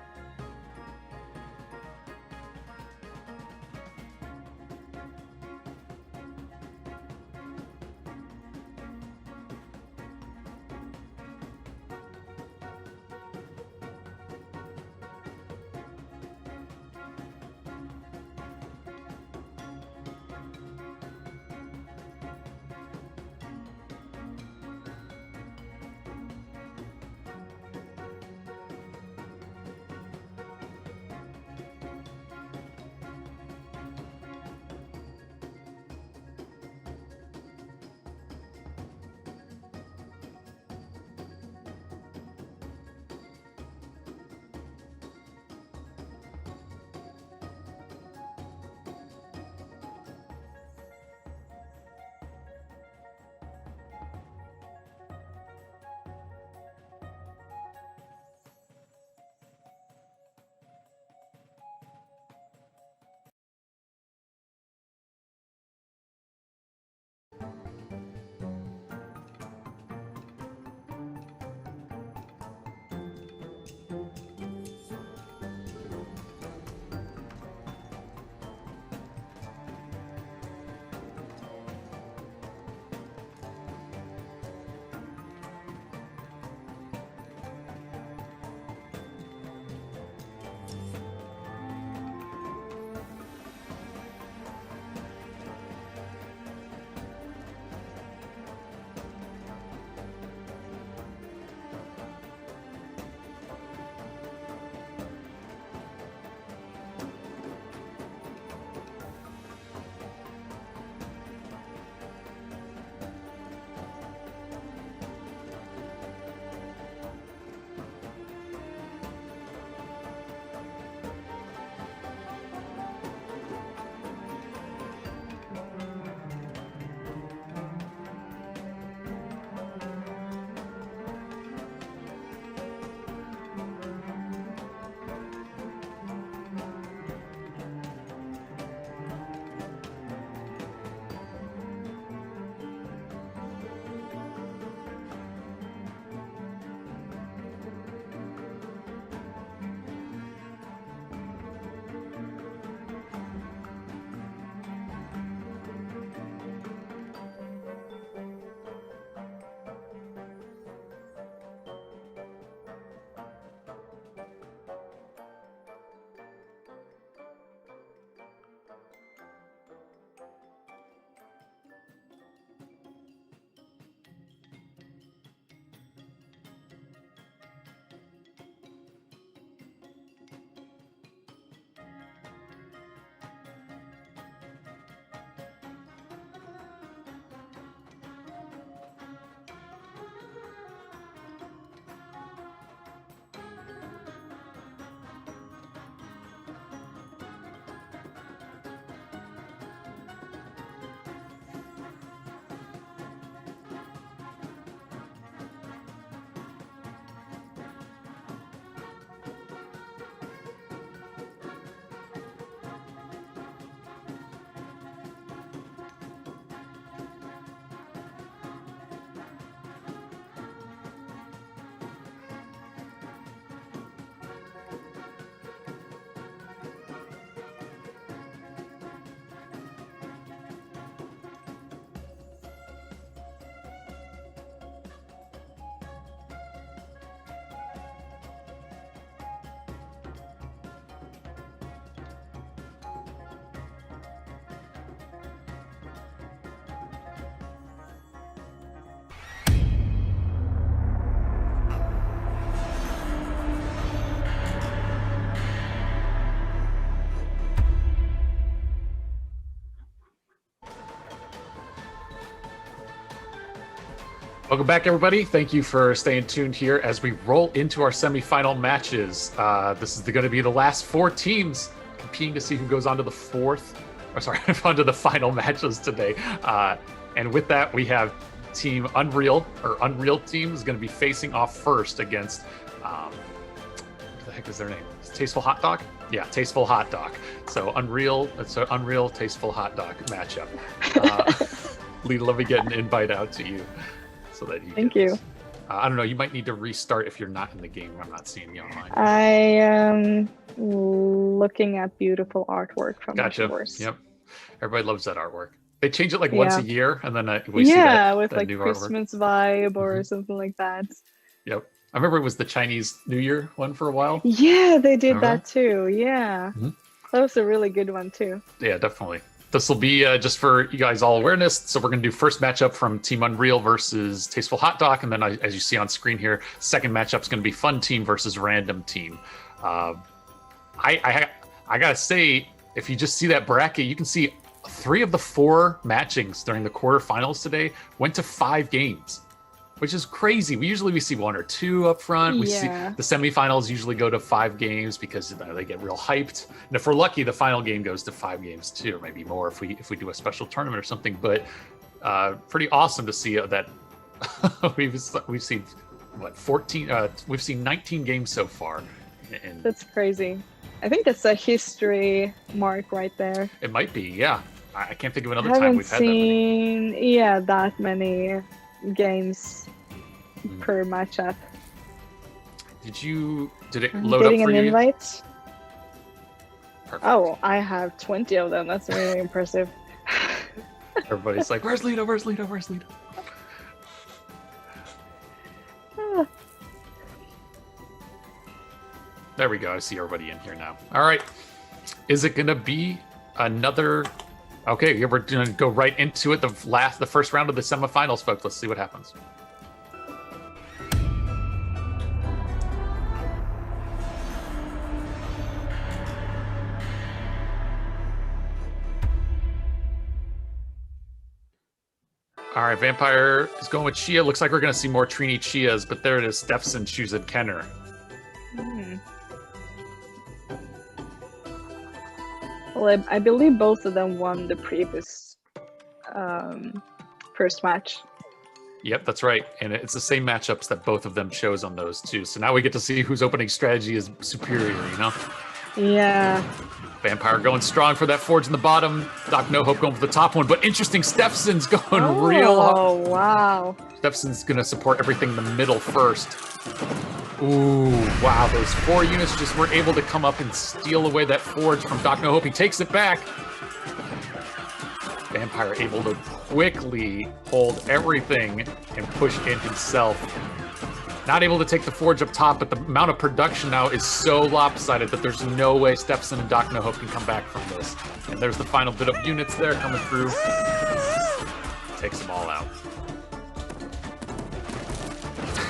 Welcome back, everybody. Thank you for staying tuned here as we roll into our semifinal matches. This is going to be the last 4 teams competing to see who goes on to the onto the final matches today. And with that, we have Team Unreal, or Unreal team, is going to be facing off first against, what the heck is their name? Tasteful Hot Dog? Yeah, Tasteful Hot Dog. So Unreal, Tasteful Hot Dog matchup. Lita, let me get an invite out to you so that you. Thank you. I don't know. You might need to restart if you're not in the game. I'm not seeing you online. I am looking at beautiful artwork from the course. Yep. Everybody loves that artwork. They change it like once a year, and then we see with that like new Christmas artwork. vibe or something like that. Yep. I remember it was the Chinese New Year one for a while. Yeah, they did that too. Yeah. Mm-hmm. That was a really good one too. Yeah, definitely. This will be just for you guys all awareness. So we're going to do first matchup from Team Unreal versus Tasteful Hot Dog. And then as you see on screen here, second matchup is going to be Fun Team versus Random Team. I got to say, if you just see that bracket, you can see 3 of the 4 matchings during the quarterfinals today went to 5 games, which is crazy. We see 1 or 2 up front. We see the semifinals usually go to 5 games because they get real hyped. And if we're lucky, the final game goes to 5 games too, or maybe more if we do a special tournament or something. But pretty awesome to see that we've seen 14. We've seen 19 games so far. And that's crazy. I think that's a history mark right there. It might be, yeah. I can't think of another time we've had that many games per matchup. Did it load up getting for an you? Invite? Perfect. Oh, I have 20 of them. That's really impressive. Everybody's like, where's Lita? Where's Lita? Where's Lita? There we go. I see everybody in here now. All right. Is it going to be another... Okay, we're going to go right into it. The first round of the semifinals, folks. Let's see what happens. All right, Vampire is going with Chia. Looks like we're going to see more Trini Chias, but there it is. Steffson choosing Kenner. Well, I believe both of them won the previous first match. Yep, that's right. And it's the same matchups that both of them chose on those two. So now we get to see whose opening strategy is superior, you know? Yeah. Vampire going strong for that forge in the bottom. Doc No Hope going for the top one. But interesting, Steffson's going real hard. Oh, wow. Steffson's going to support everything in the middle first. Ooh, wow. Those 4 units just weren't able to come up and steal away that forge from Doc No Hope. He takes it back. Vampire able to quickly hold everything and push in himself. Not able to take the forge up top, but the amount of production now is so lopsided that there's no way Steffson and Doc No Hope can come back from this. And there's the final bit of units there coming through. Takes them all out.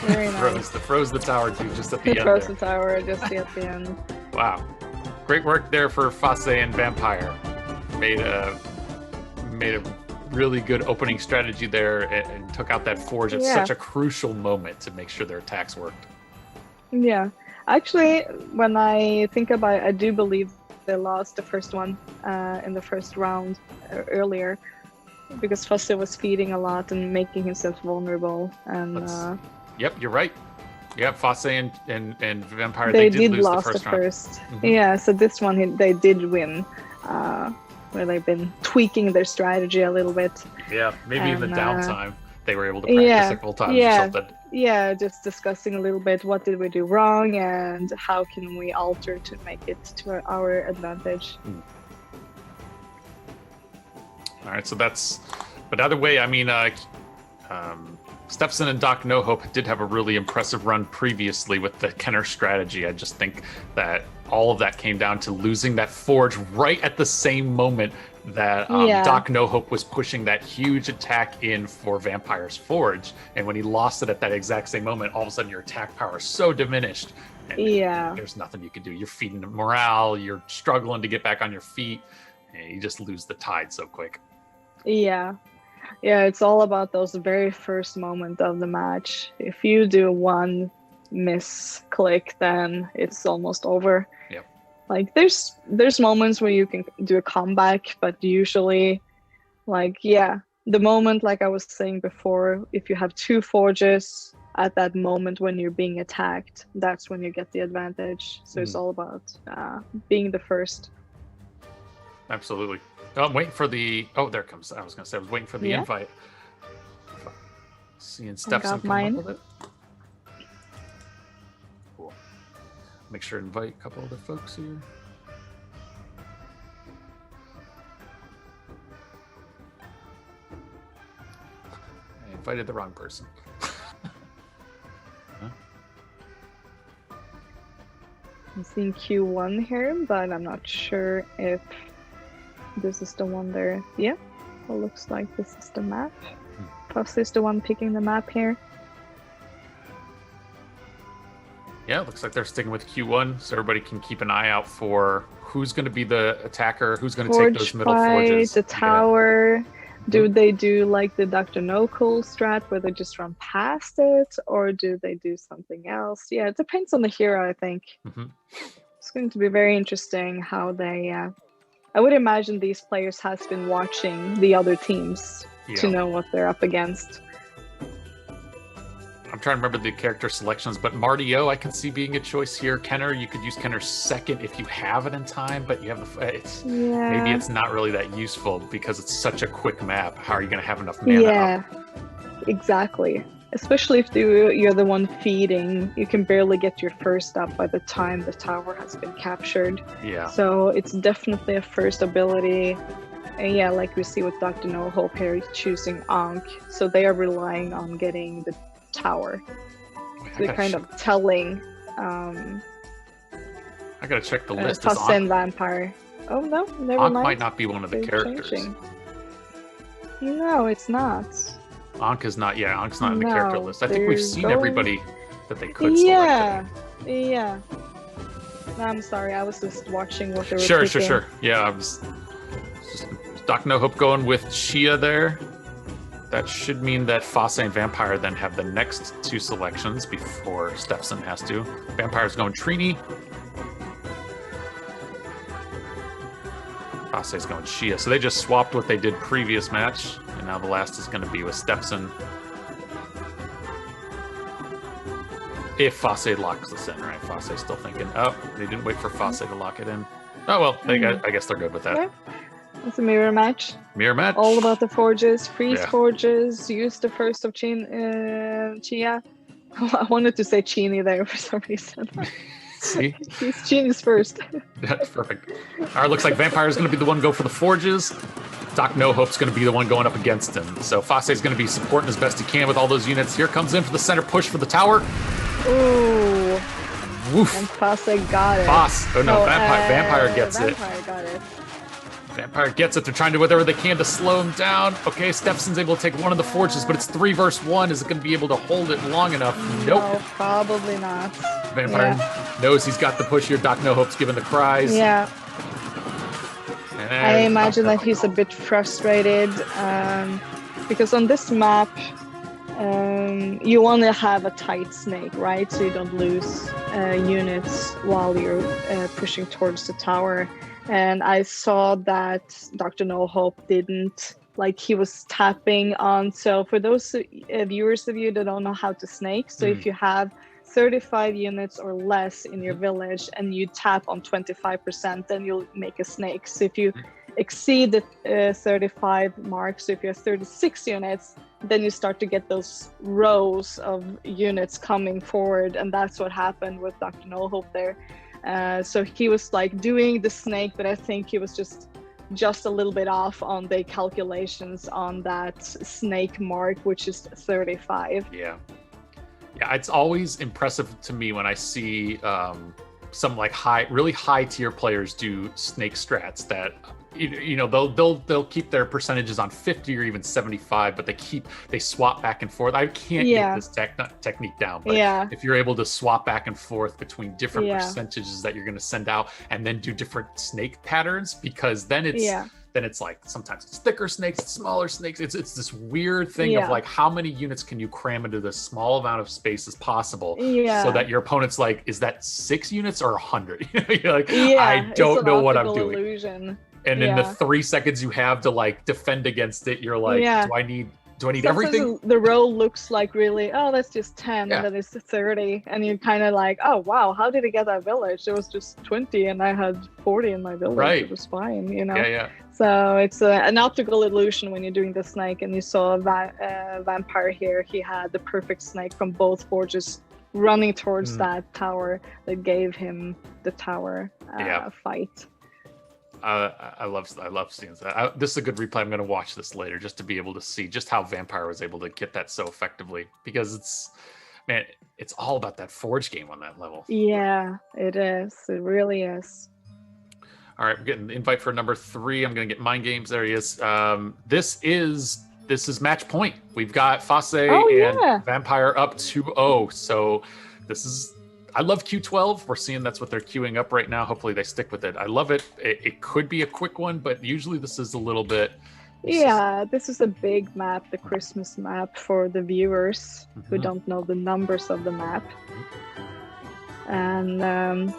Very nice. Froze the tower too, just at the end. Froze the tower just at the end. Wow. Great work there for Fase and Vampire. Made a really good opening strategy there and took out that forge at such a crucial moment to make sure their attacks worked. Yeah. Actually, when I think about it, I do believe they lost the first one in the first round earlier because Fase was feeding a lot and making himself vulnerable. And yep, you're right. Yeah, Fase and Vampire, they did lose lost the first round. Mm-hmm. Yeah, so this one they did win. Where they've been tweaking their strategy a little bit. Yeah, maybe in the downtime they were able to practice a couple times or something. Yeah, just discussing a little bit what did we do wrong and how can we alter to make it to our advantage. All right, so but either way, I mean, Steffson and Doc No Hope did have a really impressive run previously with the Kenner strategy. I just think that all of that came down to losing that forge right at the same moment that Doc No Hope was pushing that huge attack in for Vampire's forge. And when he lost it at that exact same moment, all of a sudden your attack power is so diminished. And there's nothing you can do. You're feeding morale, you're struggling to get back on your feet, and you just lose the tide so quick. Yeah. Yeah, it's all about those very first moment of the match. If you do one misclick, then it's almost over. Yep. Like there's moments where you can do a comeback, but usually, like the moment, like I was saying before, if you have two forges at that moment when you're being attacked, that's when you get the advantage. So it's all about being the first. Absolutely. Oh, I'm waiting for the. Oh, there it comes. I was gonna say I was waiting for the invite. Seeing Stefson come mine. up with it. Cool. Make sure to invite a couple other folks here. I invited the wrong person. I'm seeing Q1 here, but I'm not sure if this is the one there. Yeah, it looks like this is the map. Foss is the one picking the map here. Yeah, it looks like they're sticking with Q1, so everybody can keep an eye out for who's going to be the attacker, who's going to take those middle forges. The tower. Do they do like the Dr. No Cool strat where they just run past it, or do they do something else? Yeah, it depends on the hero, I think. It's going to be very interesting how they... I would imagine these players has been watching the other teams to know what they're up against. I'm trying to remember the character selections, but Marty O I can see being a choice here. Kenner, you could use Kenner second if you have it in time, but you have the maybe it's not really that useful because it's such a quick map. How are you going to have enough mana up? Exactly. Especially if you're the one feeding, you can barely get your first up by the time the tower has been captured. Yeah. So it's definitely a first ability. And yeah, like we see with Dr. No Hope here, choosing Ankh. So they are relying on getting the tower. So they're kind of telling. I gotta check the list. Foss and Vampire. Oh no, never Ankh mind. might not be one of the characters. Changing. No, it's not. Ankh is not. Yeah, Ankh's not in the character list. I think we've seen everybody that they could select. Yeah. No, I'm sorry. I was just watching what they were Sure. Yeah, I was just Dr. No Hope going with Shia there. That should mean that Foss and Vampire then have the next two selections before Stefson has to. Vampire's going Trini. Fosse's going Shia. So they just swapped what they did previous match, and now the last is going to be with Stefson. If Fosse locks this in, right? Fosse's still thinking, oh, they didn't wait for Fosse to lock it in. Oh, well, I guess they're good with that. Yeah. It's a mirror match. Mirror match. All about the forges, freeze forges, use the first of Chia. I wanted to say Chini there for some reason. See? He's Chini's first. That's perfect. All right, looks like Vampire's going to be the one to go for the forges. Doc No Hope's going to be the one going up against him. So Fosse's going to be supporting as best he can with all those units. Here comes in for the center push for the tower. Ooh. Woof. And Fosse got it. Vampire gets it. Vampire got it. Vampire gets it. They're trying to do whatever they can to slow him down. Okay, Stefson's able to take one of the forges, but it's 3 versus 1. Is it going to be able to hold it long enough? Nope. No, probably not. Vampire knows he's got the push here. Doc No Hope's giving the cries. Yeah. I imagine that he's a bit frustrated because on this map, you want to have a tight snake, right? So you don't lose units while you're pushing towards the tower. And I saw that Dr. No Hope didn't, like he was tapping on. So for those viewers of you that don't know how to snake, so if you have 35 units or less in your village and you tap on 25%, then you'll make a snake. So if you exceed the 35 mark, so if you have 36 units, then you start to get those rows of units coming forward. And that's what happened with Dr. No Hope there. So he was like doing the snake, but I think he was just a little bit off on the calculations on that snake mark, which is 35. Yeah, it's always impressive to me when I see some like really high tier players do snake strats that they'll keep their percentages on 50 or even 75, but they swap back and forth. I can't get this technique down, but if you're able to swap back and forth between different percentages that you're going to send out and then do different snake patterns, because then then it's like sometimes it's thicker snakes, it's smaller snakes. It's this weird thing of Yeah. like how many units can you cram into this small amount of space as possible, Yeah. so that your opponent's like, is that 6 units or 100? You're like, Yeah, I it's don't an know what I'm optical doing. illusion. And in the Yeah. 3 seconds you have to like defend against it, you're like, Yeah. do I need Sometimes everything? the roll looks like really, oh, that's just 10, Yeah. and then it's 30, and you're kind of like, oh wow, how did I get that village? It was just 20, and I had 40 in my village. Right. It was fine, you know. Yeah. So it's an optical illusion when you're doing the snake, and you saw vampire here. He had the perfect snake from both forges running towards that tower that gave him the tower Yeah. fight. I love seeing that. This is a good replay. I'm going to watch this later just to be able to see just how Vampire was able to get that so effectively, because it's all about that Forge game on that level. Yeah, it is. It really is. All right, we're getting the invite for number 3. I'm going to get Mind Games. There he is. This is match point. We've got Fosse and Vampire up 2-0. So this is. I love Q12. We're seeing that's what they're queuing up right now. Hopefully they stick with it. I love it. It could be a quick one, but usually this is a little bit. Yeah, this is a big map, the Christmas map for the viewers who don't know the numbers of the map. And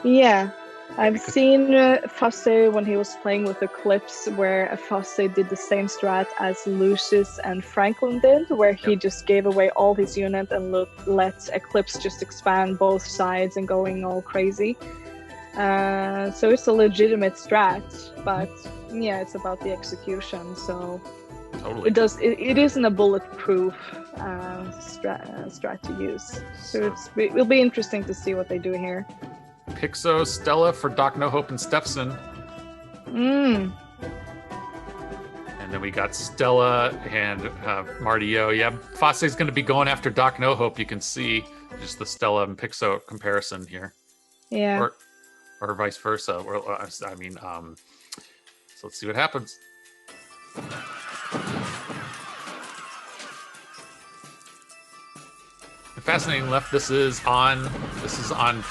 yeah, I've seen Fosse when he was playing with Eclipse, where Fosse did the same strat as Lucius and Franklin did, where he just gave away all his unit and let Eclipse just expand both sides and going all crazy. So it's a legitimate strat, but yeah, it's about the execution. So Totally. it isn't a bulletproof strat to use. So it'll be interesting to see what they do here. Pixo, Stella for Doc No Hope and Stefson. Mm. And then we got Stella and Martio. Yeah, Fosse's going to be going after Doc No Hope. You can see just the Stella and Pixo comparison here. Yeah. Or vice versa. Or, I mean, so let's see what happens. Fascinating left. This is on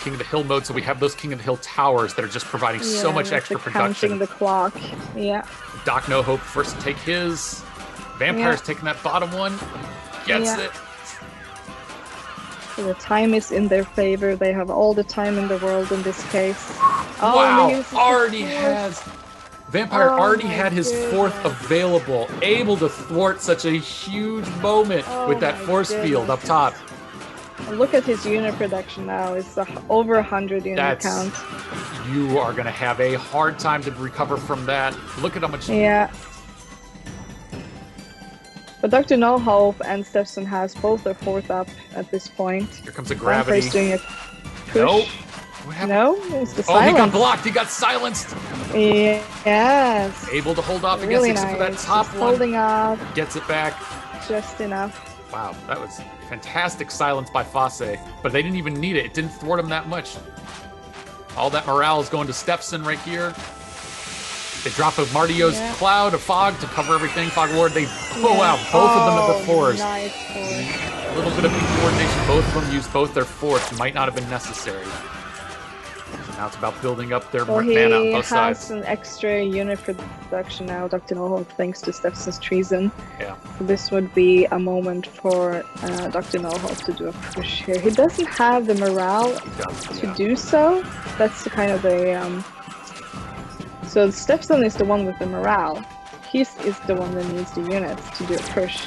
King of the Hill mode, so we have those King of the Hill towers that are just providing so much extra production. Counting the clock. Yeah. Doc No Hope first to take his. Vampire's taking that bottom one. Gets it. So the time is in their favor. They have all the time in the world in this case. Wow! Vampire already had his 4th available, able to thwart such a huge moment with that force field up top. Look at his unit production now. It's over 100 unit count. You are going to have a hard time to recover from that. Look at how much. Yeah. But Dr. No Hope and Stefson has both their 4th up at this point. Here comes a gravity. Vampire's doing a push. Nope. What happened? No, it's the silence. He got blocked. He got silenced. Yes. Able to hold off Really against nice. for that top Just one. holding up. Gets it back. Just enough. Wow, that was fantastic silence by Fosse. But they didn't even need it. It didn't thwart him that much. All that morale is going to Stefson right here. They drop a Martio's cloud, a fog to cover everything. Fog Ward, they pull out both of them at the 4s. Nice force. A little bit of coordination. Both of them used both their 4s. Might not have been necessary. So now it's about building up their mana on both sides. He has an extra unit production now, Dr. No Hope, thanks to Stefson's treason. Yeah. So this would be a moment for Dr. No Hope to do a push here. He doesn't have the morale to do so. That's the kind of the... So Stefson is the one with the morale. He is the one that needs the units to do a push.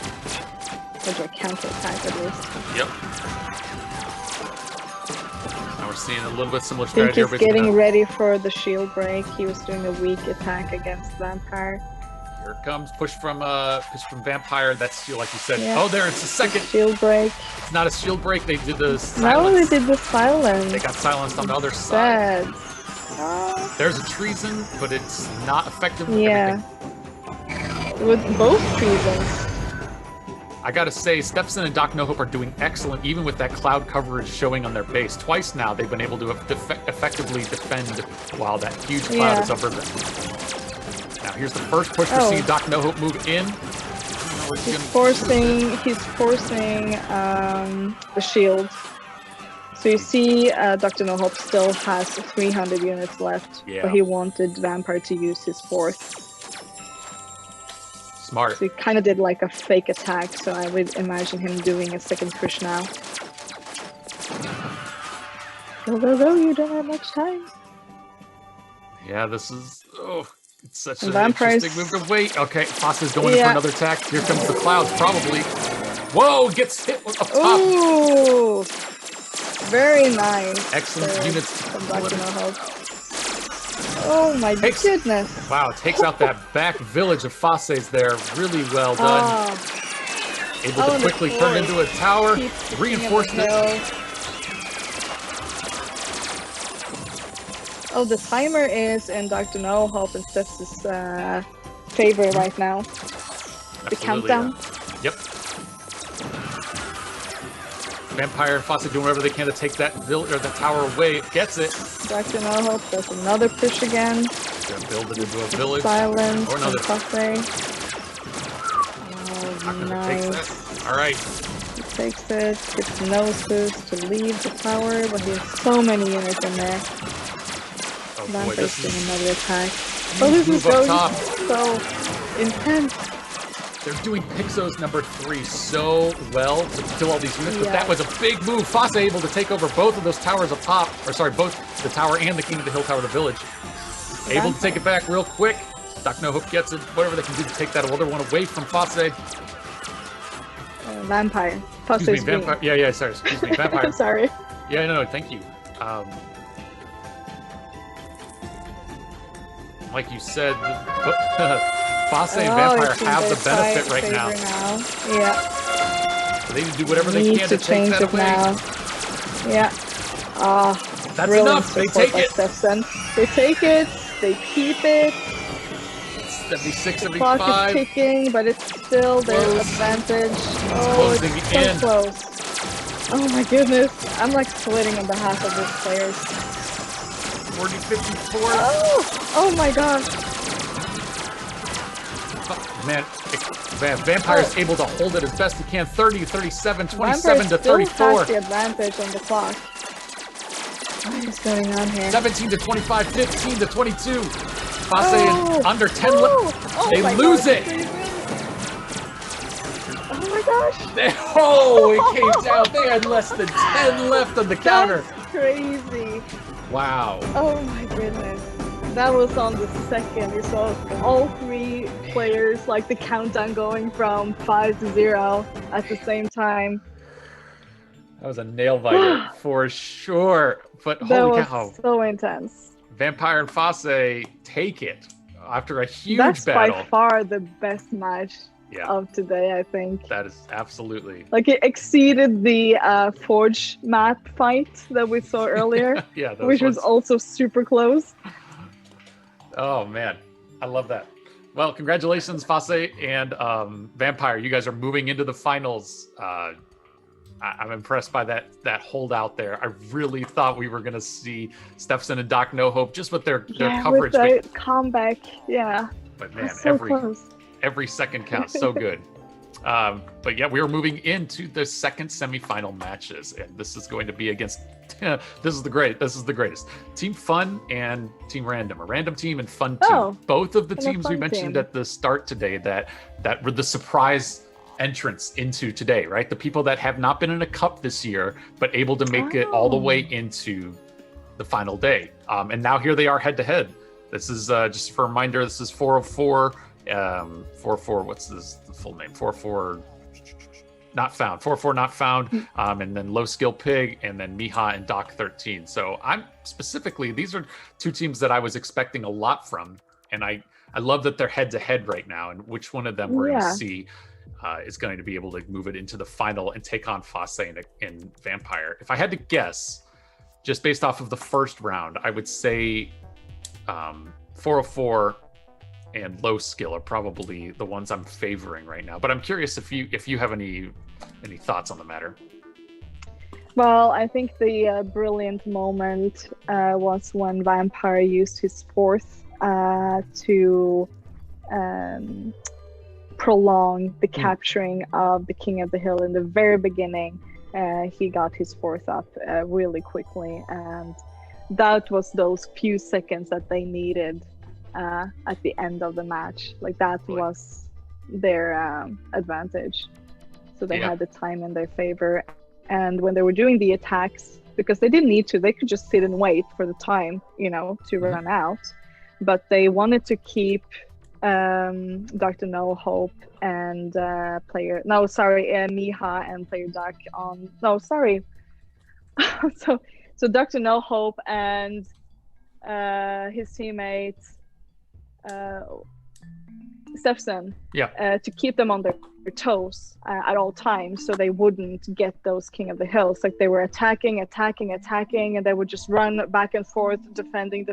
Or do a counter-attack at least. Yep. Now we're seeing a little bit similar I think strategy. he's getting ready for the shield break. He was doing a weak attack against Vampire. Here it comes. Push from Vampire. That's, like you said. Yeah. Oh, there, it's a second. Shield break. It's not a shield break. They did the silence. No, they did the silence. They got silenced on the other side. Sad. There's a treason, but it's not effective. Yeah. With both treasons. I gotta say, Stefson and Doc No Hope are doing excellent, even with that cloud coverage showing on their base. Twice now, they've been able to effectively defend while that huge cloud is over them. Now, here's the first push to see Doc No Hope move in. He's forcing the shield. So you see Dr. No Hope still has 300 units left, but he wanted Vampire to use his 4th. Smart. So he kind of did like a fake attack, so I would imagine him doing a second push now. Go, go, go, you don't have much time. Yeah, this is... Oh, it's such And an Vampires- interesting move to wait. Okay, Fase's going in for Yeah. another attack. Here comes the clouds, probably. Whoa, gets hit up top. Ooh! Very nice. Excellent units to Come back pull to it. no help. Oh my Takes- goodness. Wow, takes out that back village of Fase's there. Really well done. Oh, Able oh, to and the quickly turn forest into a tower. keeps sticking in the Reinforcement. hill. Oh, the timer is in Dr. No Hope and Steph's favor right now. The Absolutely, countdown. yeah. Yep. Vampire and Fase doing whatever they can to take that that tower away. Gets it. Dr. No Hope does another push again. Gonna build it into a village. Silence Or and another. Fase. Oh, Takes nice. that. All right. He takes it, gets nose boost to leave the tower, but he has so many units in there. Oh boy, Vampire this doing is... another attack. Oh, this is move up going top. so intense. They're doing Pixos number 3 so well to kill all these units, but Yeah. that was a big move. Fase able to take over both of those towers up top, or sorry, both the tower and the King of the Hill Tower, the village. Able to take it back real quick. Doc No Hope gets it. Whatever they can do to take that other one away from Fase. Vampire. Excuse me, Vampire. Yeah, sorry. Excuse me, Vampire. Sorry. Yeah, no, thank you. Like you said, Fase and Vampire it's in have their the benefit right favor now. Yeah. They need to do whatever they Need can to to take change that it away. now. Yeah. That's brilliant enough. They support take by it. Stefson. They take it. They keep it. 76, The clock is 75. ticking, but it's still their Close. advantage. Oh, closing it's so in. close. Oh my goodness. I'm like sweating on behalf of these players. 40, 54. Oh my gosh. Man, Vampire's able to hold it as best he can. 30, 37, 27 Vampire to still 34. has the advantage on the clock. What is going on here? 17 to 25, 15 to 22. Fase Oh. under 10 left. Oh They my lose gosh, it. they win. Oh my gosh. Oh, it came down. They had less than 10 left on the counter. That's crazy. Wow. Oh my goodness. That was on the second. You saw all three players, like the countdown going from 5 to 0 at the same time. That was a nail biter for sure. But That holy was cow. so intense. Vampire and Fase take it after a huge That's battle. by far the best match Yeah, of today, I think. that is absolutely. Like it exceeded the Forge map fight that we saw earlier, Yeah, those which was ones. also super close. Oh man, I love that. Well, congratulations, Fase and Vampire. You guys are moving into the finals. I'm impressed by that holdout there. I really thought we were gonna see Stefson and Doc No Hope just with their coverage, with the comeback. Yeah, but man, so close. every second counts. So good. But yeah, we are moving into the second semifinal matches, and this is going to be against. This is the greatest. Team Fun and Team Random, a random team and Fun team. Oh, Both of the and a teams we fun mentioned team. at the start today that were the surprise entrance into today, right? The people that have not been in a cup this year, but able to make it all the way into the final day. And now here they are head to head. This is just for a reminder. This is 404. 404. What's this? The full name? 404. Not found. 404 not found. And then Low Skill Pig, and then Miha and Doc 13. So I'm specifically, these are two teams that I was expecting a lot from, and I love that they're head to head right now. And which one of them we're going to see is going to be able to move it into the final and take on Fase and Vampire. If I had to guess, just based off of the first round, I would say 404 and Low Skill are probably the ones I'm favoring right now. But I'm curious if you have any thoughts on the matter. Well, I think the brilliant moment was when Vampire used his fourth to prolong the capturing of the King of the Hill in the very beginning. He got his fourth up really quickly, and that was those few seconds that they needed at the end of the match. Like that was their advantage. So they Yeah. had the time in their favor. And when they were doing the attacks, because they didn't need to, they could just sit and wait for the time, to run out. But they wanted to keep Dr. No Hope and Miha and Player Duck on. No, sorry. so Dr. No Hope and his teammates, Stefson, to keep them on their toes at all times, so they wouldn't get those King of the Hills. Like, they were attacking, and they would just run back and forth, defending,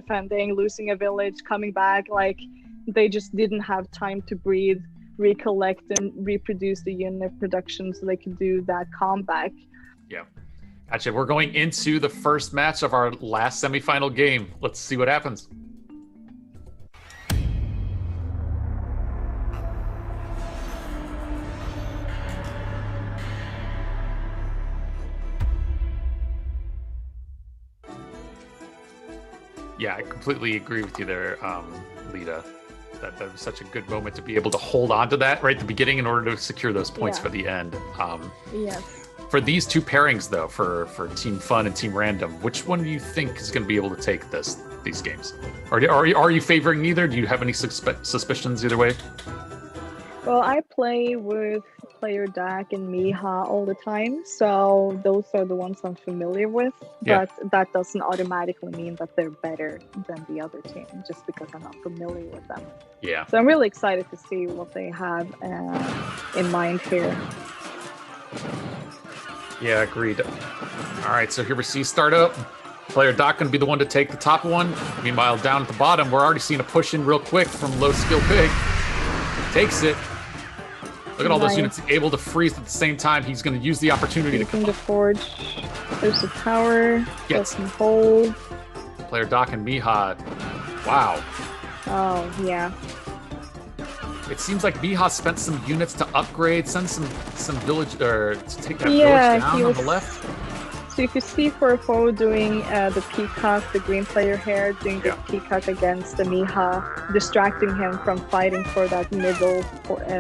losing a village, coming back. Like, they just didn't have time to breathe, recollect, and reproduce the unit production so they could do that comeback. Yeah. Gotcha. We're going into the first match of our last semifinal game. Let's see what happens. Yeah, I completely agree with you there, Lita. That was such a good moment to be able to hold on to that right at the beginning in order to secure those points for the end. Yes. For these two pairings, though, for Team Fun and Team Random, which one do you think is going to be able to take these games? Are you favoring either? Do you have any suspicions either way? Well, I play with Player Duck and Miha all the time, so those are the ones I'm familiar with. Yeah. But that doesn't automatically mean that they're better than the other team, just because I'm not familiar with them. Yeah. So I'm really excited to see what they have in mind here. Yeah, agreed. All right, so here we see startup. Player Doc going to be the one to take the top one. Meanwhile, down at the bottom, we're already seeing a push in real quick from Low Skill Pig. Takes it. Look at all those units able to freeze at the same time. He's going to use the opportunity Using the forge. There's the tower. Yes. Some hold. Player Doc and Miha. Wow. Oh, yeah. It seems like Miha spent some units to upgrade, send some village, or to take that village down on the left. So if you see 4-4 doing the Peacock, the green player here, doing the Peacock against the Miha, distracting him from fighting for that middle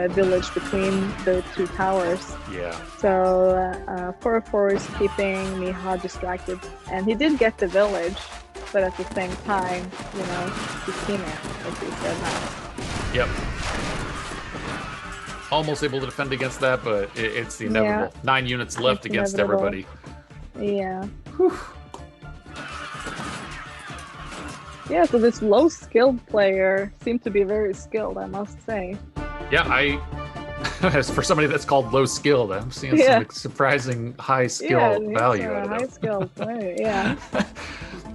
village between the two towers. Yeah. So 4-4 is keeping Miha distracted. And he did get the village, but at the same time, he can't, as you said now. Yep. Almost able to defend against that, but it's the inevitable. 9 units left against everybody. Yeah. Whew. Yeah, so this low-skilled player seemed to be very skilled, I must say. Yeah, as for somebody that's called low-skilled, I'm seeing some surprising high-skill value out of them. High-skilled player, yeah.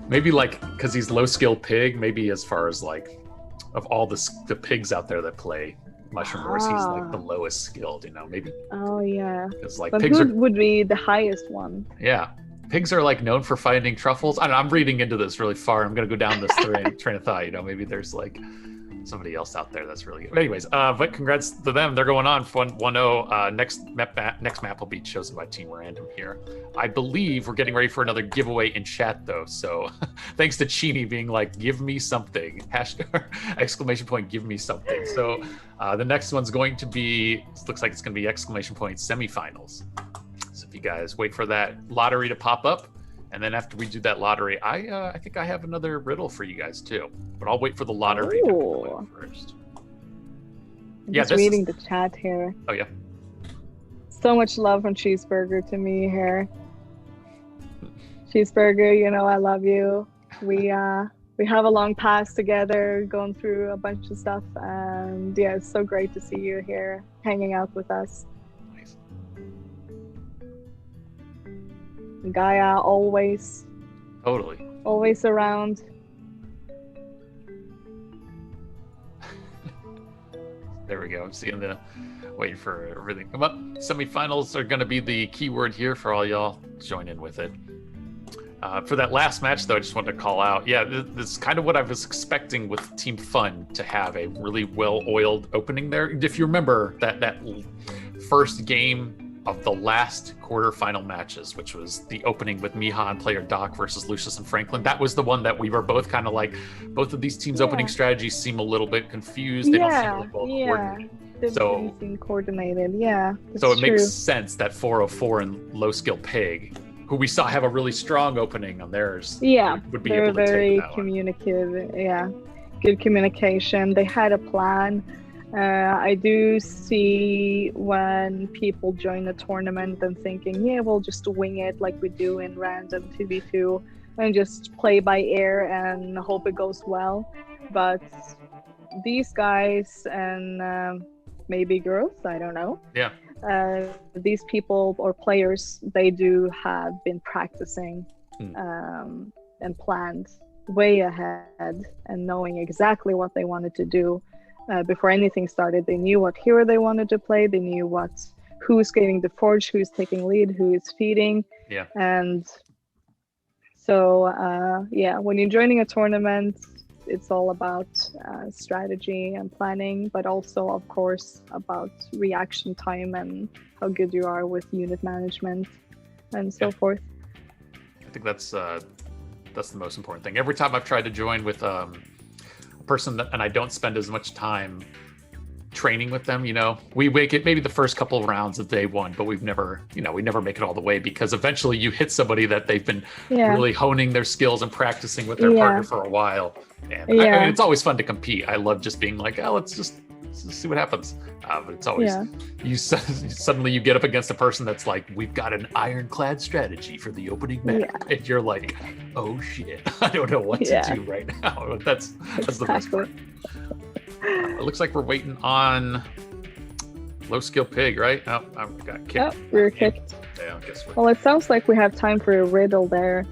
Maybe, because he's low-skilled pig, maybe as far as, of all the pigs out there that play Mushroom Wars, he's the lowest skilled, maybe. Oh yeah. Because but pigs would be the highest one. Yeah, pigs are known for finding truffles. I'm reading into this really far. I'm gonna go down this train of thought. Maybe there's somebody else out there that's really good. But anyways, but congrats to them. They're going on 1-0. Next map will be chosen by Team Random here. I believe we're getting ready for another giveaway in chat though. So thanks to Chini being give me something. #! Give me something. So the next one's going to be, looks like it's going to be ! Semifinals. So if you guys wait for that lottery to pop up, and then after we do that lottery, I think I have another riddle for you guys too. But I'll wait for the lottery to go in first. I'm just reading the chat here. Oh yeah. So much love from Cheeseburger to me here. Cheeseburger, I love you. We have a long past together, going through a bunch of stuff, and yeah, it's so great to see you here, hanging out with us. Nice. Gaia, always around. There we go. I'm seeing waiting for everything to come up. Semifinals are going to be the keyword here for all y'all. Join in with it. For that last match, though, I just wanted to call out. Yeah, this is kind of what I was expecting with Team Fun, to have a really well-oiled opening there. If you remember that first game of the last quarterfinal matches, which was the opening with Miha and Player Doc versus Lucius and Franklin, that was the one that we were both kind of both of these teams' opening strategies seem a little bit confused. They don't seem really well coordinated. So- didn't seem coordinated. Yeah, So it that's makes true. sense that 404 and Low Skill Pig, who we saw have a really strong opening on theirs, Yeah, would be they're able to very take that one. communicative. Yeah, good communication. They had a plan. I do see when people join the tournament and thinking, yeah, we'll just wing it like we do in random 2v2 and just play by ear and hope it goes well. But these guys and maybe girls, I don't know. Yeah. These people or players, they do have been practicing and planned way ahead and knowing exactly what they wanted to do before anything started. They knew what hero they wanted to play. They knew who's getting the forge, who's taking lead, who is feeding. Yeah. And so, yeah, when you're joining a tournament, it's all about strategy and planning, but also, of course, about reaction time and how good you are with unit management and so forth. I think that's the most important thing. Every time I've tried to join with a person and I don't spend as much time training with them, we make it maybe the first couple of rounds of day one, but we never make it all the way, because eventually you hit somebody that they've been really honing their skills and practicing with their partner for a while. And I mean, it's always fun to compete. I love just being like, let's just see what happens. But it's always suddenly you get up against a person that's like, we've got an ironclad strategy for the opening map, and you're like, oh shit, I don't know what to do right now. That's the best part. It looks like we're waiting on Low Skill Pig, right? Oh, I got kicked. Oh, we were kicked. Yeah, I guess well, it sounds like we have time for a riddle there.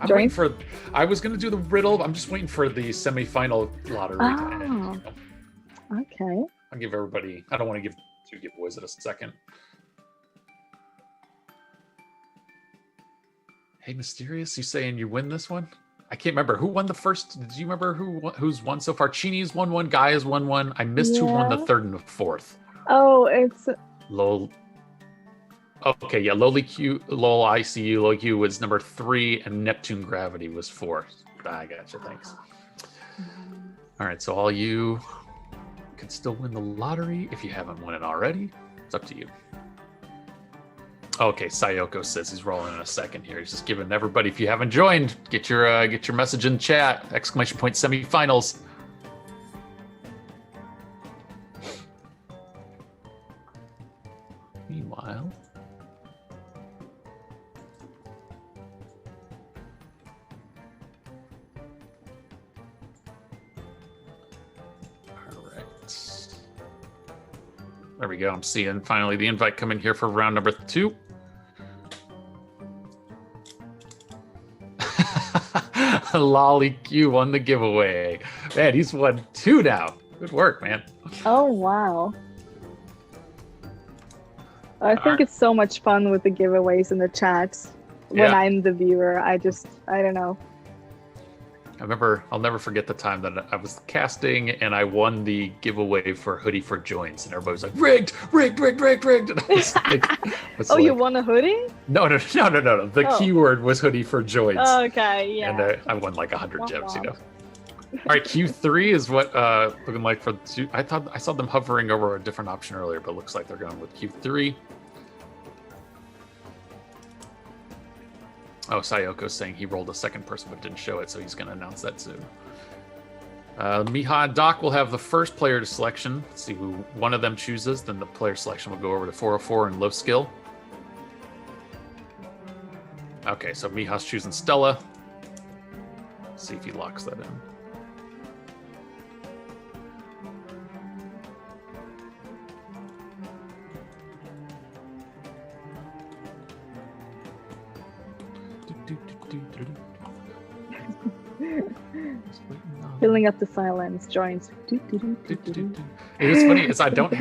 I was going to do the riddle. I'm just waiting for the semifinal lottery to end. Okay. I'll give everybody. I don't want to give 2 giveaways at a second. Hey, Mysterious, you saying you win this one? I can't remember who won the first. Did you remember who's won so far? Chini's won one. Guy has won one. I missed who won the third and the fourth. Oh, it's Lol. Okay, yeah, Lol ICU, Lol Q was number 3, and Neptune Gravity was 4. I gotcha, thanks. All right, so all you can still win the lottery if you haven't won it already. It's up to you. Okay, Sayoko says he's rolling in a second here. He's just giving everybody, if you haven't joined, get your message in chat, ! Semifinals. Meanwhile, all right. There we go. I'm seeing finally the invite come in here for round number 2. Lolly Q won the giveaway. Man, he's won 2 now. Good work, man. Oh, wow. I think it's so much fun with the giveaways in the chats when I'm the viewer. I don't know. I'll never forget the time that I was casting and I won the giveaway for Hoodie for Joints, and everybody was like, rigged. And I was like, you won a hoodie? No. The keyword was Hoodie for Joints. Okay, yeah. And I won like 100 gems, All right, Q3 is what looking like for 2. I thought I saw them hovering over a different option earlier, but it looks like they're going with Q3. Oh, Sayoko's saying he rolled a second person but didn't show it, so he's going to announce that soon. Miha and Doc will have the first player to selection. Let's see who one of them chooses. Then the player selection will go over to 404 and Low Skill. Okay, so Miha's choosing Stella. Let's see if he locks that in. Filling up the silence, joins. It is funny is I don't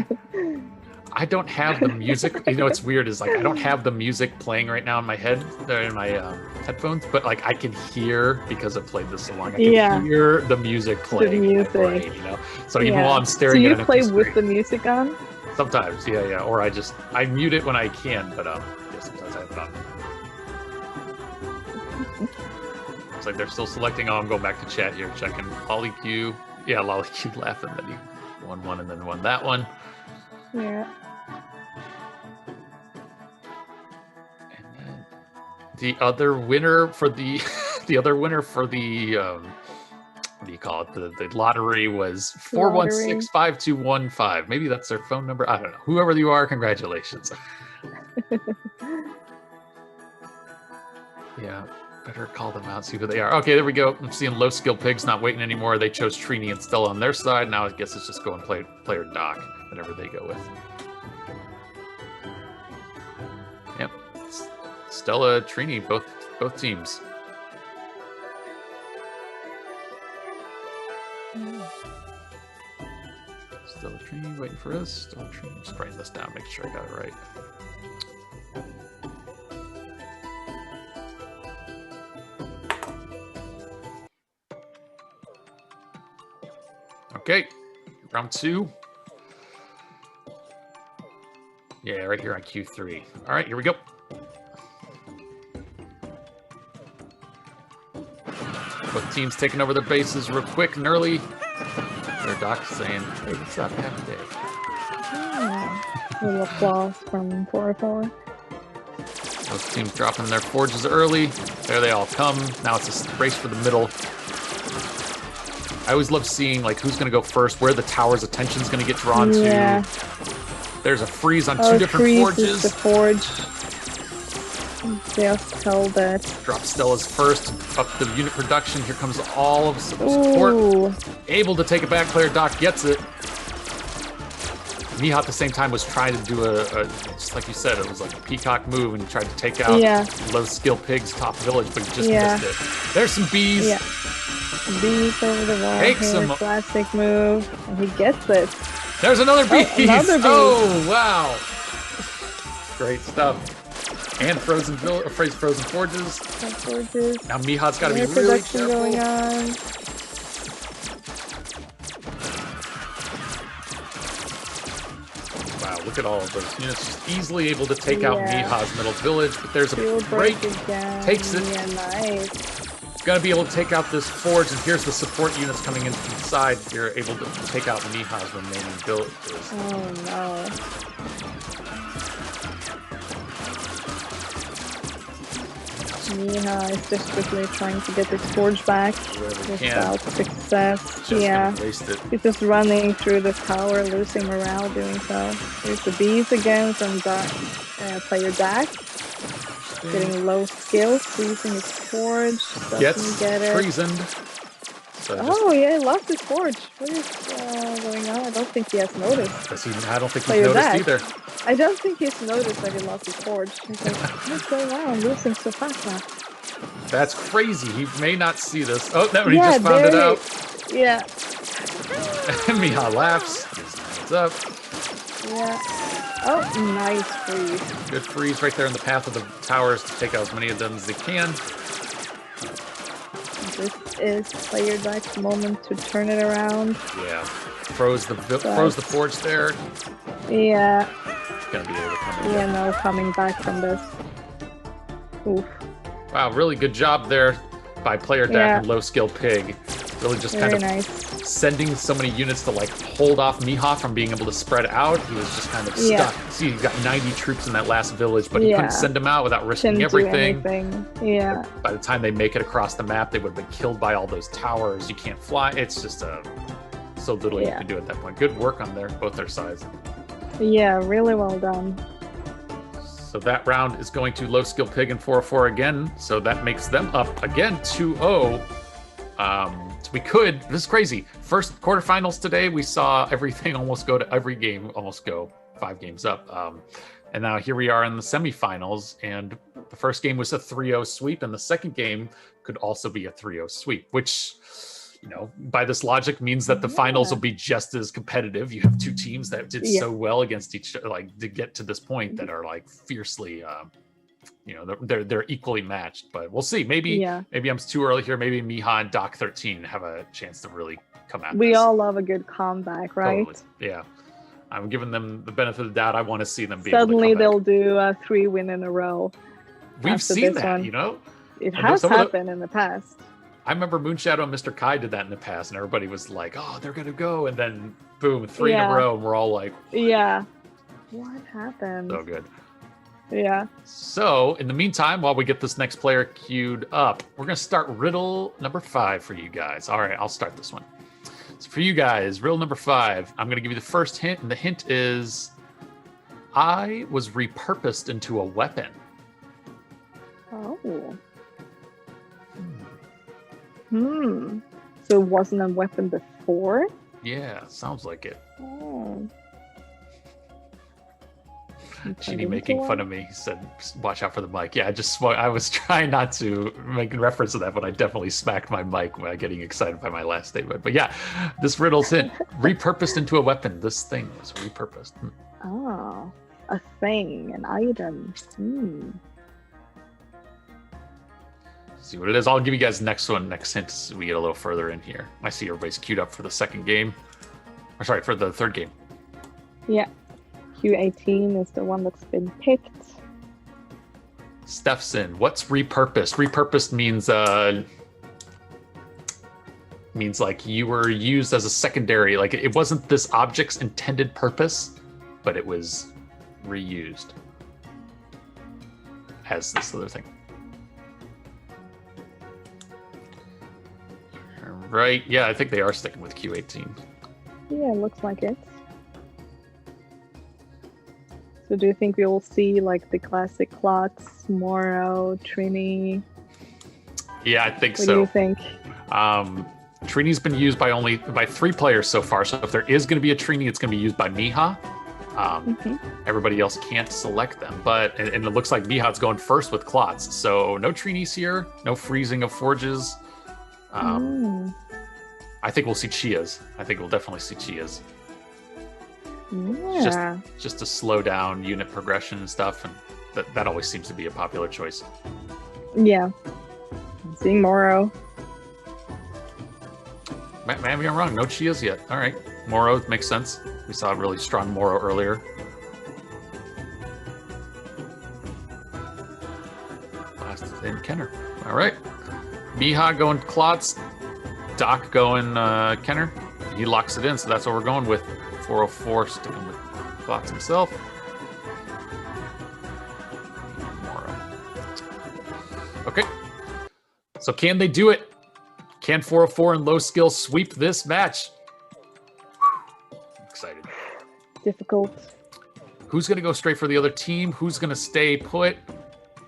have the music. It's weird is like I don't have the music playing right now in my head, in my headphones, but like I can hear, because I've played this so long, I can hear the music playing in my brain, So even while I'm staring at it, you play with the music on? Sometimes, yeah. Or I mute it when I can, but sometimes I have it on. It's like they're still selecting. I'm going back to chat here, checking Lolly Q. Yeah, Lolly Q laughing that he won one and then won that one. Yeah. And then the other winner for the what do you call it? The lottery was 4165215. Maybe that's their phone number. I don't know. Whoever you are, congratulations. Yeah, better call them out, see who they are. Okay, there we go. I'm seeing low skill pigs not waiting anymore. They chose Trini and Stella on their side. Now I guess it's just go and play player Doc, whatever they go with. Yep. Stella, Trini, both teams. Stella Trini waiting for us. Stella Trini. Just writing this down, make sure I got it right. Okay, round 2. Yeah, right here on Q3. All right, here we go. Both teams taking over their bases real quick and early. Their Doc saying, hey, what's up? Happy day. Little applause from 4-4. Both teams dropping their forges early. There they all come. Now it's a race for the middle. I always love seeing like who's going to go first, where the tower's attention is going to get drawn to. There's a freeze on 2 different forges. The forge. Just held it. Drop Stella's first, up the unit production. Here comes all of support. Ooh. Able to take it back. Player Doc gets it. Miha at the same time was trying to do a just like you said, it was like a peacock move, and he tried to take out low skill pigs top village, but he just missed it. There's some bees. Yeah. Bees over the wall. Takes him. Classic move, and he gets it. There's another bee. Another bee. Oh wow! Great stuff. And frozen forges. Now Miha's got to be really careful. Going on. Wow, look at all of those units. Just easily able to take out Miha's middle village, but there's a break. Takes it. Yeah, nice. Gonna be able to take out this forge, and here's the support units coming in from the side. You're able to take out Miha's remaining villages. Oh no. Miha is desperately trying to get his forge back without success. He's just running through the tower, losing morale doing so. Here's the bees again from player Dak. Getting low skills, using his forge. Gets get it. treasoned. So he lost his forge. What is going on? I don't think he has noticed. I don't think he's noticed either. I don't think he's noticed that he lost his forge. He's like, what's going on? I'm losing so fast now. That's crazy. He may not see this. Oh, no, he just found it out. Yeah. Miha laughs. What's up? Yeah. Oh, nice freeze. Good freeze right there in the path of the towers to take out as many of them as they can. This is player Dak's moment to turn it around. Yeah. Froze the forge there. Yeah. Gonna be able to come in. Yeah, no coming back from this. Oof. Wow, really good job there by player Dak and low skill pig. Really just kind of sending so many units to like hold off Miha from being able to spread out. He was just kind of stuck. See, he got 90 troops in that last village, but he couldn't send them out without risking everything. Yeah. By the time they make it across the map, they would have been killed by all those towers. You can't fly. It's just so little you can do at that point. Good work on both their sides. Yeah, really well done. So that round is going to low skill pig and 4-4 again. So that makes them up again 2-0. This is crazy. First quarterfinals today, we saw everything almost go to every game, almost go 5 games up. And now here we are in the semifinals, and the first game was a 3-0 sweep, and the second game could also be a 3-0 sweep, which, by this logic means that the finals will be just as competitive. You have 2 teams that did so well against each other, like to get to this point, that are like fiercely, they're equally matched. But we'll see. Maybe I'm too early here. Maybe Miha and Doc 13 have a chance to really come out. We all love a good comeback, right? Totally. Yeah. I'm giving them the benefit of the doubt. I want to see them be Suddenly able to come they'll do a 3 win in a row. We've seen that, It has happened in the past. I remember Moonshadow and Mr. Kai did that in the past, and everybody was like, oh, they're going to go. And then, boom, 3 in a row, and we're all like, what? Yeah. What happened? So good. Yeah. So, in the meantime, while we get this next player queued up, we're going to start riddle number 5 for you guys. All right, I'll start this one. So, for you guys, riddle number 5, I'm going to give you the first hint, and the hint is I was repurposed into a weapon. Oh. So it wasn't a weapon before? Yeah, sounds like it. Oh. Chidi making fun of me. He said, watch out for the mic. Yeah, I was trying not to make reference to that, but I definitely smacked my mic when getting excited by my last statement. But yeah, this riddle's it. Repurposed into a weapon. This thing was repurposed. Oh, a thing, an item. See what it is. I'll give you guys next hint as we get a little further in here. I see everybody's queued up for the second game. Or sorry, for the third game. Yeah. Q18 is the one that's been picked. Stefson, what's repurposed? Repurposed means like you were used as a secondary. Like it wasn't this object's intended purpose, but it was reused as this other thing. Right? Yeah, I think they are sticking with Q18. Yeah, looks like it. So do you think we will see like the classic clocks, Moro, Trini? Yeah, I think What so. do you think? Trini's been used by 3 players so far. So if there is going to be a Trini, it's going to be used by Miha. Everybody else can't select them, but and it looks like Miha's going first with Klotz. So no Trinis here, no freezing of forges. I think we'll see Chias. I think we'll definitely see Chias. Yeah. Just to slow down unit progression and stuff, and that always seems to be a popular choice. Yeah. Seeing Moro. Maybe I'm wrong. No Chias yet. All right, Moro makes sense. We saw a really strong Moro earlier. Last name Kenner. All right, Miha going Klotz. Doc going Kenner. He locks it in, so that's what we're going with. 404 sticking with Klotz himself. Moro. Okay. So can they do it? Can 404 and low skill sweep this match? I'm excited. Difficult. Who's going to go straight for the other team? Who's going to stay put?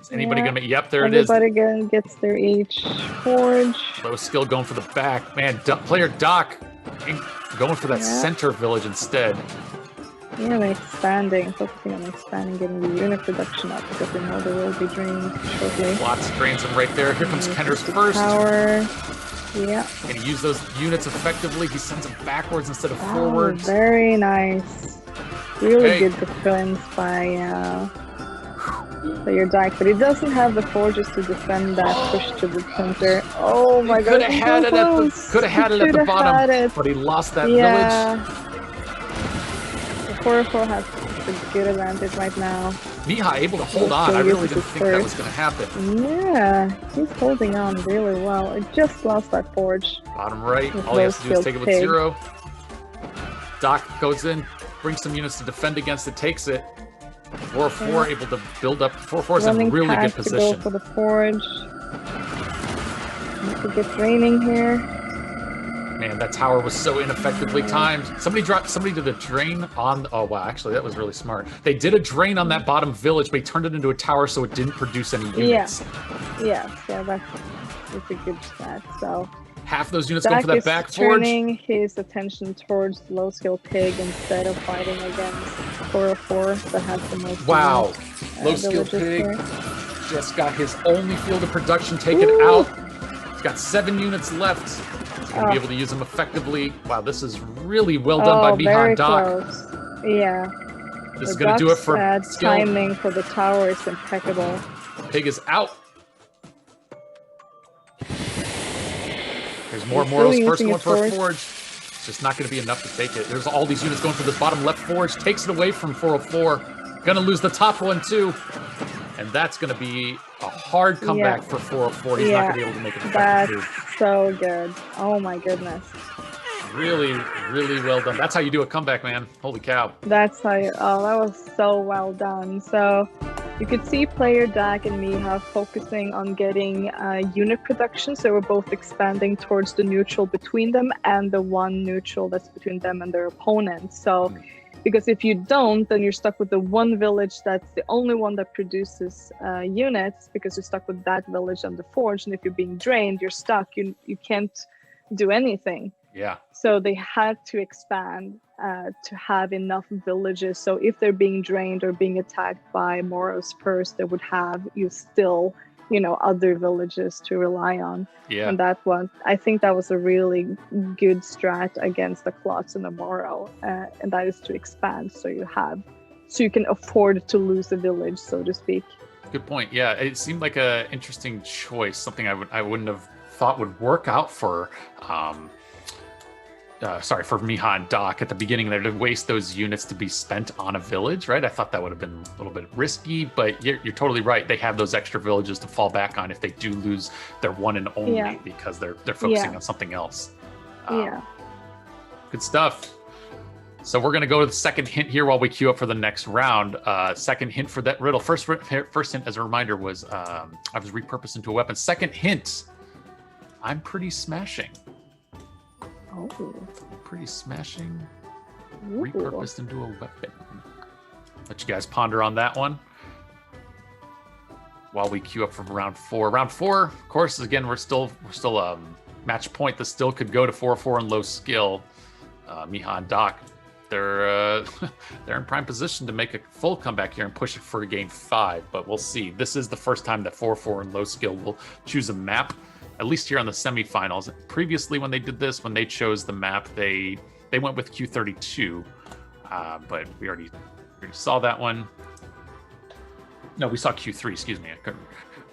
Is anybody going to make... Yep, there Everybody it is. gets their each forge. Low skill going for the back. Man, player Doc going for that center village instead. Yeah, they're expanding, focusing on expanding, getting the unit production up because they know they will be drained shortly. Lots drains him right there. Here comes Kenner's first. Power. Yeah. Can he use those units effectively? He sends them backwards instead of forwards. Very nice. Really good defense by your Dyke, but he doesn't have the forges to defend that push to the center. Oh my god! Could have had it at the bottom, but he lost that village. The 404 has a good advantage right now. Miha able to hold on. I really didn't think that was going to happen. Yeah, he's holding on really well. It just lost that forge. Bottom right. All he has to do is take it with 0. Doc goes in, brings some units to defend against it, takes it. 404 able to build up. 404 is in a really good position. To go for the forge. Need to get draining here. Man, that tower was so ineffectively timed. Somebody did a drain on... Oh, wow. Actually, that was really smart. They did a drain on that bottom village, but he turned it into a tower so it didn't produce any units. Yeah, so that's a good stat. So half those units going for that back forge. Turning his attention towards the low skill pig instead of fighting against 404 that has the most. Wow, low skill pig just got his only field of production taken out. He's got 7 units left. He's going to be able to use them effectively. Wow, this is really well done by Miha and Doc. Close. Yeah. This is going to do it for skill. Timing for the tower is impeccable. Pig is out. There's more Moros. First one for a forge. It's just not going to be enough to take it. There's all these units going for this bottom left forge. Takes it away from 404. Going to lose the top one too. And that's going to be a hard comeback for 404. He's not going to be able to make it effective. That's so good. Oh my goodness. Really, really well done. That's how you do a comeback, man. Holy cow. That's how you, oh, that was so well done. So you could see player Dak and Miha focusing on getting unit production. So we're both expanding towards the neutral between them and the one neutral that's between them and their opponent. So because if you don't, then you're stuck with the one village that's the only one that produces units, because you're stuck with that village on the forge. And if you're being drained, you're stuck. You can't do anything. Yeah. So they had to expand to have enough villages. So if they're being drained or being attacked by Moros first, they would have still, other villages to rely on. Yeah. And I think that was a really good strat against the Klotz and the Moro. And that is to expand so you can afford to lose a village, so to speak. Good point. Yeah, it seemed like a interesting choice, something I wouldn't have thought would work out for for Miha and Doc at the beginning there, to waste those units to be spent on a village, right? I thought that would have been a little bit risky, but you're totally right. They have those extra villages to fall back on if they do lose their one and only, because they're focusing on something else. Good stuff. So we're going to go to the second hint here while we queue up for the next round. Second hint for that riddle. First hint, as a reminder, was I was repurposed into a weapon. Second hint, I'm pretty smashing. Oh. Pretty smashing. Ooh. Repurposed into a weapon. Let you guys ponder on that one while we queue up for round 4. Round 4, of course, again, we're still match point. This still could go to 4-4 and low skill. Miha and Doc, they're in prime position to make a full comeback here and push it for game 5, but we'll see. This is the first time that 4-4 and low skill will choose a map, at least here on the semifinals. Previously, when they did this, when they chose the map, they went with Q32, but we already saw that one. No, we saw Q3, excuse me.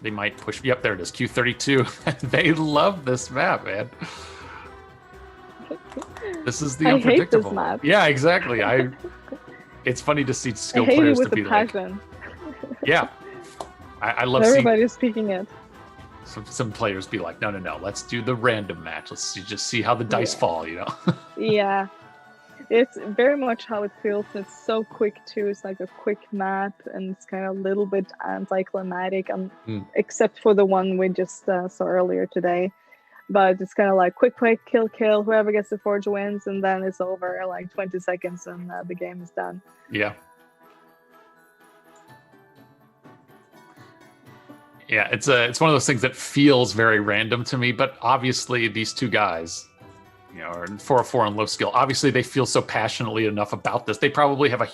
They might push. Yep, there it is, Q32. They love this map, man. This is the unpredictable. I hate this map. Yeah, exactly. It's funny to see skill hate players it with to be the passion. yeah. I love Everybody's speaking it. Some players be like, no, let's do the random match. Let's just see how the dice fall, Yeah. It's very much how it feels. It's so quick too. It's like a quick map, and it's kind of a little bit anticlimactic, except for the one we just saw earlier today. But it's kind of like quick, kill. Whoever gets the forge wins, and then it's over like 20 seconds, and the game is done. Yeah. Yeah, it's one of those things that feels very random to me, but obviously these two guys, are in 4-4 and low skill. Obviously they feel so passionately enough about this. They probably have a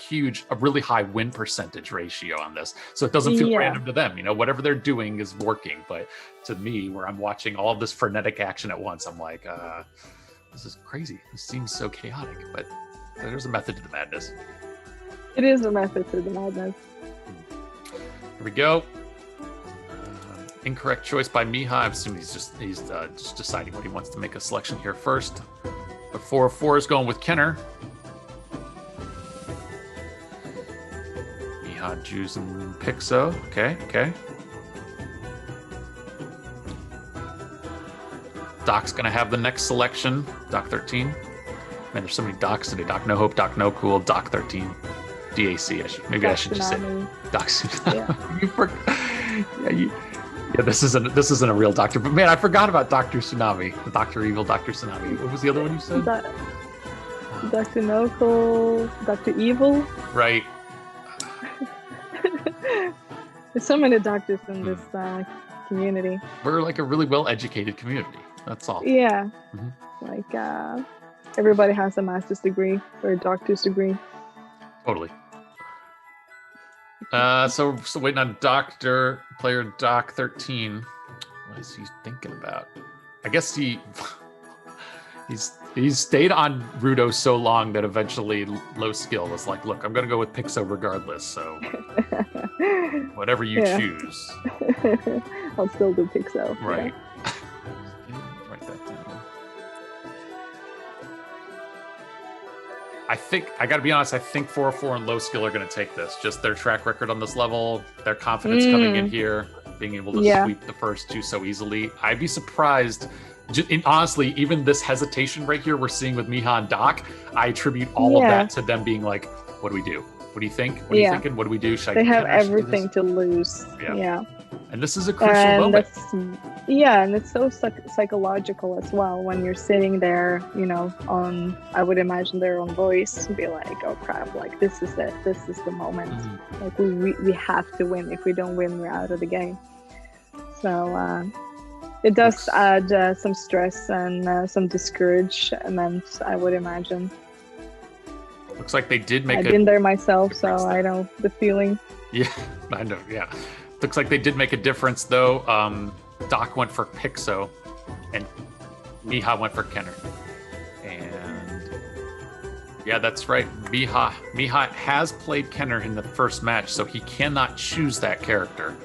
really high win percentage ratio on this. So it doesn't feel random to them. Whatever they're doing is working. But to me, where I'm watching all of this frenetic action at once, I'm like, this is crazy. This seems so chaotic, but there's a method to the madness. It is a method to the madness. Here we go. Incorrect choice by Miha. I'm assuming he's just deciding what he wants to make a selection here first. But 4-4 is going with Kenner. Miha, Jews, and Pixo. Okay. Doc's gonna have the next selection. Doc 13. Man, there's so many Docs today. Doc No Hope, Doc No Cool, Doc 13. DAC. I should just say Doc Tsunami. Yeah, this isn't a real doctor, but man, I forgot about Dr. Tsunami, the Dr. Evil, Dr. Tsunami. What was the other one you said? Dr. Noko, Dr. Evil. Right. There's so many doctors in this community. We're like a really well-educated community. That's all. Yeah. Mm-hmm. Like everybody has a master's degree or a doctor's degree. Totally. So waiting on player Doc 13. What is he thinking about? I guess he's stayed on Rudo so long that eventually low skill was like, look, I'm gonna go with Pixo regardless. So whatever you choose. I'll still do Pixo. Right. Yeah. Write that down. I gotta be honest, I think 4-4 and low skill are gonna take this. Just their track record on this level, their confidence coming in here, being able to sweep the first two so easily. I'd be surprised And honestly, even this hesitation right here we're seeing with Miha and Doc, I attribute all of that to them being like, what do we do? What do you think? What are you thinking? What do we do? Should they I have Kenner? Should I do everything this? to lose. Yeah. And this is a crucial moment. And it's so psychological as well when you're sitting there, you know, on, I would imagine their own voice, and be like, oh crap, like this is it. This is the moment. Like we have to win. If we don't win, we're out of the game. So it does add some stress and some discouragement, I would imagine. Looks like they did make I've been there myself, so I know the feeling. Yeah, I know, yeah. Looks like they did make a difference, though. Doc went for Pixo, and Miha went for Kenner. And yeah, that's right. Miha has played Kenner in the first match, so he cannot choose that character.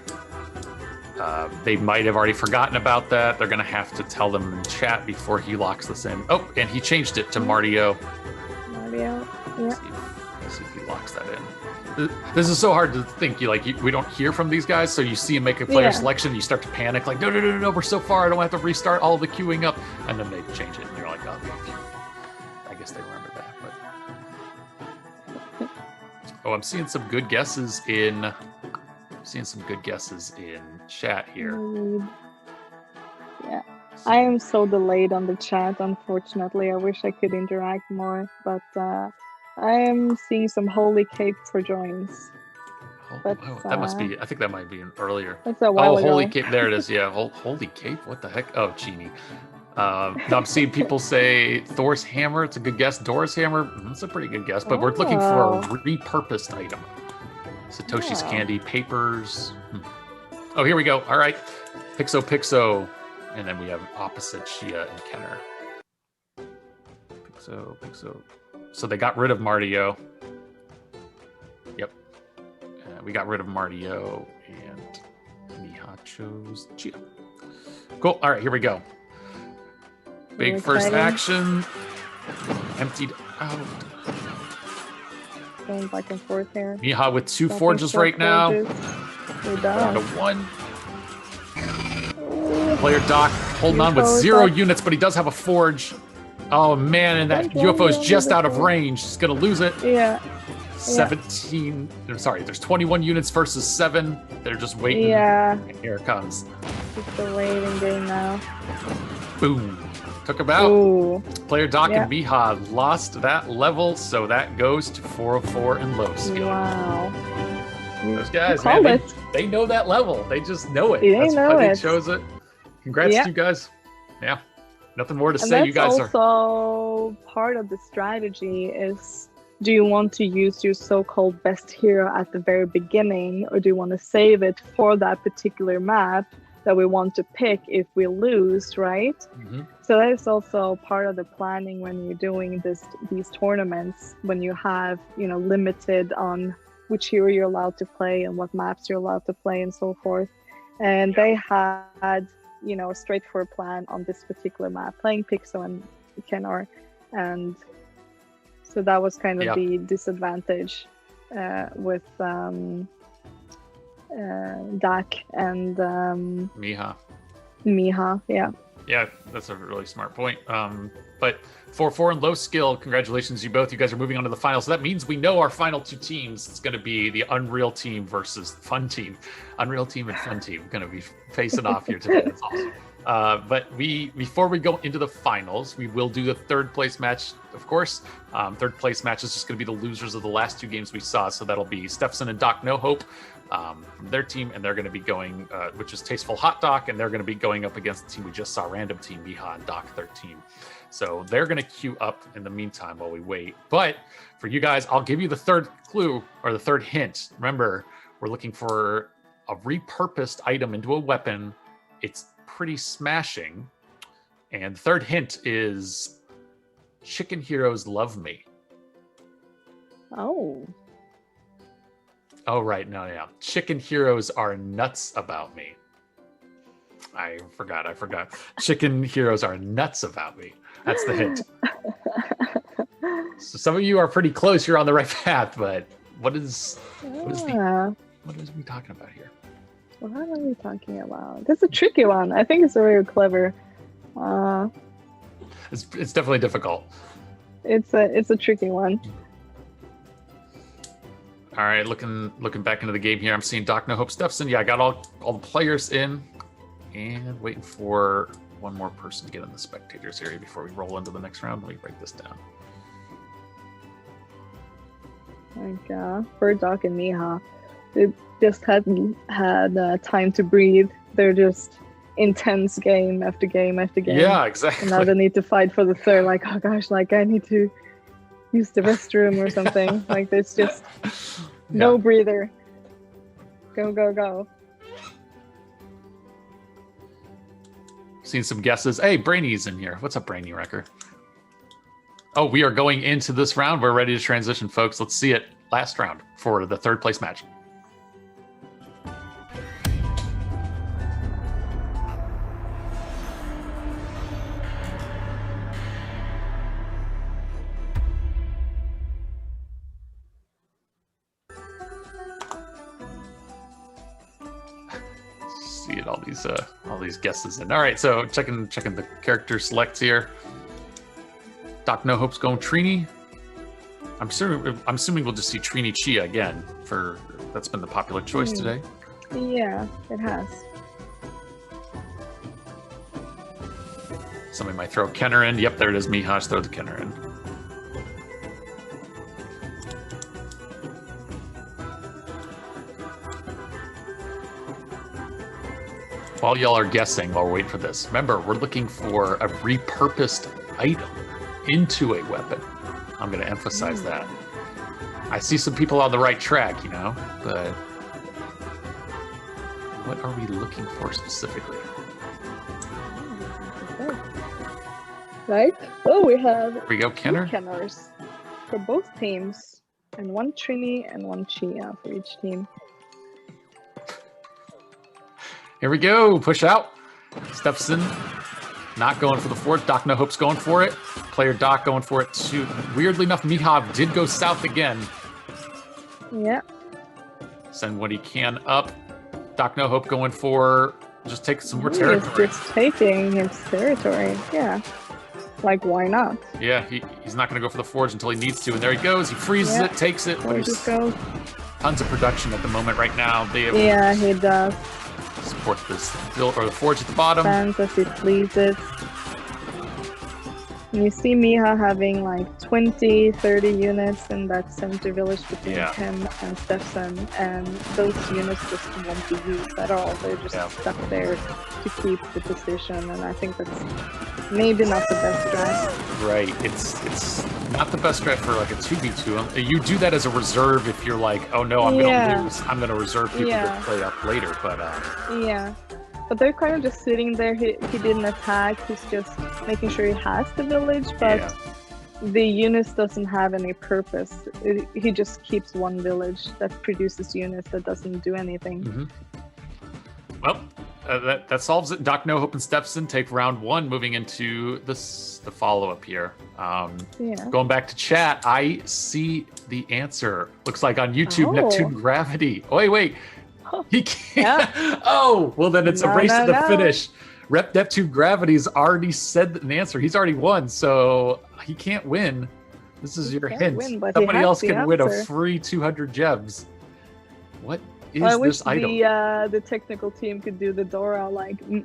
They might have already forgotten about that. They're going to have to tell them in chat before he locks this in. Oh, and he changed it to Martio. Martio, yeah. Let's see if he locks that in. This is so hard to think. We don't hear from these guys, so you see him make a player selection, you start to panic, like, no, we're so far, I don't have to restart all of the queuing up, and then they change it, and you're like, oh, I guess they remember that. But oh, I'm seeing some good guesses in chat here. Yeah, I am so delayed on the chat. Unfortunately, I wish I could interact more, but I am seeing some Holy Cape for joins. That must be. I think that might be an earlier. That's a while ago. Holy Cape. There it is. Yeah, Holy Cape. What the heck? Oh, Genie. Now I'm seeing people say Thor's hammer. It's a good guess. Dora's hammer. That's a pretty good guess. But we're looking for a repurposed item. Satoshi's candy, papers. Oh, here we go. All right, Pixo, and then we have opposite Shia and Kenner. Pixo. So they got rid of Martio. Yep. We got rid of Martio, and Miha chose Chia. Cool. All right, here we go. Big first action. Emptied out. Going back and forth here. Miha with two forges right now. We're down done. to one. Player Doc holding on with 0 units, but he does have a forge. Oh man, and that UFO is just out of range. He's gonna lose it. Yeah. 17. I'm sorry, there's 21 units versus 7. They're just waiting. Yeah. And here it comes. It's the waiting game now. Boom. Took him out. Ooh. Player Doc and Miha lost that level, so that goes to 404 and low skill. Wow. Those guys, man, they know that level. They just know it. That's why they chose it. Congrats to you guys. Yeah. Nothing more to say. You guys are also part of the strategy is, do you want to use your so-called best hero at the very beginning, or do you want to save it for that particular map that we want to pick if we lose, right? So that is also part of the planning when you're doing these tournaments, when you have, limited on which hero you're allowed to play and what maps you're allowed to play and so forth. And they had a straightforward plan on this particular map, playing Pixo and Kenner, and so that was kind of the disadvantage with Dak and Miha, yeah, that's a really smart point. But 4-4 and low skill, congratulations you both. You guys are moving on to the final, so that means we know our final two teams. It's going to be the Unreal team versus Fun team. Unreal team and Fun team going to be facing off here today. That's awesome. But before we go into the finals, we will do the third place match, of course. Third place match is just going to be the losers of the last two games we saw. So that'll be Steffson and Doc No Hope from their team, and they're going to be going, which is Tasteful Hot Doc, and they're going to be going up against the team we just saw, Random Team Miha and Doc 13. So they're going to queue up in the meantime while we wait. But for you guys, I'll give you the third clue, or the third hint. Remember, we're looking for a repurposed item into a weapon. It's pretty smashing. And the third hint is Chicken Heroes Love Me. Oh, right. No, yeah. Chicken Heroes are nuts about me. I forgot. Chicken Heroes are nuts about me. That's the hint. So some of you are pretty close. You're on the right path, but what is we talking about here? What are we talking about? That's a tricky one. I think it's very clever. Uh, It's definitely difficult. it's a tricky one. All right, looking back into the game here, I'm seeing Doc No Hope Steffson. Yeah, I got all the players in, and waiting for one more person to get in the spectators area before we roll into the next round. Let me break this down. Like for Doc and Miha, they just hadn't had time to breathe. They're just intense game after game after game. Yeah, exactly. And now they need to fight for the third. Like, oh gosh, like I need to use the restroom or something. Like there's just no breather. Go, go, go. Seen some guesses. Hey, Brainy's in here. What's up, Brainy Wrecker? Oh, we are going into this round. We're ready to transition, folks. Let's see it. Last round for the third place match. See it, all these guesses in. All right, so checking the character selects here. Doc No Hope's going Trini. I'm assuming we'll just see Trini Chia again. That's been the popular choice today. Yeah, it has. Somebody might throw Kenner in. Yep, there it is. Miha's throw the Kenner in. While y'all are guessing, while we're waiting for this, remember, we're looking for a repurposed item into a weapon. I'm going to emphasize that. I see some people on the right track, but what are we looking for specifically? Right? Oh, we have Here we go, Kenner. Kenners for both teams, and one Trini and one Chia for each team. Here we go. Push out. Steffson not going for the fourth. Doc No Hope's going for it. Player Doc going for it too. Weirdly enough, Miha did go south again. Yeah. Send what he can up. Doc No Hope going for just take some more territory. He's just taking his territory. Yeah. Like, why not? Yeah, he's not going to go for the forge until he needs to. And there he goes. He freezes it, takes it. There just goes. Tons of production at the moment right now. Yeah, he does. Support this build or the forge at the bottom. Fans as he pleases. And you see Miha having like 20, 30 units in that center village between him and Steffson, and those units just won't be used at all. They're just stuck there to keep the position, and I think that's maybe not the best strat. Right, it's not the best strat for like a 2v2. You do that as a reserve if you're like, oh no, I'm gonna lose. I'm gonna reserve people to play up later, but yeah. But they're kind of just sitting there. He didn't attack. He's just making sure he has the village, but the units doesn't have any purpose. He just keeps one village that produces units that doesn't do anything. Mm-hmm. Well, that solves it. Doc No Hope and Steffson take round one, moving into the follow-up here. Going back to chat, I see the answer. Looks like on YouTube, Neptune Gravity. Oh, wait. He can't. Yeah. Oh, well, then it's a race to the finish. Rep Neptune Gravity's already said an answer. He's already won, so he can't win. This is your hint. Somebody else can win a free 200 gems. What is this item? The technical team could do the Dora like the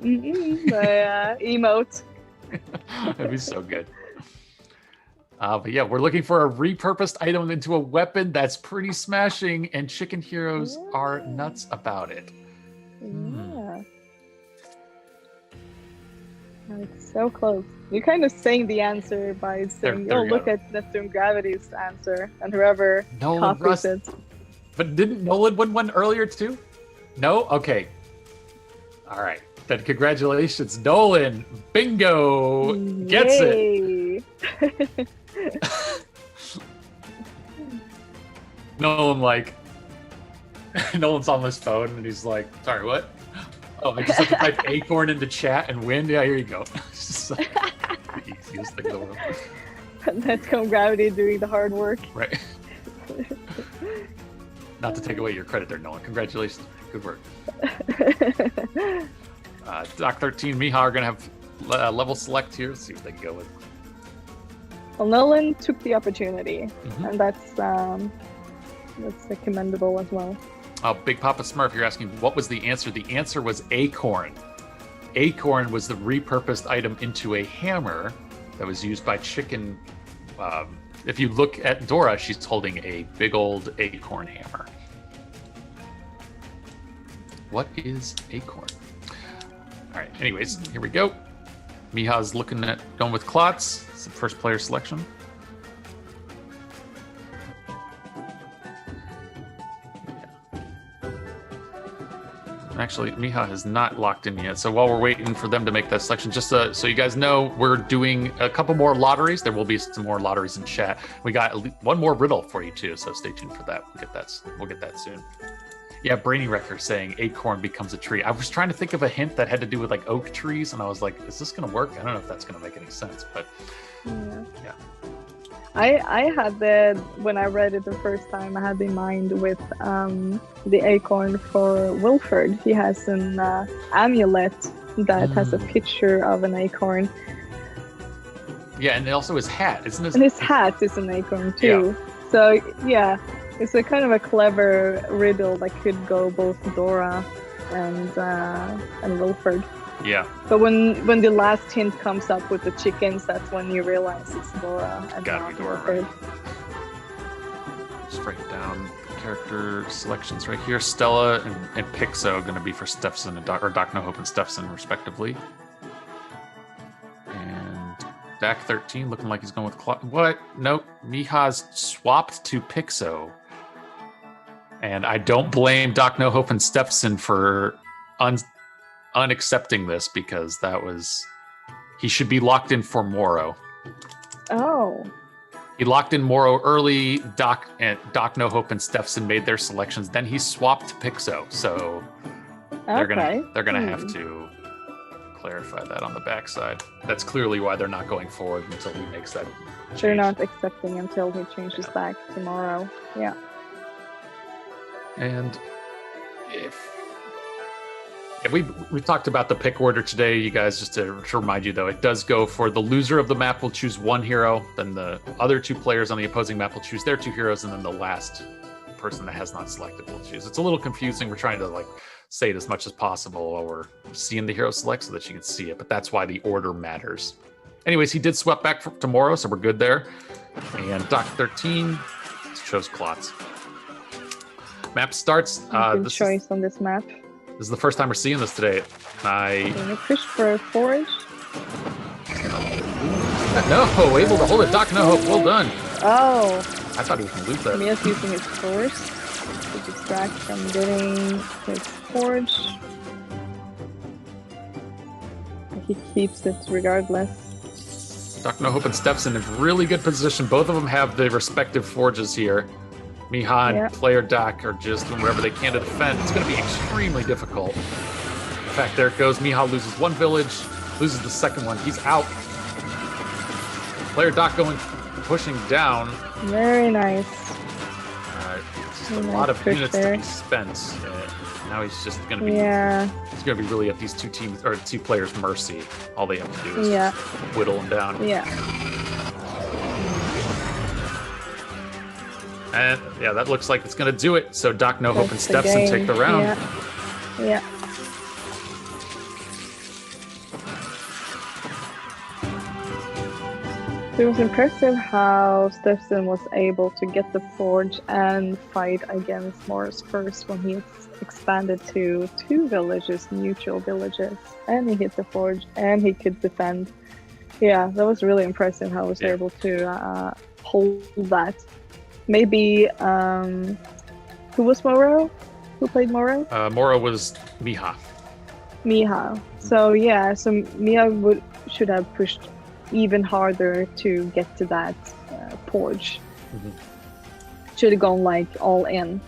emote. That'd be so good. But yeah, we're looking for a repurposed item into a weapon that's pretty smashing, and Chicken Heroes are nuts about it. Yeah. It's so close. You're kind of saying the answer by saying, look at Neptune Gravity's answer, and whoever copies it. But didn't Nolan win one earlier too? No? Okay. All right. Then congratulations, Nolan. Bingo. Gets it. Nolan's on his phone and he's like, sorry, what? Oh, I just have to type Acorn into chat and win? Yeah, here you go. It's just like the easiest thing in the world. Neptune Gravity doing the hard work. Right. Not to take away your credit there, Nolan. Congratulations. Good work. Doc 13, Miha are going to have level select here. Let's see what they can go with. Well, Nolan took the opportunity, Mhm. and that's commendable as well. Oh, Big Papa Smurf, you're asking what was the answer? The answer was acorn. Acorn was the repurposed item into a hammer that was used by Chicken. If you look at Dora, she's holding a big old acorn hammer. What is acorn? All right, anyways, here we go. Miha's looking at going with Klotz. It's the first player selection. Actually, Miha has not locked in yet. So while we're waiting for them to make that selection, just so you guys know, we're doing a couple more lotteries. There will be some more lotteries in chat. We got one more riddle for you too, so stay tuned for that. We'll get that soon. Yeah, Brainy Wrecker saying acorn becomes a tree. I was trying to think of a hint that had to do with like oak trees, and I was like, is this going to work? I don't know if that's going to make any sense, but yeah. I had when I read it the first time, I had in mind with the acorn for Wilford. He has an amulet that has a picture of an acorn. Yeah, and also his hat, isn't it? And his hat is an acorn too. Yeah. So yeah, it's a kind of a clever riddle that could go both Dora and Wilford. Yeah. But when the last hint comes up with the chickens, that's when you realize it's Dora and gotta be Dora, Wilford. Just write down character selections right here. Stella and Pixo going to be for Stefson and Doc No Hope and Stefson respectively. And Dak 13 looking like he's going with what? Nope. Miha's swapped to Pixo. And I don't blame Doc No Hope and Stefson for unaccepting this, because he should be locked in for Moro. Oh. He locked in Moro early. Doc No Hope and Stefson made their selections. Then he swapped to Pixo. So they're gonna have to clarify that on the backside. That's clearly why they're not going forward until he makes that change. They're not accepting until he changes back tomorrow. Yeah. And we talked about the pick order today, you guys. Just to remind you, though, it does go for the loser of the map will choose one hero, then the other two players on the opposing map will choose their two heroes, and then the last person that has not selected will choose. It's a little confusing. We're trying to say it as much as possible while we're seeing the hero select so that you can see it, but that's why the order matters. Anyways, he did swap back tomorrow, so we're good there. And Doc 13 chose Klotz. Map starts. Good choice on this map. This is the first time we're seeing this today. Can you push for a forge? No, able to hold it. Doc No Hope, well done. Oh. I thought he was going to lose that. Mia's using his force to distract from getting his forge. He keeps it regardless. Doc No Hope and Stefson in really good position. Both of them have the respective forges here. Miha and player Doc are just doing whatever they can to defend. It's going to be extremely difficult. In fact, there it goes. Miha loses one village, loses the second one. He's out. Player Doc pushing down. Very nice. Just a lot of units to be spent. Now he's just going to be. Yeah. He's going to be really at these two players' mercy. All they have to do is whittle them down. Yeah. And yeah, that looks like it's going to do it. So Doc No Hope and Stefson take the round. Yeah. It was impressive how Stefson was able to get the forge and fight against Morris first when he expanded to 2 villages, neutral villages, and he hit the forge and he could defend. Yeah, that was really impressive how he was able to hold that. Maybe, who was Moro? Who played Moro? Moro was Miha. Miha. So Miha should have pushed even harder to get to that forge. Mm-hmm. Should have gone all in.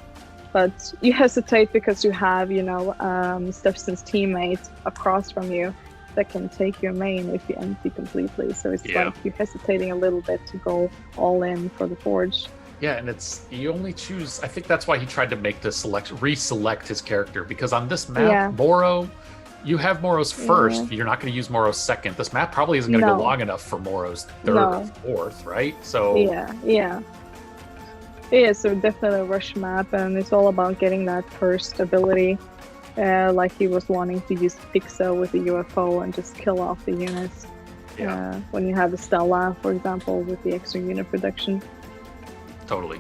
But you hesitate because you have, Steffson's teammate across from you that can take your main if you empty completely. So it's like you're hesitating a little bit to go all in for the forge. Yeah, and you only choose. I think that's why he tried to make the reselect his character, because on this map, Moro You have Moro's first. Yeah. You're not going to use Moro's second. This map probably isn't going to No. go long enough for Moro's third No. or fourth, right? So Yeah. So definitely a rush map, and it's all about getting that first ability. Like he was wanting to use Pixel with the UFO and just kill off the units. yeah, When you have a Stella, for example, with the extra unit production. totally.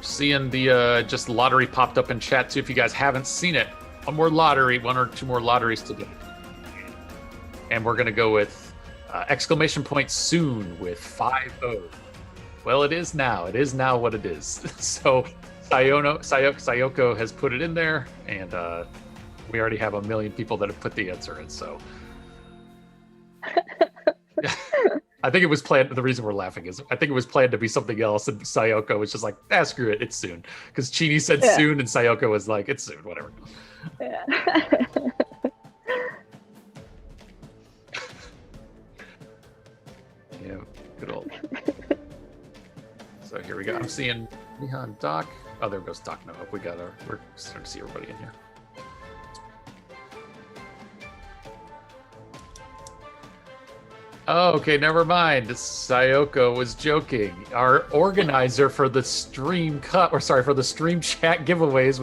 Seeing the just lottery popped up in chat too. If you guys haven't seen it, one or two more lotteries to do, and we're gonna go with exclamation point soon with 5-0. Well, it is now. It is now what it is. So Sayoko has put it in there, and we already have 1 million people that have put the answer in. So I think it was planned. The reason we're laughing is I think it was planned to be something else, and Sayoko was just like, screw it, it's soon. Because Chini said soon, and Sayoko was like, it's soon, whatever. Yeah. Yeah, good old. So here we go. I'm seeing Miha and Doc. Oh, there goes Doc. No, we're starting to see everybody in here. Oh, okay, never mind. Sayoko was joking. Our organizer for the stream for the stream chat giveaways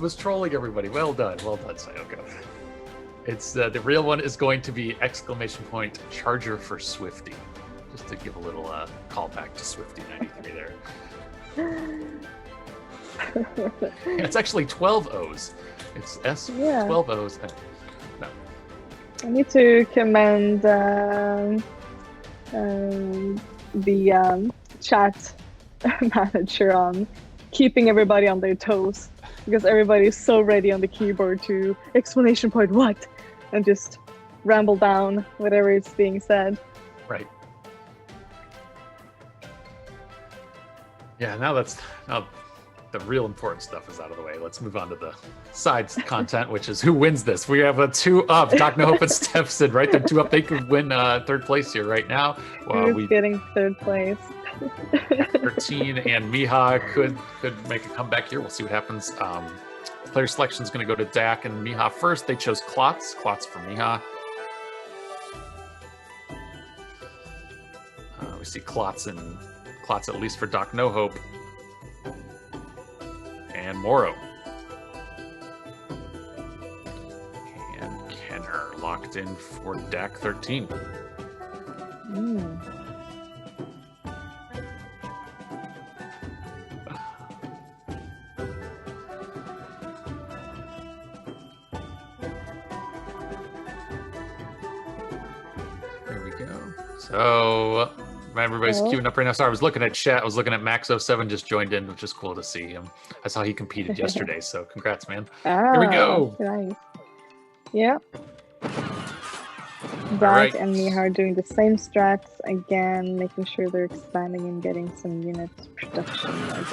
was trolling everybody. Well done, Sayoko. It's the real one is going to be exclamation point charger for Swifty, just to give a little callback to Swifty 93 there. It's actually 12 O's. It's S 12 O's. No. I need to commend the chat manager on keeping everybody on their toes, because everybody is so ready on the keyboard to exclamation point what, and just ramble down whatever is being said. Right. Yeah, now the real important stuff is out of the way. Let's move on to the side content, which is who wins this. We have a 2-up. Doc No Hope and Stepson, right? They're 2-up. They could win third place here right now. Who's getting third place? 13 and Miha could make a comeback here. We'll see what happens. Player selection is going to go to Dak and Miha first. They chose Klotz for Miha. We see Klotz at least for Doc No Hope. And Moro. And Kenner locked in for Dak 13. There we go. So everybody's queuing up right now. Sorry, I was looking at chat. I was looking at Max07 just joined in, which is cool to see him. I saw he competed yesterday, so congrats, man. Here we go. Nice. Yeah. Dak right. and Miha are doing the same strats again, making sure they're expanding and getting some unit production against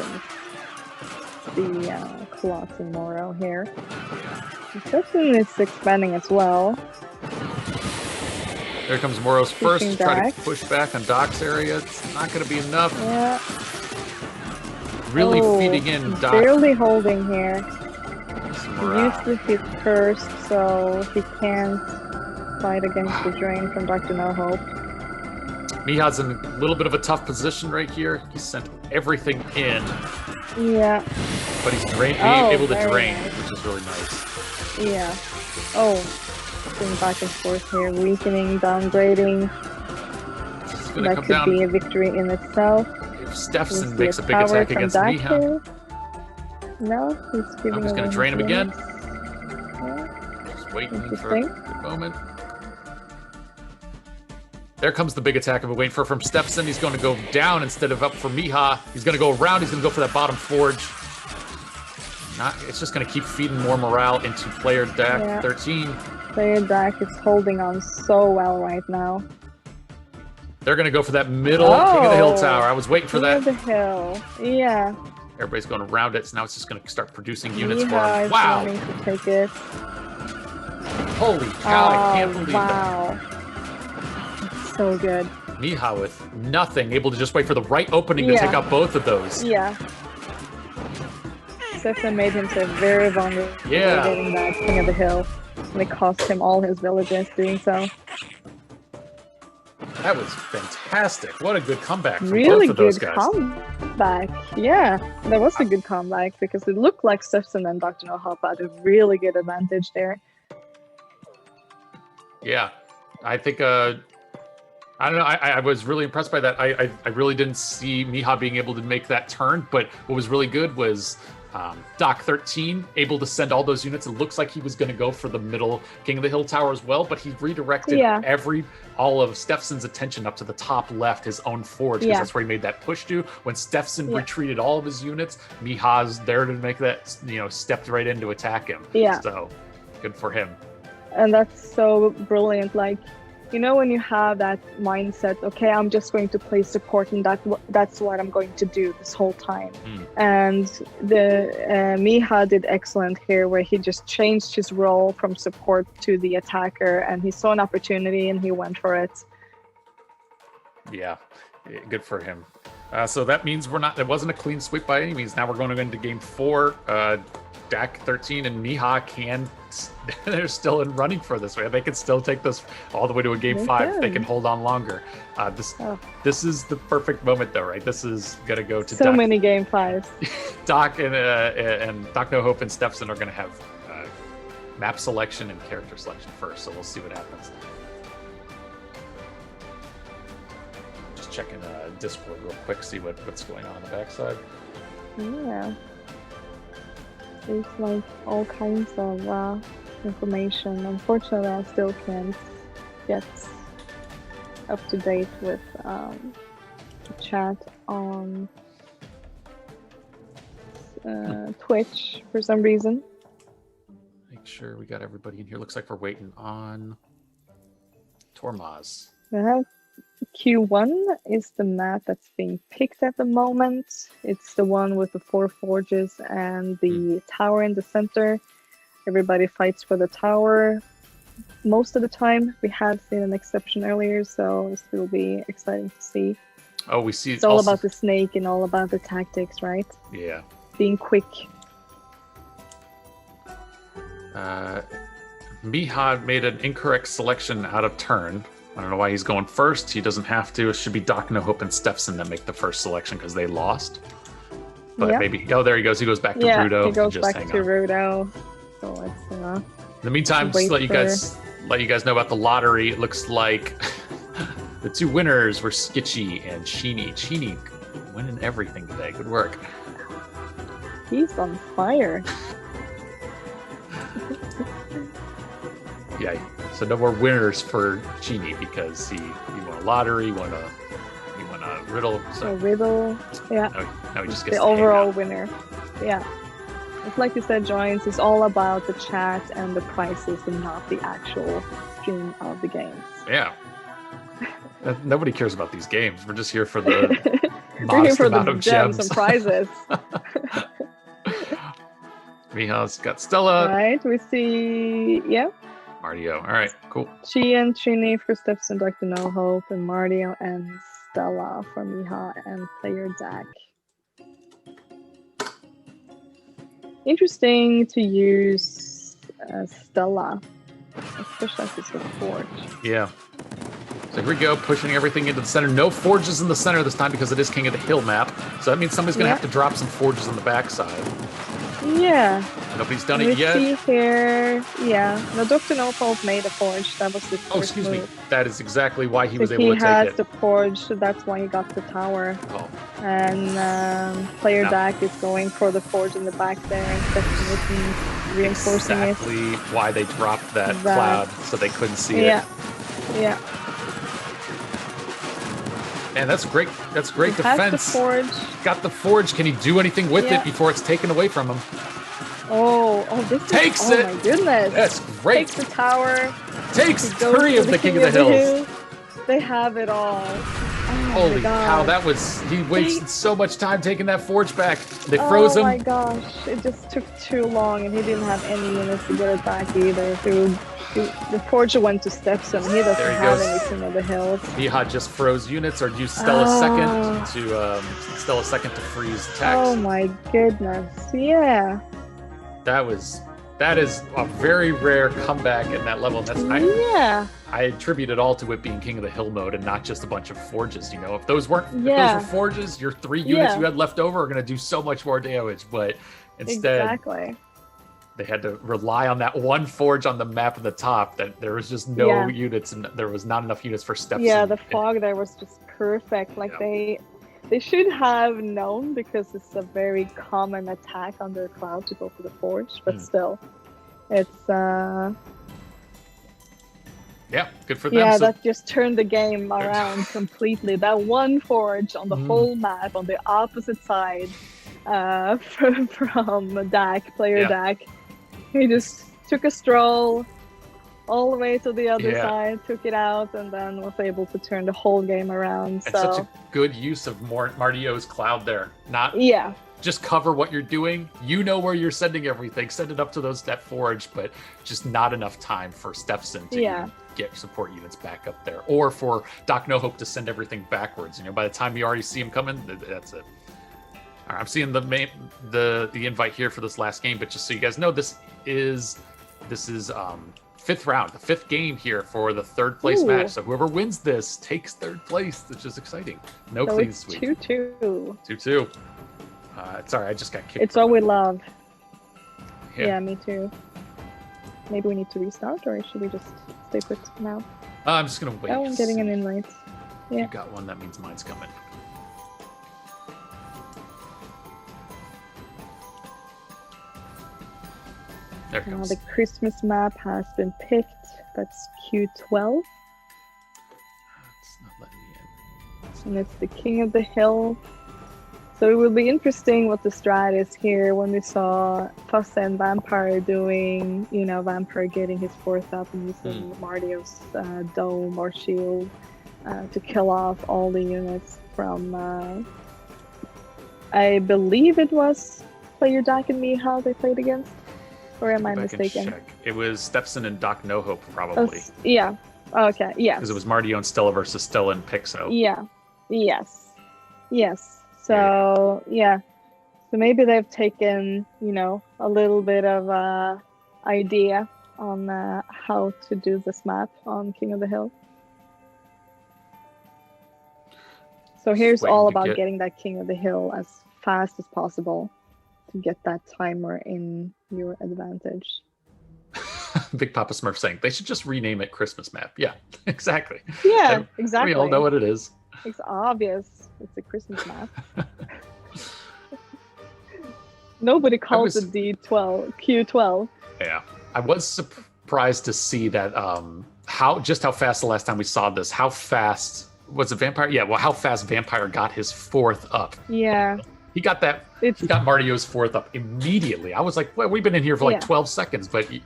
the Klotz and Moro here. Stepson is expanding as well. There comes Moro's first to try Dak. to push back on Doc's area. It's not going to be enough. Yeah. Really feeding in Doc. Barely holding here. Some He morale. used to hit first, so he can't fight against the drain from Dr. No Hope. Miha's in a little bit of a tough position right here. He sent everything in, Yeah. but he's being Oh, able to very drain, nice. which is really nice. Yeah. Oh. Going back and forth here. Weakening, downgrading. It's going to That come could down. be a victory in itself. If Stepson We'll makes see a big power attack from against Dak Miha, here. No, he's giving he's gonna away drain his him again. units. Yeah. just waiting for Interesting. a good moment. There comes the big attack I've been waiting for from Stepson. He's going to go down instead of up for Miha. He's going to go around. He's going to go for that bottom forge. It's just going to keep feeding more morale into player Dak Yeah. 13. Player Dak is holding on so well right now. They're going to go for that middle King of the Hill tower. I was waiting for King of that. the Hill. Yeah. Everybody's going around it, so now it's just going to start producing units for Miha him. is Wow! wanting to take it. Holy cow, I can't believe that. wow. So good. Miha with nothing, able to just wait for the right opening to Yeah. take out both of those. Yeah. Stefan made himself very vulnerable Yeah. getting that King of the Hill. And it cost him all his villages doing so. That was fantastic. What a good comeback from Really both of those good guys. comeback. Yeah, that was a good comeback because it looked like Stefan and Dr. No Hope had a really good advantage there. Yeah, I think I don't know. I was really impressed by that. I really didn't see Miha being able to make that turn, but what was really good was Doc 13 able to send all those units. It looks like he was going to go for the middle King of the Hill Tower as well, but he redirected all of Steffson's attention up to the top left, his own forge, because that's where he made that push to. When Steffson retreated all of his units, Miha's there to make that, stepped right in to attack him. Yeah. So good for him. And that's so brilliant. Like, when you have that mindset, okay, I'm just going to play support, and that's what I'm going to do this whole time. And the Miha did excellent here, where he just changed his role from support to the attacker, and he saw an opportunity and he went for it. Yeah, good for him. So that means it wasn't a clean sweep by any means. Now we're going to go into game 4. Dak 13 and Miha they're still in running for this. They can still take this all the way to a game 5 if they can hold on longer. This is the perfect moment, though, right? This is going to go to so many game 5s. Doc and Doc No Hope and Steffson are going to have map selection and character selection first, so we'll see what happens. Just checking Discord real quick, see what's going on the backside. Yeah. There's like all kinds of information. Unfortunately, I still can't get up to date with the chat on Twitch for some reason. Make sure we got everybody in here. Looks like we're waiting on Tormaz. Q1 is the map that's being picked at the moment. It's the one with the 4 forges and the tower in the center. Everybody fights for the tower most of the time. We had seen an exception earlier, so this will be exciting to see. Oh, we see it's all about the snake and all about the tactics, right? Yeah. Being quick. Miha made an incorrect selection out of turn. I don't know why he's going first. He doesn't have to. It should be Doc No Hope and Steffson that make the first selection because they lost. But maybe... Oh, there he goes. He goes back to Rudo. He goes back to Rudo. So let's... In the meantime, just let you guys know about the lottery. It looks like the 2 winners were Skitchy and Sheeny. Sheeny winning everything today. Good work. He's on fire. Yeah. So no more winners for Genie because he won a lottery, he won a riddle. So riddle, yeah. Now he just gets the overall winner. Yeah. It's like you said, Joins, it's all about the chat and the prizes and not the actual stream of the games. Yeah. Nobody cares about these games. We're just here for the We're here for the gems and prizes. Miha's got Stella. Right, we see, Mardio. All right, cool. Chi and Trini for Steffson, Dr. No Hope, and Mardio and Stella for Miha and player Dak. Interesting to use Stella, especially if it's a forge. Yeah. So here we go, pushing everything into the center. No forges in the center this time because it is King of the Hill map. So that means somebody's going to have to drop some forges on the backside. Yeah. Nobody's done it yet. We see here, no, Dr. No Hope made a forge. That was his first excuse me. move. That is exactly why he was able to take it. He has the forge, so that's why he got the tower. Oh. And player Dak is going for the forge in the back there and Steffson reinforcing exactly why they dropped that cloud so they couldn't see it. Yeah. And that's great. That's great defense. Has the forge. Got the forge. Can he do anything with it before it's taken away from him? This takes it. Oh my goodness. That's great. Takes the tower. Takes 3 of the King of the Hills. They have it all. Holy cow! He wasted so much time taking that forge back. They froze him. Oh my gosh! It just took too long, and he didn't have any units to get it back either. He The Forger went to Stepson. He doesn't There he have goes. anything on the hill. Mihad just froze units, or use Stella second to freeze attacks. Oh my goodness. Yeah. That is a very rare comeback in that level. And Yeah. I attribute it all to it being King of the Hill mode and not just a bunch of forges. You know, if those were forges, your 3 units you had left over are going to do so much more damage. But instead, they had to rely on that one forge on the map at the top. That there was just no units, and there was not enough units for Stepson. Yeah, the fog there was just perfect. Like they should have known, because it's a very common attack under cloud to go for the forge. But still, it's yeah, good for them. Yeah, so, that just turned the game around completely. That one forge on the whole map, on the opposite side from Dak, Dak. He just took a stroll all the way to the other side, took it out, and then was able to turn the whole game around. It's such a good use of Martio's cloud there. Not just cover what you're doing. You know where you're sending everything. Send it up to that forge, but just not enough time for Stepson to get support units back up there, or for Doc No Hope to send everything backwards. You know, by the time you already see him coming, that's it. All right, I'm seeing the invite here for this last game, but just so you guys know, this is 5th round, the 5th game here for the 3rd place match. So whoever wins this takes 3rd place, which is exciting. No clean sweep. 2-2. 2-2. Sorry, I just got kicked. It's all we love. Yeah, me too. Maybe we need to restart, or should we just stay put now? I'm just gonna wait. Oh, I'm getting an invite. Yeah. You got one. That means mine's coming. There it comes. The Christmas map has been picked. That's Q12. It's not letting me in. And it's the King of the Hill. So it will be interesting what the strat is here. When we saw Fossa and Vampire doing, Vampire getting his 4th up and using Martio's dome or shield to kill off all the units from, I believe it was Player Dak and Mihal they played against. Or am I mistaken? It was Stepson and Doc No Hope, probably. Yeah. Okay. Yeah. Because it was Martio and Stella versus Stella and Pixo. Yeah. Yes. So So maybe they've taken, a little bit of idea on how to do this map on King of the Hill. So here's all about getting that King of the Hill as fast as possible to get that timer in your advantage. Big Papa Smurf saying they should just rename it Christmas Map. Yeah, exactly. Yeah, exactly. We all know what it is. It's obvious. It's a Christmas map. Nobody calls it Q12. Yeah, I was surprised to see that how fast the last time we saw this. How fast was it Vampire? Yeah, well, how fast Vampire got his 4th up. Yeah. He got that. He got Martio's 4th up immediately. I was like, well, we've been in here for like 12 seconds, but it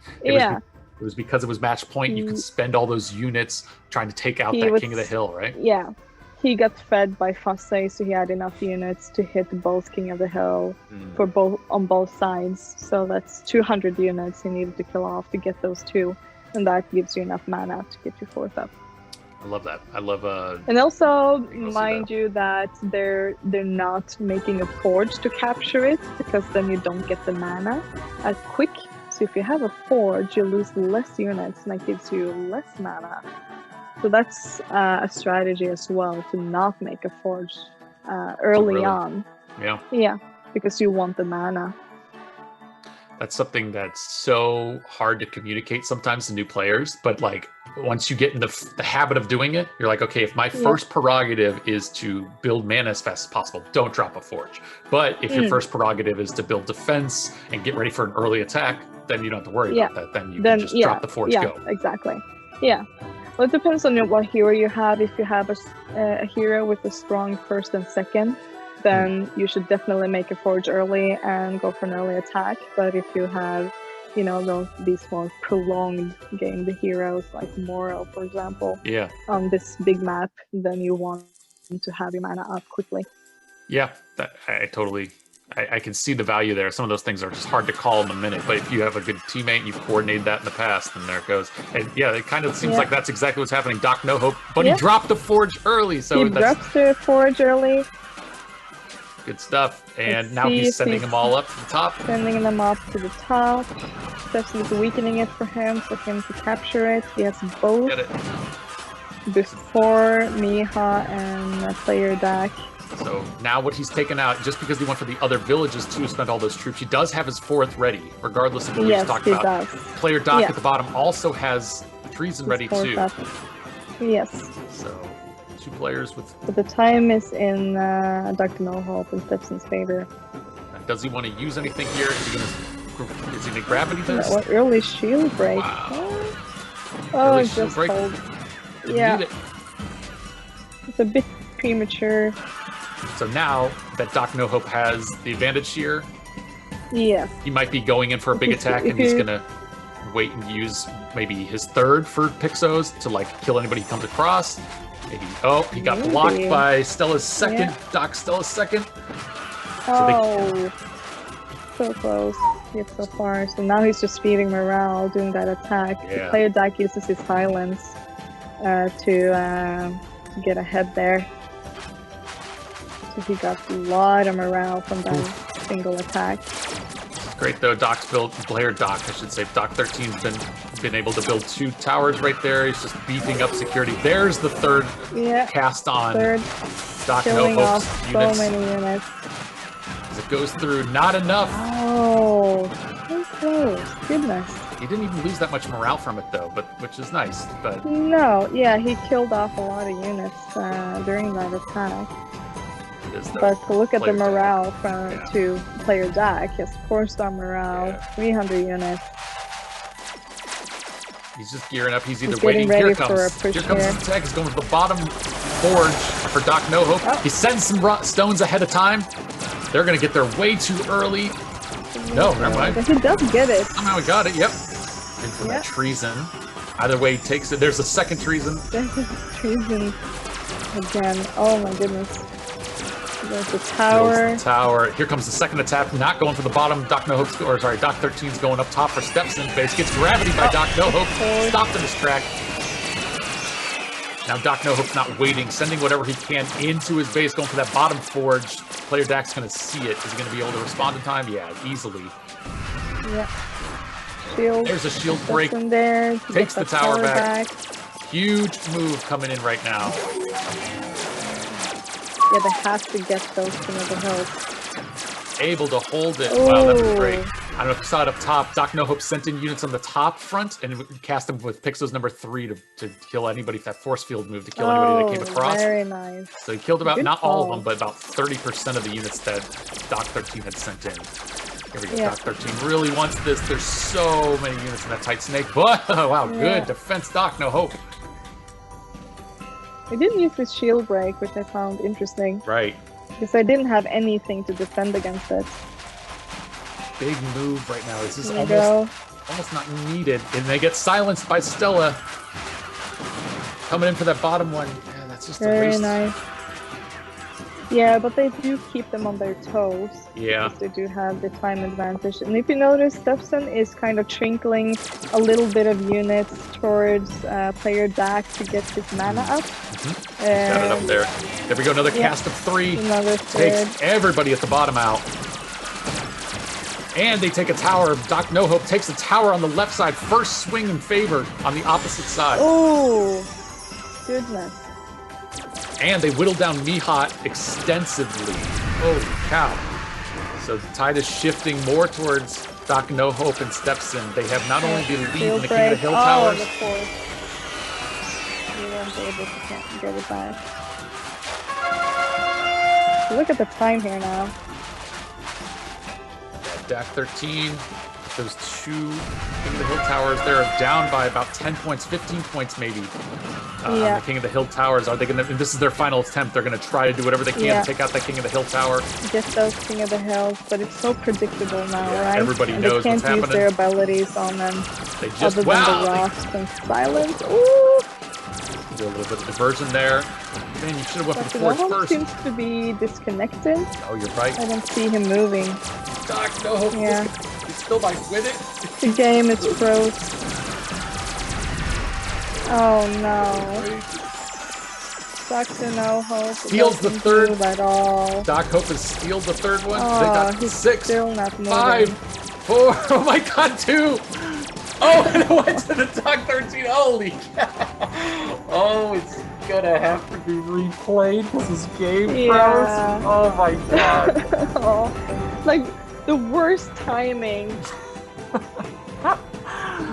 was because it was match point. You could spend all those units trying to take out that King of the Hill, right? Yeah. He got fed by Fosse, so he had enough units to hit both King of the Hill on both sides. So that's 200 units he needed to kill off to get those 2, and that gives you enough mana to get your 4th up. I love that. I love and also mind you that they're not making a forge to capture it, because then you don't get the mana as quick. So if you have a forge, you lose less units, and that gives you less mana. So that's a strategy as well, to not make a forge early on. Yeah, because you want the mana. That's something that's so hard to communicate sometimes to new players, but like once you get in the habit of doing it, you're like, okay, if my first prerogative is to build mana as fast as possible, don't drop a forge. But if your first prerogative is to build defense and get ready for an early attack, then you don't have to worry about that. Then you can just drop the forge, go. Exactly. Yeah. Well, it depends on what hero you have. If you have a hero with a strong 1st and 2nd, then you should definitely make a forge early and go for an early attack. But if you have, these more prolonged game, the heroes like Moro, for example, on this big map, then you want to have your mana up quickly. Yeah, I totally I can see the value there. Some of those things are just hard to call in a minute, but if you have a good teammate and you've coordinated that in the past, then there it goes. And yeah, it kind of seems like that's exactly what's happening. Doc No Hope, but he dropped the forge early, so he drops the forge early. Good stuff. And now he's sending them all up to the top. Sending them up to the top. Stepson is weakening it for him to capture it. He has both Get it. before Miha and player Dak. So now what he's taken out, just because he went for the other villages to spend all those troops, he does have his fourth ready, regardless of what we just talked about. Does. Player Doc at the bottom also has treason ready too. Yes. So 2 players with... But the time is in Dr. No Hope and Stepson's favor. Does he want to use anything here? Is he gonna grab anything? What early shield break? Wow. Oh, Early it's just break. cold. Didn't Yeah. need it. It's a bit premature. So now that Doc No Hope has the advantage here, Yeah. he might be going in for a big attack, and he's gonna wait and use maybe his third for Pixos to like kill anybody he comes across. Maybe. Oh, he got blocked by Stella's second. Yeah. Doc Stella's second. Oh, so close. Yet so far. So now he's just feeding morale, doing that attack. Yeah. The player Dak uses his silence to get ahead there. So he got a lot of morale from that single attack. Great though, Doc's build, player Doc, I should say. Doc 13's been able to build 2 towers right there. He's just beefing up security. There's the third cast on Doc No Killing Hope's off units. so many units. As it goes through, not enough. Oh, so close. Goodness. He didn't even lose that much morale from it though, which is nice. But No, yeah, he killed off a lot of units during that attack. But look at the morale to player Dak. He has 4-star morale, 300 units. he's just gearing up. He's either He's waiting. getting ready Here for comes. a push Here comes here. his attack. He's going to the bottom forge for Doc No Hope. Oh. He sends some stones ahead of time. They're going to get there way too early. No, never mind. But he does get it. Somehow we got it. Yep. And for that treason. Either way, he takes it. There's a second treason. There's a treason again. Oh my goodness. There's the tower. Tower. Here comes the second attack. Not going for the bottom. Doc 13's going up top for Stepson. Base gets gravity by Doc No Hope. Stopped in his track. Now Doc No Hope's not waiting, sending whatever he can into his base, going for that bottom forge. Player Dak's going to see it. Is he going to be able to respond in time? Yeah, easily. Yeah. Shield. There's a shield break. There. Takes the tower back. Huge move coming in right now. Yeah, they have to get those King of the Hills. Able to hold it. Ooh. Wow, that's great. I don't know if you saw it up top. Doc No Hope sent in units on the top front and cast them with Pixos number 3 to kill anybody with that force field move, to kill anybody that came across. Very nice. So he killed about, Good not all of call. them, but about 30% of the units that Doc 13 had sent in. Here we go. Yeah. Doc 13 really wants this. There's so many units in that tight snake. But, wow, good defense, Doc No Hope. I didn't use this shield break, which I found interesting. Right. Because I didn't have anything to defend against it. Big move right now. This is There you go. almost not needed. And they get silenced by Stella. Coming in for that bottom one. Yeah, that's just a Very waste. nice. Yeah, but they do keep them on their toes. Yeah. Because they do have the time advantage. And if you notice, Stepson is kind of trinkling a little bit of units towards player Dak to get his mana up. Got it up there. There we go. Another cast of 3. Another third. Takes everybody at the bottom out. And they take a tower. Doc No Hope takes a tower on the left side. First swing in favor on the opposite side. Oh, goodness. And they whittle down Mihat extensively. Holy cow. So the tide is shifting more towards Doc No Hope and Stepson. They have not only the lead in the King of the Hill Towers. Of course. You won't be able to get it back. Look at the time here now. Dak 13, those 2 King of the Hill Towers, they're down by about 10 points, 15 points maybe. On the King of the Hill Towers. Are they going to, and this is their final attempt, they're going to try to do whatever they can to take out that King of the Hill Tower. Get those King of the Hills, but it's so predictable now, right? Everybody and knows they what's can't use happening. their abilities on them. They just, Other than the rocks and silence. Ooh! do a little bit of diversion there. Man, you should have went for the forge Nohope first. seems to be disconnected. Oh, you're right. I don't see him moving. Doc, no hope. Yeah. You still might win it. The game is froze. Oh no. Dr. No Hope Steals the doesn't third. move at all. Doc Hope has stealed the third one. Oh, They got he's 6, still not moving. 5, 4. Oh my God, 2. Oh, and it went to the Doc 13. Holy cow. Oh, it's gonna have to be replayed because this game froze. Yeah. Oh my God. Oh, like the worst timing.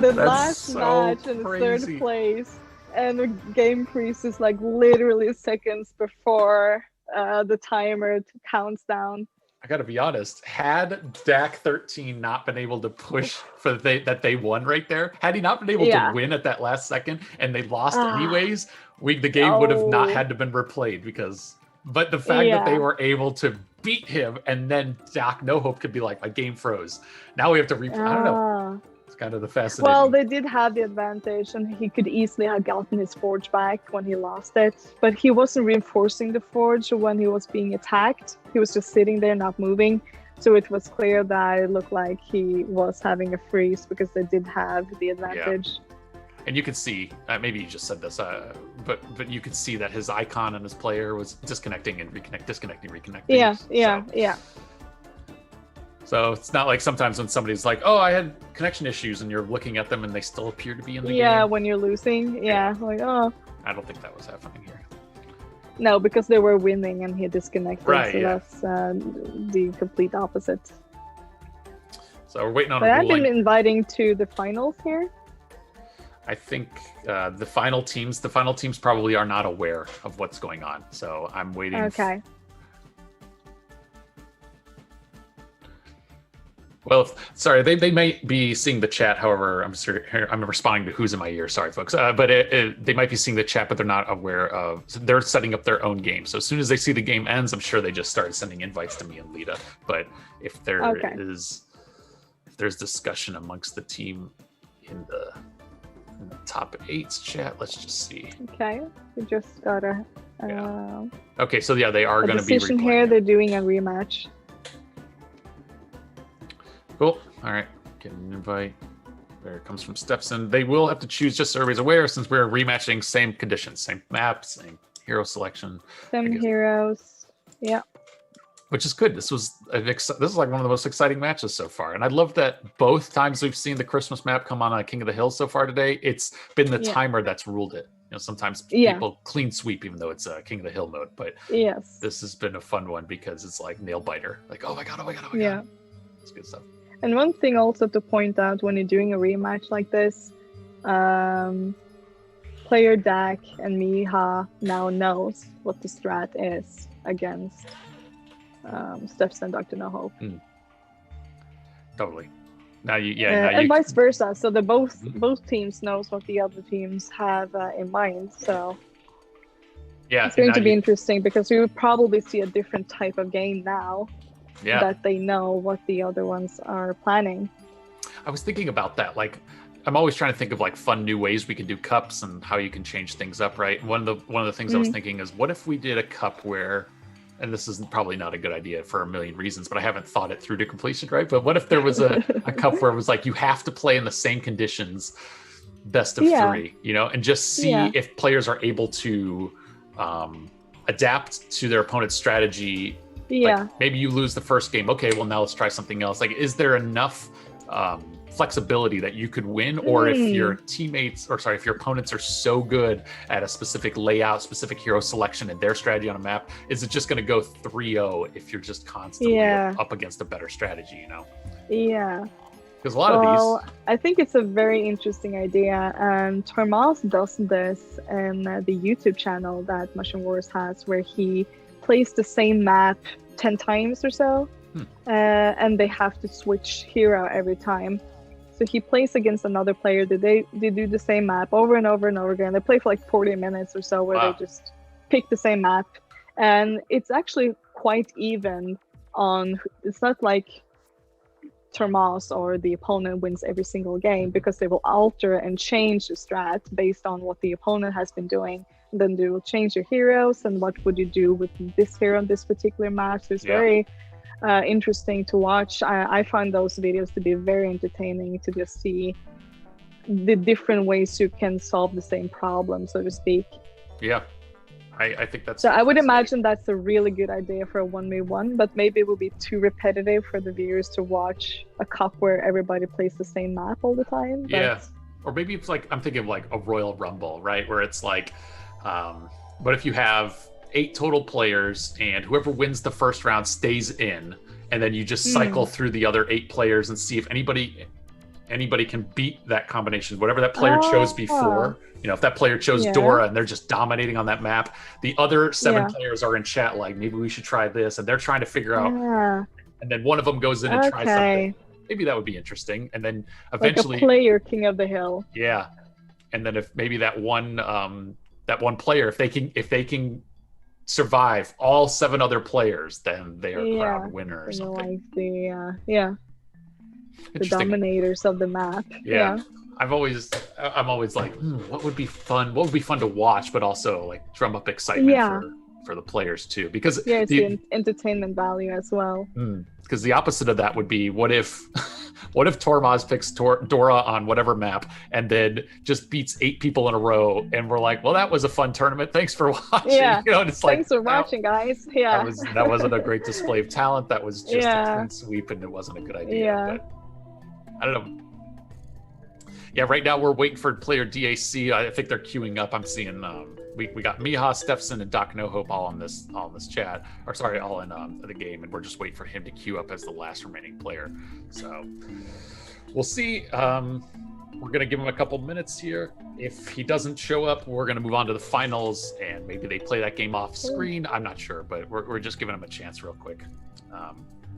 The That's last so match in crazy. third place, and the game freezes like literally seconds before the timer counts down. I gotta be honest. Had Dak 13 not been able to push for that they won right there, had he not been able Yeah. to win at that last second and they lost Ah. anyways, the game would have not Oh. had to been replayed because. But the fact that they Yeah. were able to beat him and then Doc No Hope could be like, my game froze. Now we have to replay. I don't know. Ah. It's kind of the fascinating. Well, they did have the advantage, and he could easily have gotten his forge back when he lost it. But he wasn't reinforcing the forge when he was being attacked. He was just sitting there, not moving. So it was clear that it looked like he was having a freeze because they did have the advantage. And you could see, maybe you just said this, but you could see that his icon and his player was disconnecting and disconnecting, reconnecting. Yeah. So it's not like sometimes when somebody's like, "Oh, I had connection issues," and you're looking at them and they still appear to be in the Yeah, game. when you're losing. Yeah, like, oh. I don't think that was happening here. No, because they were winning and he disconnected. Right, so yeah. that's the complete opposite. So we're waiting on But a I've been ruling. inviting to the finals here. I think the final teams probably are not aware of what's going on. So I'm waiting. Okay. Well, sorry, they may be seeing the chat. However, I'm responding to who's in my ear. Sorry, folks. But they might be seeing the chat, but they're not aware of. So they're setting up their own game. So as soon as they see the game ends, I'm sure they just started sending invites to me and Lita. But if there's discussion amongst the team in the top 8's chat, let's just see. Okay. We just got a Okay, so yeah, they are going to be decision replaying here. it. They're doing a rematch. Cool. All right. Get an invite. There it comes from Stepson. They will have to choose, just so everybody's aware, since we're rematching same conditions, same map, same hero selection, Some guess- heroes. Yeah. which is good. This is like one of the most exciting matches so far. And I love that both times we've seen the Christmas map come on King of the Hill so far today, it's been the Yeah. timer that's ruled it. Sometimes Yeah. people clean sweep, even though it's a King of the Hill mode. But Yes. this has been a fun one because it's like nail biter. Like, oh my God. Yeah. It's good stuff. And one thing also to point out when you're doing a rematch like this, player Dak and Miha now knows what the strat is against Steps and Dr. No Hope. Totally. Now you, And vice versa. So the both Mhm. teams knows what the other teams have in mind. So yeah, it's going now to be you- interesting because we will probably see a different type of game now yeah. that they know what the other ones are planning. I was thinking about that. Like, I'm always trying to think of like fun new ways we can do cups and how you can change things up, right? One of the things I was thinking is, what if we did a cup where, and this is probably not a good idea for a million reasons, but I haven't thought it through to completion, right? But what if there was a cup where it was like you have to play in the same conditions, best of Yeah. 3, and just see Yeah. if players are able to adapt to their opponent's strategy. Yeah. Like maybe you lose the first game. Okay, well now let's try something else. Like, is there enough flexibility that you could win? Or if your teammates, or sorry, if your opponents are so good at a specific layout, specific hero selection and their strategy on a map, is it just going to go 3-0 if you're just constantly Yeah. up against a better strategy, Yeah. Because a lot of Well, I think it's a very interesting idea, and Tormas does this in the YouTube channel that Mushroom Wars has, where he plays the same map 10 times or so, and they have to switch hero every time. So he plays against another player. They do the same map over and over and over again. They play for like 40 minutes or so, where Wow. they just pick the same map, and it's actually quite even on. It's not like Tormas or the opponent wins every single game, because they will alter and change the strat based on what the opponent has been doing. then they will change your heroes, and what would you do with this hero on this particular match. So it's very interesting to watch. I find those videos to be very entertaining to just see the different ways you can solve the same problem, so to speak. Yeah, I think that's... So I would imagine that's a really good idea for a 1v1, but maybe it would be too repetitive for the viewers to watch a cup where everybody plays the same map all the time. But... Yeah, or maybe it's like, I'm thinking of like a Royal Rumble, right? Where it's like, but if you have 8 total players and whoever wins the first round stays in, and then you just cycle through the other 8 players and see if anybody can beat that combination, whatever that player chose before. You know, if that player chose Dora and they're just dominating on that map, the other 7 players are in chat like, maybe we should try this, and they're trying to figure out, and then one of them goes in and tries something. Maybe that would be interesting. And then eventually, like a player king of the hill. Yeah, and then if maybe that one player, if they can survive all 7 other players, then they are crowned winner or something. Like the dominators of the map. Yeah. I'm always like, what would be fun? What would be fun to watch, but also like drum up excitement for the players too, because it's the entertainment value as well. Because the opposite of that would be, what if Tormaz picks Dora on whatever map and then just beats 8 people in a row, and we're like, well, that was a fun tournament. Thanks for watching. Yeah. You know, and it's thanks for watching, guys. Yeah. That wasn't a great display of talent. That was just a clean sweep, and it wasn't a good idea. Yeah. But I don't know. Yeah, right now we're waiting for player DAC. I think they're queuing up. I'm seeing we got Miha, Stefson, and Doc No Hope all on this chat, or sorry, all in the game, and we're just waiting for him to queue up as the last remaining player. So we'll see. We're gonna give him a couple minutes here. If he doesn't show up, we're gonna move on to the finals, and maybe they play that game off screen. I'm not sure, but we're just giving him a chance real quick.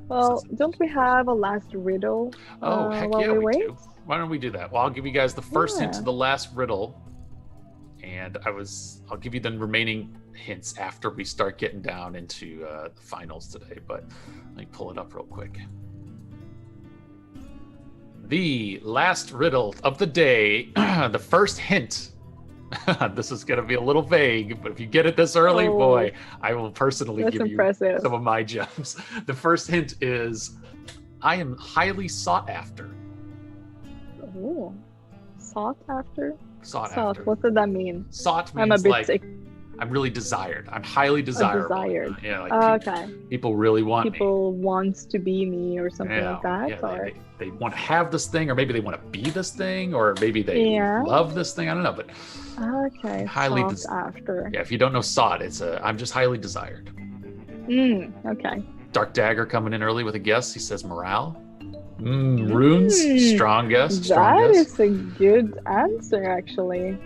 Well, don't we have a last riddle? Heck while yeah, we wait? do. Why don't we do that? Well, I'll give you guys the first hint to the last riddle, and I'll give you the remaining hints after we start getting down into the finals today. But let me pull it up real quick. The last riddle of the day, the first hint. This is going to be a little vague, but if you get it this early, boy, I will personally give you some of my gems. The first hint is, I am highly sought after. Oh, sought after? Sought after. What did that mean? Sought means I'm really desired. I'm highly desirable. Desired. Yeah, like people really want me. People wants to be me or something like that. Yeah, they want to have this thing, or maybe they want to be this thing, or maybe they love this thing. I don't know, but highly sought after. Yeah, if you don't know sought, it's I'm just highly desired. Okay. Dark Dagger coming in early with a guess. He says morale. Runes, strong guess. That is a good answer, actually.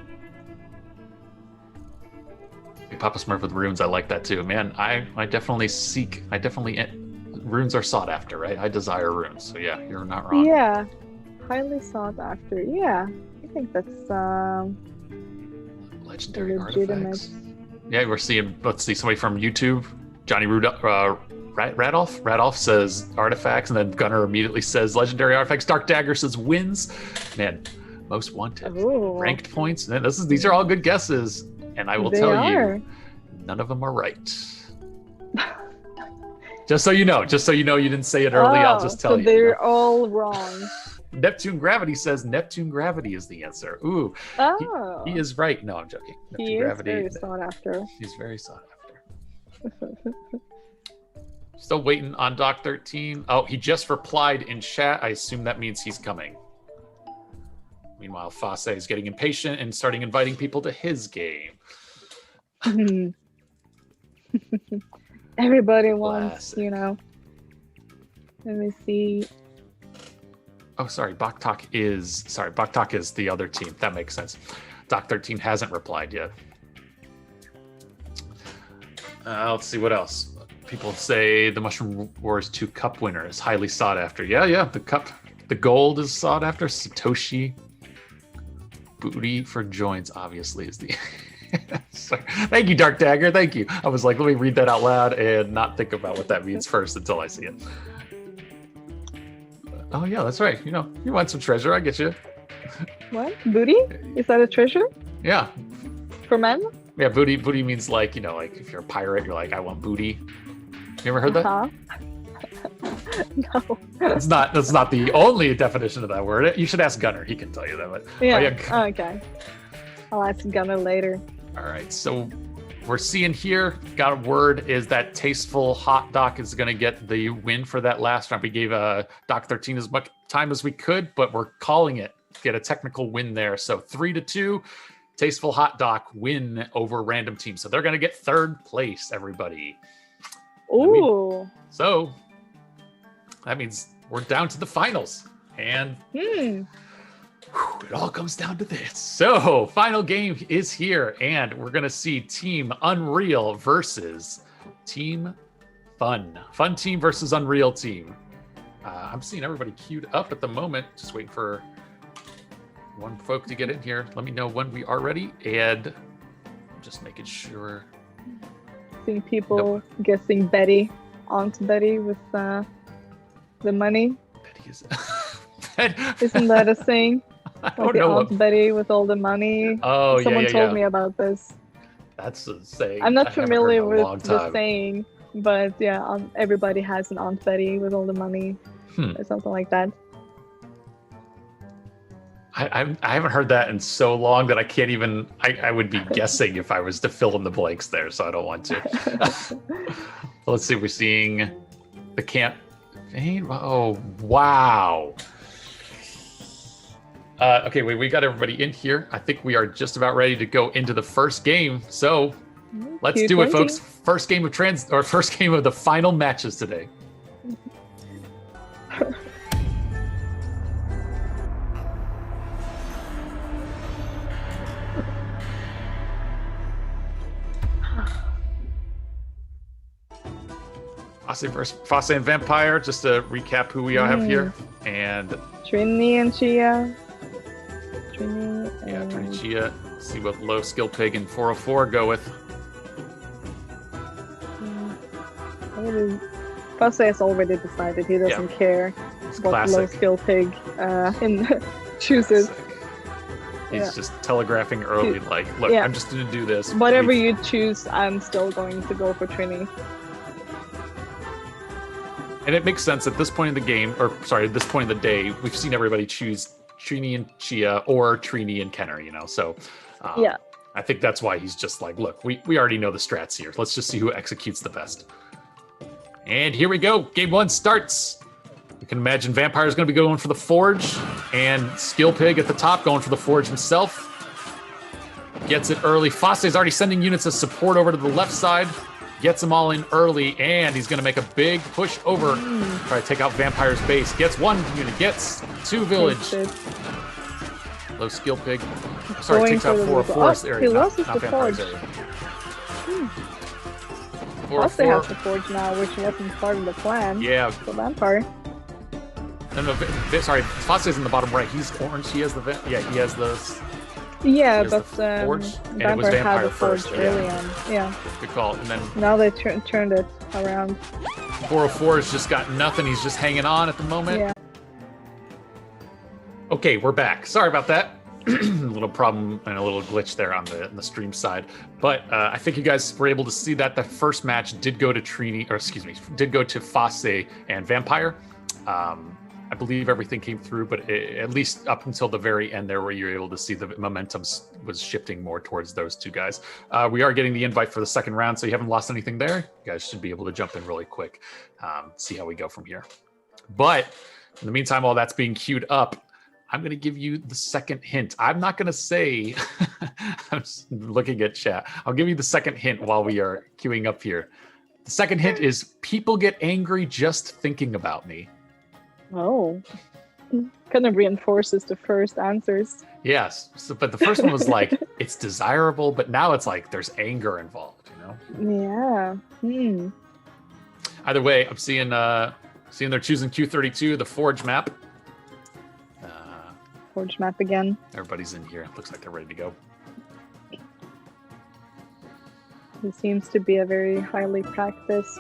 Hey, Papa Smurf with runes, I like that too. Man, I definitely runes are sought after, right? I desire runes, so yeah, you're not wrong. Yeah, highly sought after. Yeah, I think that's legendary artifacts. Yeah, we're seeing. Let's see, somebody from YouTube, Johnny Radolf. Radolf says artifacts, and then Gunnar immediately says legendary artifacts. Dark Dagger says wins. Man, most wanted. Ranked points. Man, these are all good guesses, and I will tell you, none of them are right. Just so you know, you didn't say it early. I'll just tell you. They're all wrong. Neptune Gravity says Neptune Gravity is the answer. Ooh. Oh. He is right. No, I'm joking. Neptune Gravity. Very sought after. He's very sought after. Still waiting on Doc 13. Oh, he just replied in chat. I assume that means he's coming. Meanwhile, Fase is getting impatient and starting inviting people to his game. Everybody wants, Let me see. Oh, sorry. Baktak is the other team. That makes sense. Doc 13 hasn't replied yet. Let's see what else. People say the Mushroom Wars 2 Cup winner is highly sought after. Yeah. The gold is sought after. Satoshi. Booty for joints, obviously, is the... Thank you, Dark Dagger. Thank you. I was like, let me read that out loud and not think about what that means first until I see it. Oh, yeah, that's right. You want some treasure. I get you. What? Booty? Is that a treasure? Yeah. For men? Yeah, booty. Booty means like, like if you're a pirate, you're like, I want booty. You ever heard that? Huh? No. That's not the only definition of that word. You should ask Gunnar. He can tell you that. But, Yeah. Okay. I'll ask Gunnar later. All right. So we're seeing here, got a word is that Tasteful Hot Doc is going to get the win for that last round. We gave Doc 13 as much time as we could, but we're calling it. Get a technical win there. So 3-2, Tasteful Hot Doc win over Random Team. So they're going to get third place, everybody. Ooh. So that means we're down to the finals. And it all comes down to this. So final game is here. And we're going to see Team Unreal versus Team Fun. Fun Team versus Unreal Team. I'm seeing everybody queued up at the moment. Just waiting for one folk to get in here. Let me know when we are ready. And I'm just making sure. Seeing people guessing Betty, Aunt Betty with the money. Betty is. Isn't that a saying? I Like don't the know. Aunt Betty with all the money. Oh, Someone yeah. told me about this. That's a saying. I'm not I haven't heard in familiar a with long the time. saying, but yeah, everybody has an Aunt Betty with all the money or something like that. I haven't heard that in so long that I can't even. I would be guessing if I was to fill in the blanks there, so I don't want to. Let's see. We're seeing the campaign. Oh wow. Okay, we got everybody in here. I think we are just about ready to go into the first game. So let's do it, folks. First game of first game of the final matches today. Fosse and Vampire, just to recap who we have here. And Trini and Chia. Trini and Trini Chia. See what low skill pig and 404 go with. Fosse has already decided he doesn't care It's what classic. low skill pig chooses. Classic. He's just telegraphing early, like, look, Yeah. I'm just going to do this. Whatever you choose, I'm still going to go for Trini. And it makes sense at this point in the game, or sorry, at this point in the day, we've seen everybody choose Trini and Chia or Trini and Kenner, So Yeah. I think that's why he's just like, look, we already know the strats here. Let's just see who executes the best. And here we go. Game one starts. You can imagine Vampire's going to be going for the Forge, and Skill Pig at the top going for the Forge himself. Gets it early. Fosse's already sending units as support over to the left side. Gets them all in early, and he's going to make a big push over. Try to take out Vampire's base. Gets one unit. Gets two village. Low Skill Pig. Sorry, Going takes out for the 404's legal- area, he not loses the Vampire's Forge. area. Fosse 404. has the Forge now, which wasn't part of the plan. Yeah. For Vampire. No, sorry. Fosse's in the bottom right. He's orange. He has the he has the. Yeah, He has but the Forge, and it was Vampire had Vampire the Forge first, early on. Yeah. Good call. And then Now they turned it around. 404 has just got nothing. He's just hanging on at the moment. Yeah. Okay, we're back. Sorry about that. A little problem and a little glitch there on the stream side, but I think you guys were able to see that the first match did go to did go to Fosse and Vampire. I believe everything came through, but at least up until the very end there, where you were able to see the momentum was shifting more towards those two guys. We are getting the invite for the second round, so you haven't lost anything there. You guys should be able to jump in really quick, see how we go from here. But in the meantime, while that's being queued up, I'm going to give you the second hint. I'm not going to say, I'm just looking at chat. I'll give you the second hint while we are queuing up here. The second hint is people get angry just thinking about me. Oh. Kind of reinforces the first answers. Yes. But the first one was like, it's desirable, but now it's like there's anger involved, Yeah. Either way, I'm seeing they're choosing Q32, the Forge map. Forge map again. Everybody's in here. Looks like they're ready to go. It seems to be a very highly practiced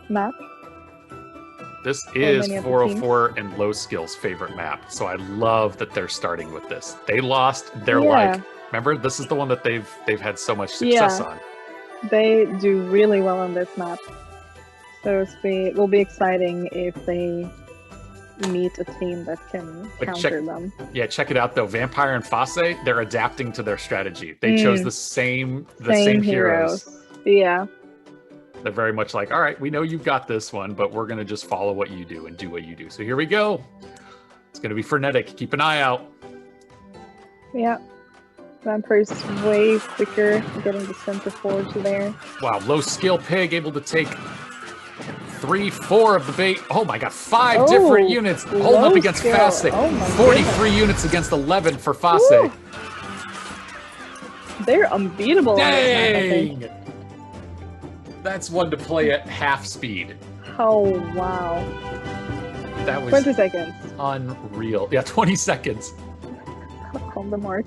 map. This is many of the 404 and Low Skill's favorite map, so I love that they're starting with this. They lost. They're Yeah. like, Remember, this is the one that they've had so much success Yeah. on. They do really well on this map. So it will be exciting if they meet a team that can But counter them. Yeah, check it out though. Vampire and Fosse, they're adapting to their strategy. They chose the same heroes. Yeah. They're very much like, all right, we know you've got this one, but we're gonna just follow what you do and do what you do. So here we go. It's gonna be frenetic. Keep an eye out. Yeah. Vampire's way quicker getting the center forward to there. Wow, low skill pig able to take 3, 4 of the bait. Oh my god, 5 different units holding low up against skill. Fosse. Oh my 43 units against 11 for Fosse. Woo. They're unbeatable. On this map, I think. Dang! That's one to play at half speed. Oh wow. That was 20 seconds unreal. Yeah, 20 seconds. on the mark.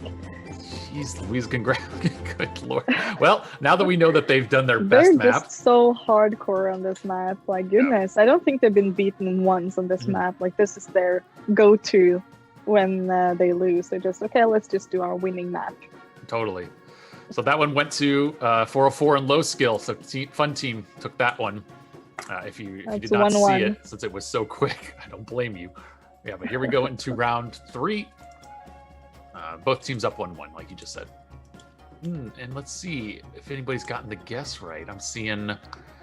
Jeez Louise, good lord. Well, now that we know that they've done their They're best map, just so hardcore on this map. Like goodness, I don't think they've been beaten once on this map. Like this is their go-to when they lose. They're just okay. Let's just do our winning map. totally. So that one went to 404 and low skill. So Fun Team took that one. If you did not see 1-1. it, since it was so quick, I don't blame you. Yeah, but here we go into round 3. Both teams up 1-1, like you just said. And let's see if anybody's gotten the guess right. I'm seeing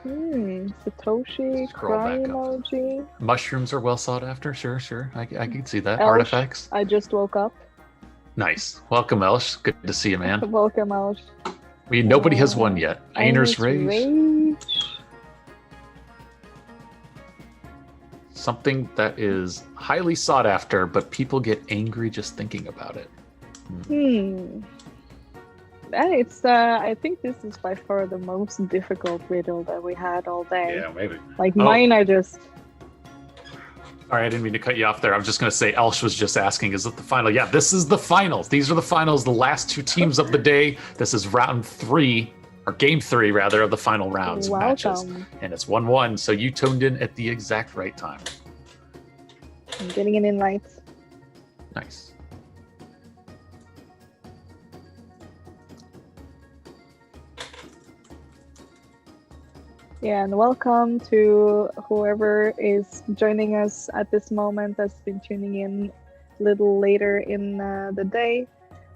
Satoshi, Scroll cry back up. emoji. mushrooms are well sought after. Sure. I can see that. Elsh. Artifacts. I just woke up. Nice. Welcome, Elsh. Good to see you, man. Welcome, Elsh. Nobody has won yet. Einer's Einer's Rage. Something that is highly sought after, but people get angry just thinking about it. And it's I think this is by far the most difficult riddle that we had all day. Yeah, maybe. Like mine are just Sorry, I didn't mean to cut you off there. I was just going to say, Elsh was just asking, is it the final? Yeah, this is the finals. These are the finals, the last 2 teams of the day. This is round 3, or game 3, rather, of the final rounds matches. And it's 1-1, so you tuned in at the exact right time. I'm getting an invite. Nice. Yeah, and welcome to whoever is joining us at this moment that's been tuning in a little later in the day.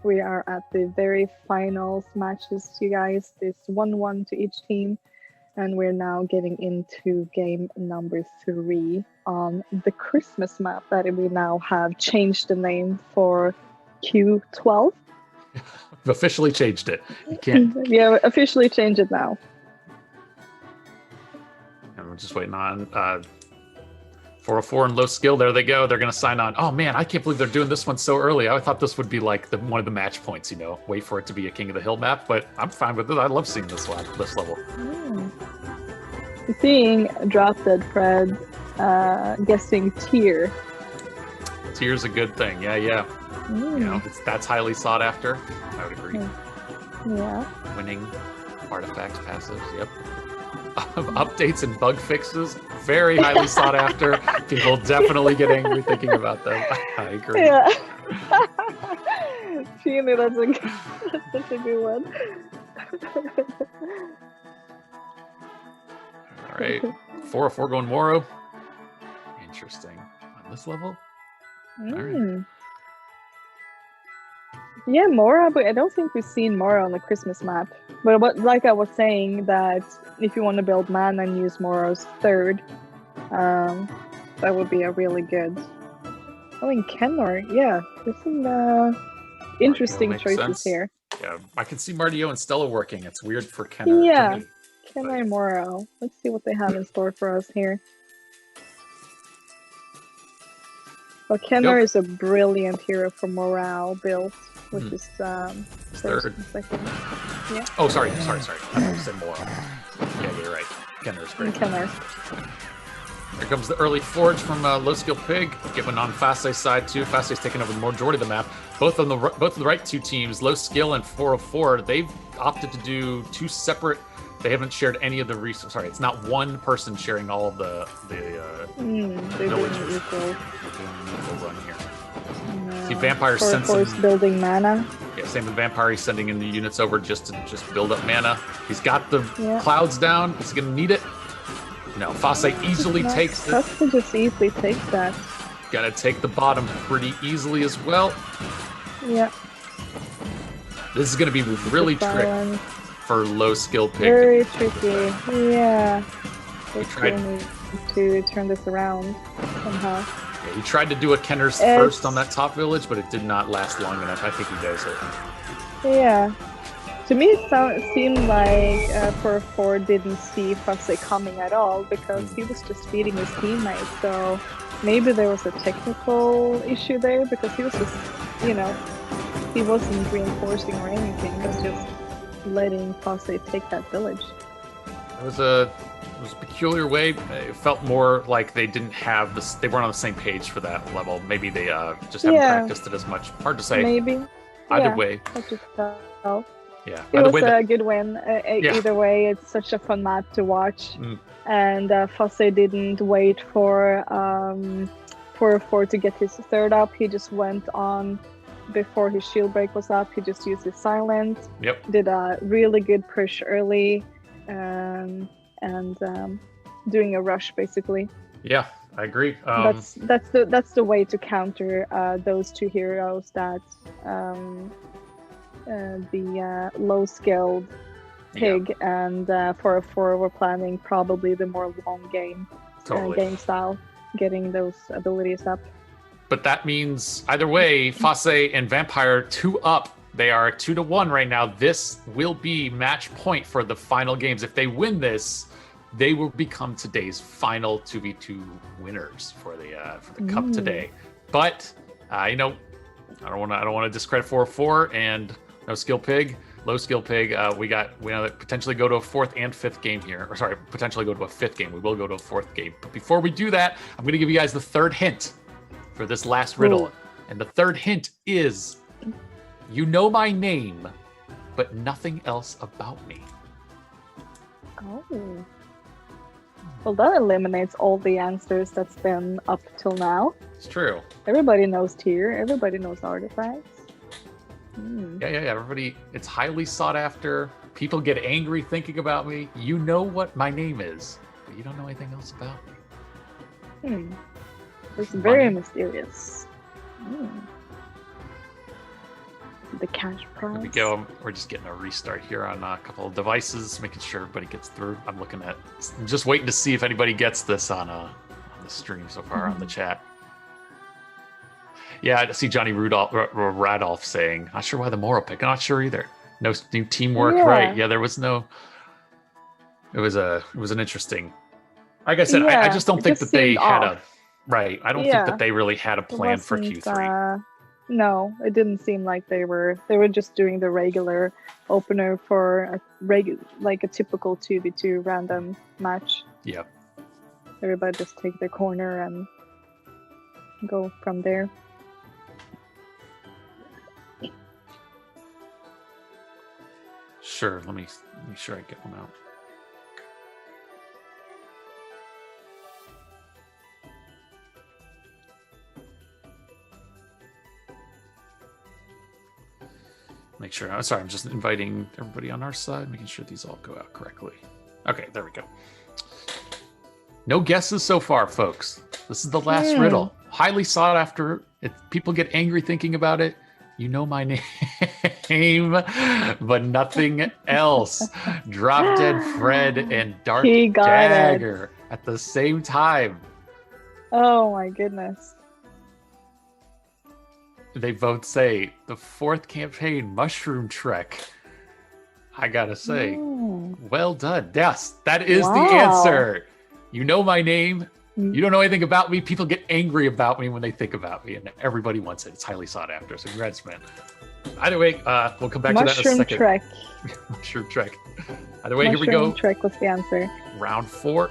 We are at the very finals matches, you guys. It's 1-1 to each team. And we're now getting into game number 3 on the Christmas map that we now have changed the name for Q12. We've officially changed it. You can't. Yeah, officially change it now. And we're just waiting on 404 and low skill. There they go. They're going to sign on. Oh, man, I can't believe they're doing this one so early. I thought this would be like one of the match points, wait for it to be a King of the Hill map, but I'm fine with it. I love seeing this level. Seeing Drop Dead Fred guessing tier. Tier's a good thing. Yeah. That's highly sought after. I would agree. Yeah. Winning artifacts, passives. Yep. Updates and bug fixes, very highly sought after. People definitely get angry thinking about them. I agree. Yeah. Genie, that's such a good one. All right. 404 going Moro. Interesting. On this level? All right. Yeah, Mora, but I don't think we've seen Mora on the Christmas map. But like I was saying, that if you want to build mana and use Mora's 3rd, that would be a really good. Oh, in Kenor, yeah, there's some interesting makes choices sense. here. Yeah, I can see Mardio and Stella working. It's weird for Kenner. Yeah. To me. Kenor and Mora. Let's see what they have in store for us here. Well, Kenner is a brilliant hero for morale build, which is first and second. Yeah. Oh, sorry. I thought you said Moro. Yeah, you're right. Kenner's great. Kenner. Here comes the early forge from Low Skill Pig. Getting on Fasse's side too. Fasse's taking over the majority of the map. Both of the right 2 teams, Low Skill and 404, they've opted to do 2 separate. They haven't shared any of the resources. Sorry, it's not one person sharing all of the villagers. We're doing an equal run here. No. See, Vampire 404's sensing building mana. Yeah, same with Vampire. He's sending in the units over just to build up mana. He's got the clouds down. He's going to need it. No, Fosse easily takes it. Fosse just easily takes that. Gonna take the bottom pretty easily as well. Yeah. This is gonna be really tricky for low skill pig. Very tricky. Yeah. He tried to turn this around somehow. Yeah, he tried to do a Kenner's first on that top village, but it did not last long enough. I think he does it. Yeah. To me, it seemed like 4-4 didn't see Fosse coming at all because he was just feeding his teammates. So maybe there was a technical issue there because he was just, he wasn't reinforcing or anything. He was just letting Fosse take that village. It was a peculiar way. It felt more like they didn't have this. They weren't on the same page for that level. Maybe they just haven't practiced it as much. Hard to say. Maybe. Either way. Hard to tell. Yeah, it was a good win. Either way, it's such a fun map to watch. And Fosse didn't wait for 4-4 to get his third up. He just went on before his shield break was up. He just used his silence. Yep. Did a really good push early, and doing a rush basically. Yeah, I agree. That's the way to counter those two heroes that. The low-skilled pig and 4-4 were planning probably the more long game game style, getting those abilities up. But that means either way, Fosse and Vampire 2 up. They are 2-1 right now. This will be match point for the final games. If they win this, they will become today's final 2v2 winners for the cup today. But I don't want to discredit 4-4 and no skill pig, low skill pig. We know that potentially go to a fourth and fifth game here. Or sorry, potentially go to a fifth game. We will go to a fourth game. But before we do that, I'm going to give you guys the third hint for this last riddle. And the third hint is, you know my name, but nothing else about me. Oh. Well, that eliminates all the answers that's been up till now. It's true. Everybody knows tier. Everybody knows artifacts. Yeah. Everybody, it's highly sought after. People get angry thinking about me. You know what my name is, but you don't know anything else about me. It's very mysterious. The cash prize. There we go. We're just getting a restart here on a couple of devices, making sure everybody gets through. I'm just waiting to see if anybody gets this on the stream so far on the chat. Yeah, I see Johnny Radolph saying, not sure why the moral pick. I'm not sure either. No new teamwork, right? Yeah, there was no. It was an interesting. Like I said, I just don't think that they had a. Right, I don't think that they really had a plan for Q3. No, it didn't seem like they were just doing the regular opener for like a typical 2v2 random match. Yep. Everybody just take their corner and go from there. Sure, let me make sure I get one out. Make sure. I'm sorry, I'm just inviting everybody on our side, making sure these all go out correctly. Okay, there we go. No guesses so far, folks. This is the last riddle. Highly sought after. If people get angry thinking about it, you know my name, but nothing else. Drop Dead Fred and Dark Dagger at the same time. Oh my goodness. They both say the fourth campaign, Mushroom Trek. I gotta say, well done. Yes, that is the answer. You know my name. You don't know anything about me. People get angry about me when they think about me, and everybody wants it. It's highly sought after. So congrats, man. Either way, we'll come back to that in a second. Trek. Mushroom Trek. Either way, here we go. Mushroom Trek was the answer. Round 4.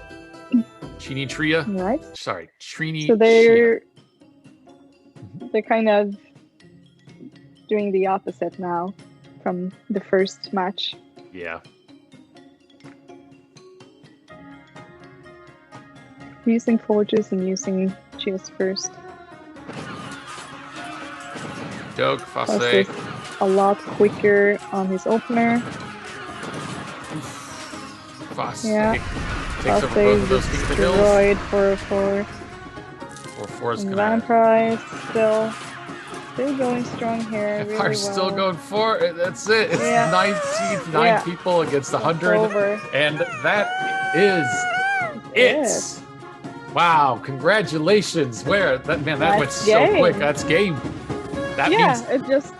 Chini Tria. Right. Sorry, Trini. So they're kind of doing the opposite now from the first match. Yeah. Using forges and using Chia's first. Doug, Fosse. a lot quicker on his opener. Fosse Yeah. takes over both of those King of the Hills. Destroyed for 4-4 is and gonna. Vampire still going strong here. Vampire's Really still well. going for it. That's it. It's Yeah. 19, 9 Yeah. people against It's 100. over. And that is it. Wow, congratulations. Where? That went That's so game. quick. That's game. That Yeah, means it just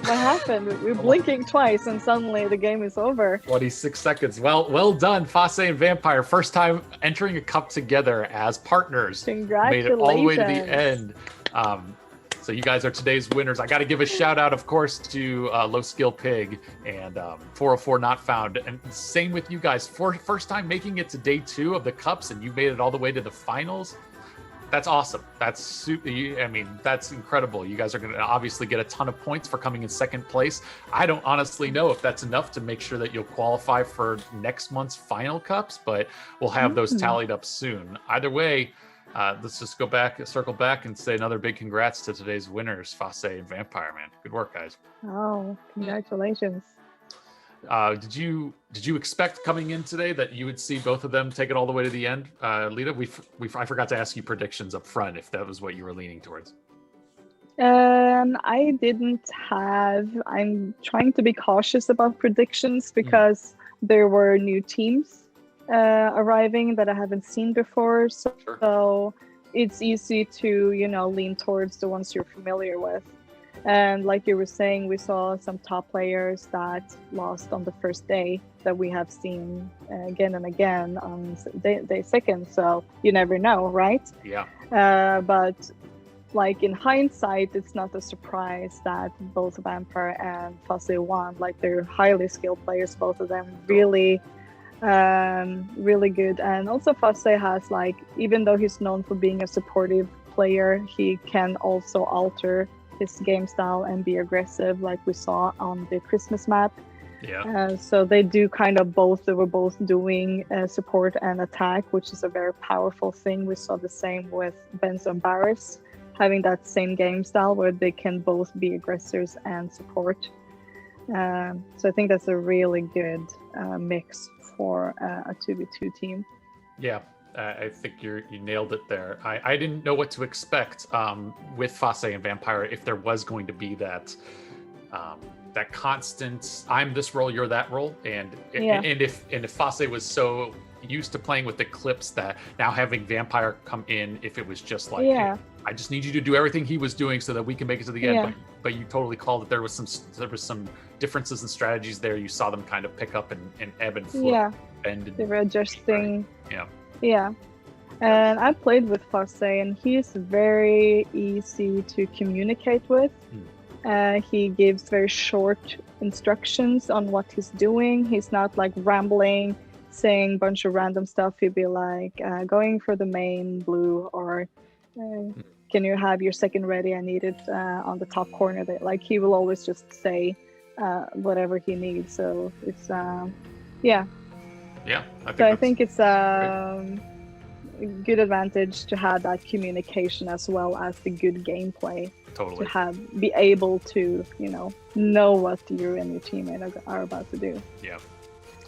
what happened? We're blinking twice and suddenly the game is over. 26 seconds. Well done, Fosse and Vampire. First time entering a cup together as partners. Congratulations. Made it all the way to the end. So you guys are today's winners. I got to give a shout out, of course, to Low Skill Pig and 404 Not Found. And same with you guys. First time making it to day 2 of the cups, and you made it all the way to the finals. That's awesome. That's super. I mean, that's incredible. You guys are going to obviously get a ton of points for coming in second place. I don't honestly know if that's enough to make sure that you'll qualify for next month's final cups, but we'll have those tallied up soon. Either way, let's just circle back and say another big congrats to today's winners, Fosse and Vampire, man. Good work, guys. Oh, congratulations. Did you expect coming in today that you would see both of them take it all the way to the end? Lita, I forgot to ask you predictions up front if that was what you were leaning towards. I didn't have. I'm trying to be cautious about predictions because there were new teams arriving that I haven't seen before. So it's easy to, lean towards the ones you're familiar with. And like you were saying, we saw some top players that lost on the first day that we have seen again and again on day second. So you never know, right? Yeah. But like in hindsight, it's not a surprise that both Vampire and Fosse won. Like they're highly skilled players, both of them, really good. And also Fosse has even though he's known for being a supportive player, he can also alter his game style and be aggressive, like we saw on the Christmas map. Yeah. So they do they were both doing support and attack, which is a very powerful thing. We saw the same with Benzo and Barris, having that same game style where they can both be aggressors and support. So I think that's a really good mix for a 2v2 team. Yeah. I think you nailed it there. I didn't know what to expect with Fosse and Vampire, if there was going to be that constant I'm this role, you're that role, and if Fosse was so used to playing with Eclipse that now having Vampire come in, if it was just hey, I just need you to do everything he was doing so that we can make it to the end. But you totally called it. There was some differences in strategies there. You saw them kind of pick up and ebb and flow. They were adjusting. Yeah. Yeah, and I played with Fosse, and he's very easy to communicate with. He gives very short instructions on what he's doing. He's not rambling, saying a bunch of random stuff. He'd be going for the main blue, or can you have your second ready? I need it on the top corner. He will always just say whatever he needs. So it's I think it's a good advantage to have that communication as well as the good gameplay. Totally. To be able to, know what you and your teammate are about to do. Yeah.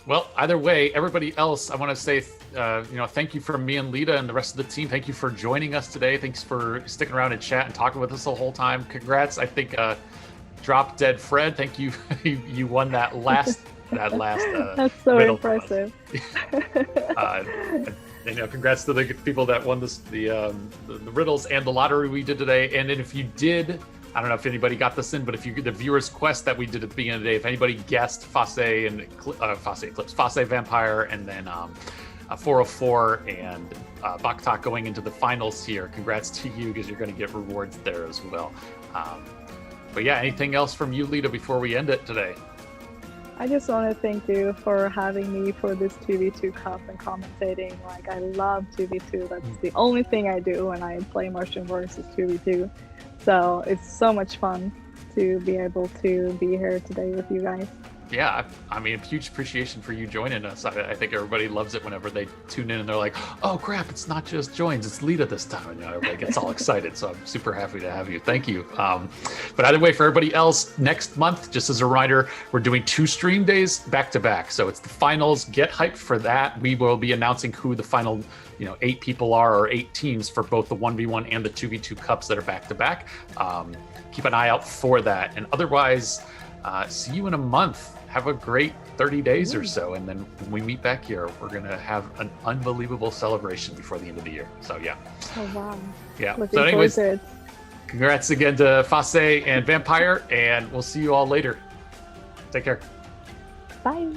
Well, either way, everybody else, I want to say, thank you from me and Lita and the rest of the team. Thank you for joining us today. Thanks for sticking around and chat and talking with us the whole time. Congrats. I think Drop Dead Fred, thank you. You won that last. That's so impressive. Congrats to the people that won the riddles and the lottery we did today. And then if you did, I don't know if anybody got this in, but if the viewers quest that we did at the beginning of the day, if anybody guessed Fosse Eclipse, Fosse Vampire, and then 404 and Baktak going into the finals here, congrats to you, because you're going to get rewards there as well. But yeah, anything else from you, Lita, before we end it today? I just want to thank you for having me for this 2v2 cup and commentating. I love 2v2. That's the only thing I do when I play Mushroom Wars is 2v2. So it's so much fun to be able to be here today with you guys. yeah, I mean, huge appreciation for you joining us. I think everybody loves it whenever they tune in and they're like, oh crap, it's not just joins, it's Lita this time. And everybody gets all excited. So I'm super happy to have you. Thank you. But either way, for everybody else, next month, just as a reminder, we're doing 2 stream days back to back. So it's the finals. Get hyped for that. We will be announcing who the final 8 people are, or 8 teams for both the 1v1 and the 2v2 cups that are back to back. Keep an eye out for that. And otherwise, see you in a month. Have a great 30 days or so. And then when we meet back here, we're going to have an unbelievable celebration before the end of the year. So, yeah. Oh, wow. Yeah. Looking So, anyways, forward to it. congrats again to Fase and Vampire. And we'll see you all later. Take care. Bye.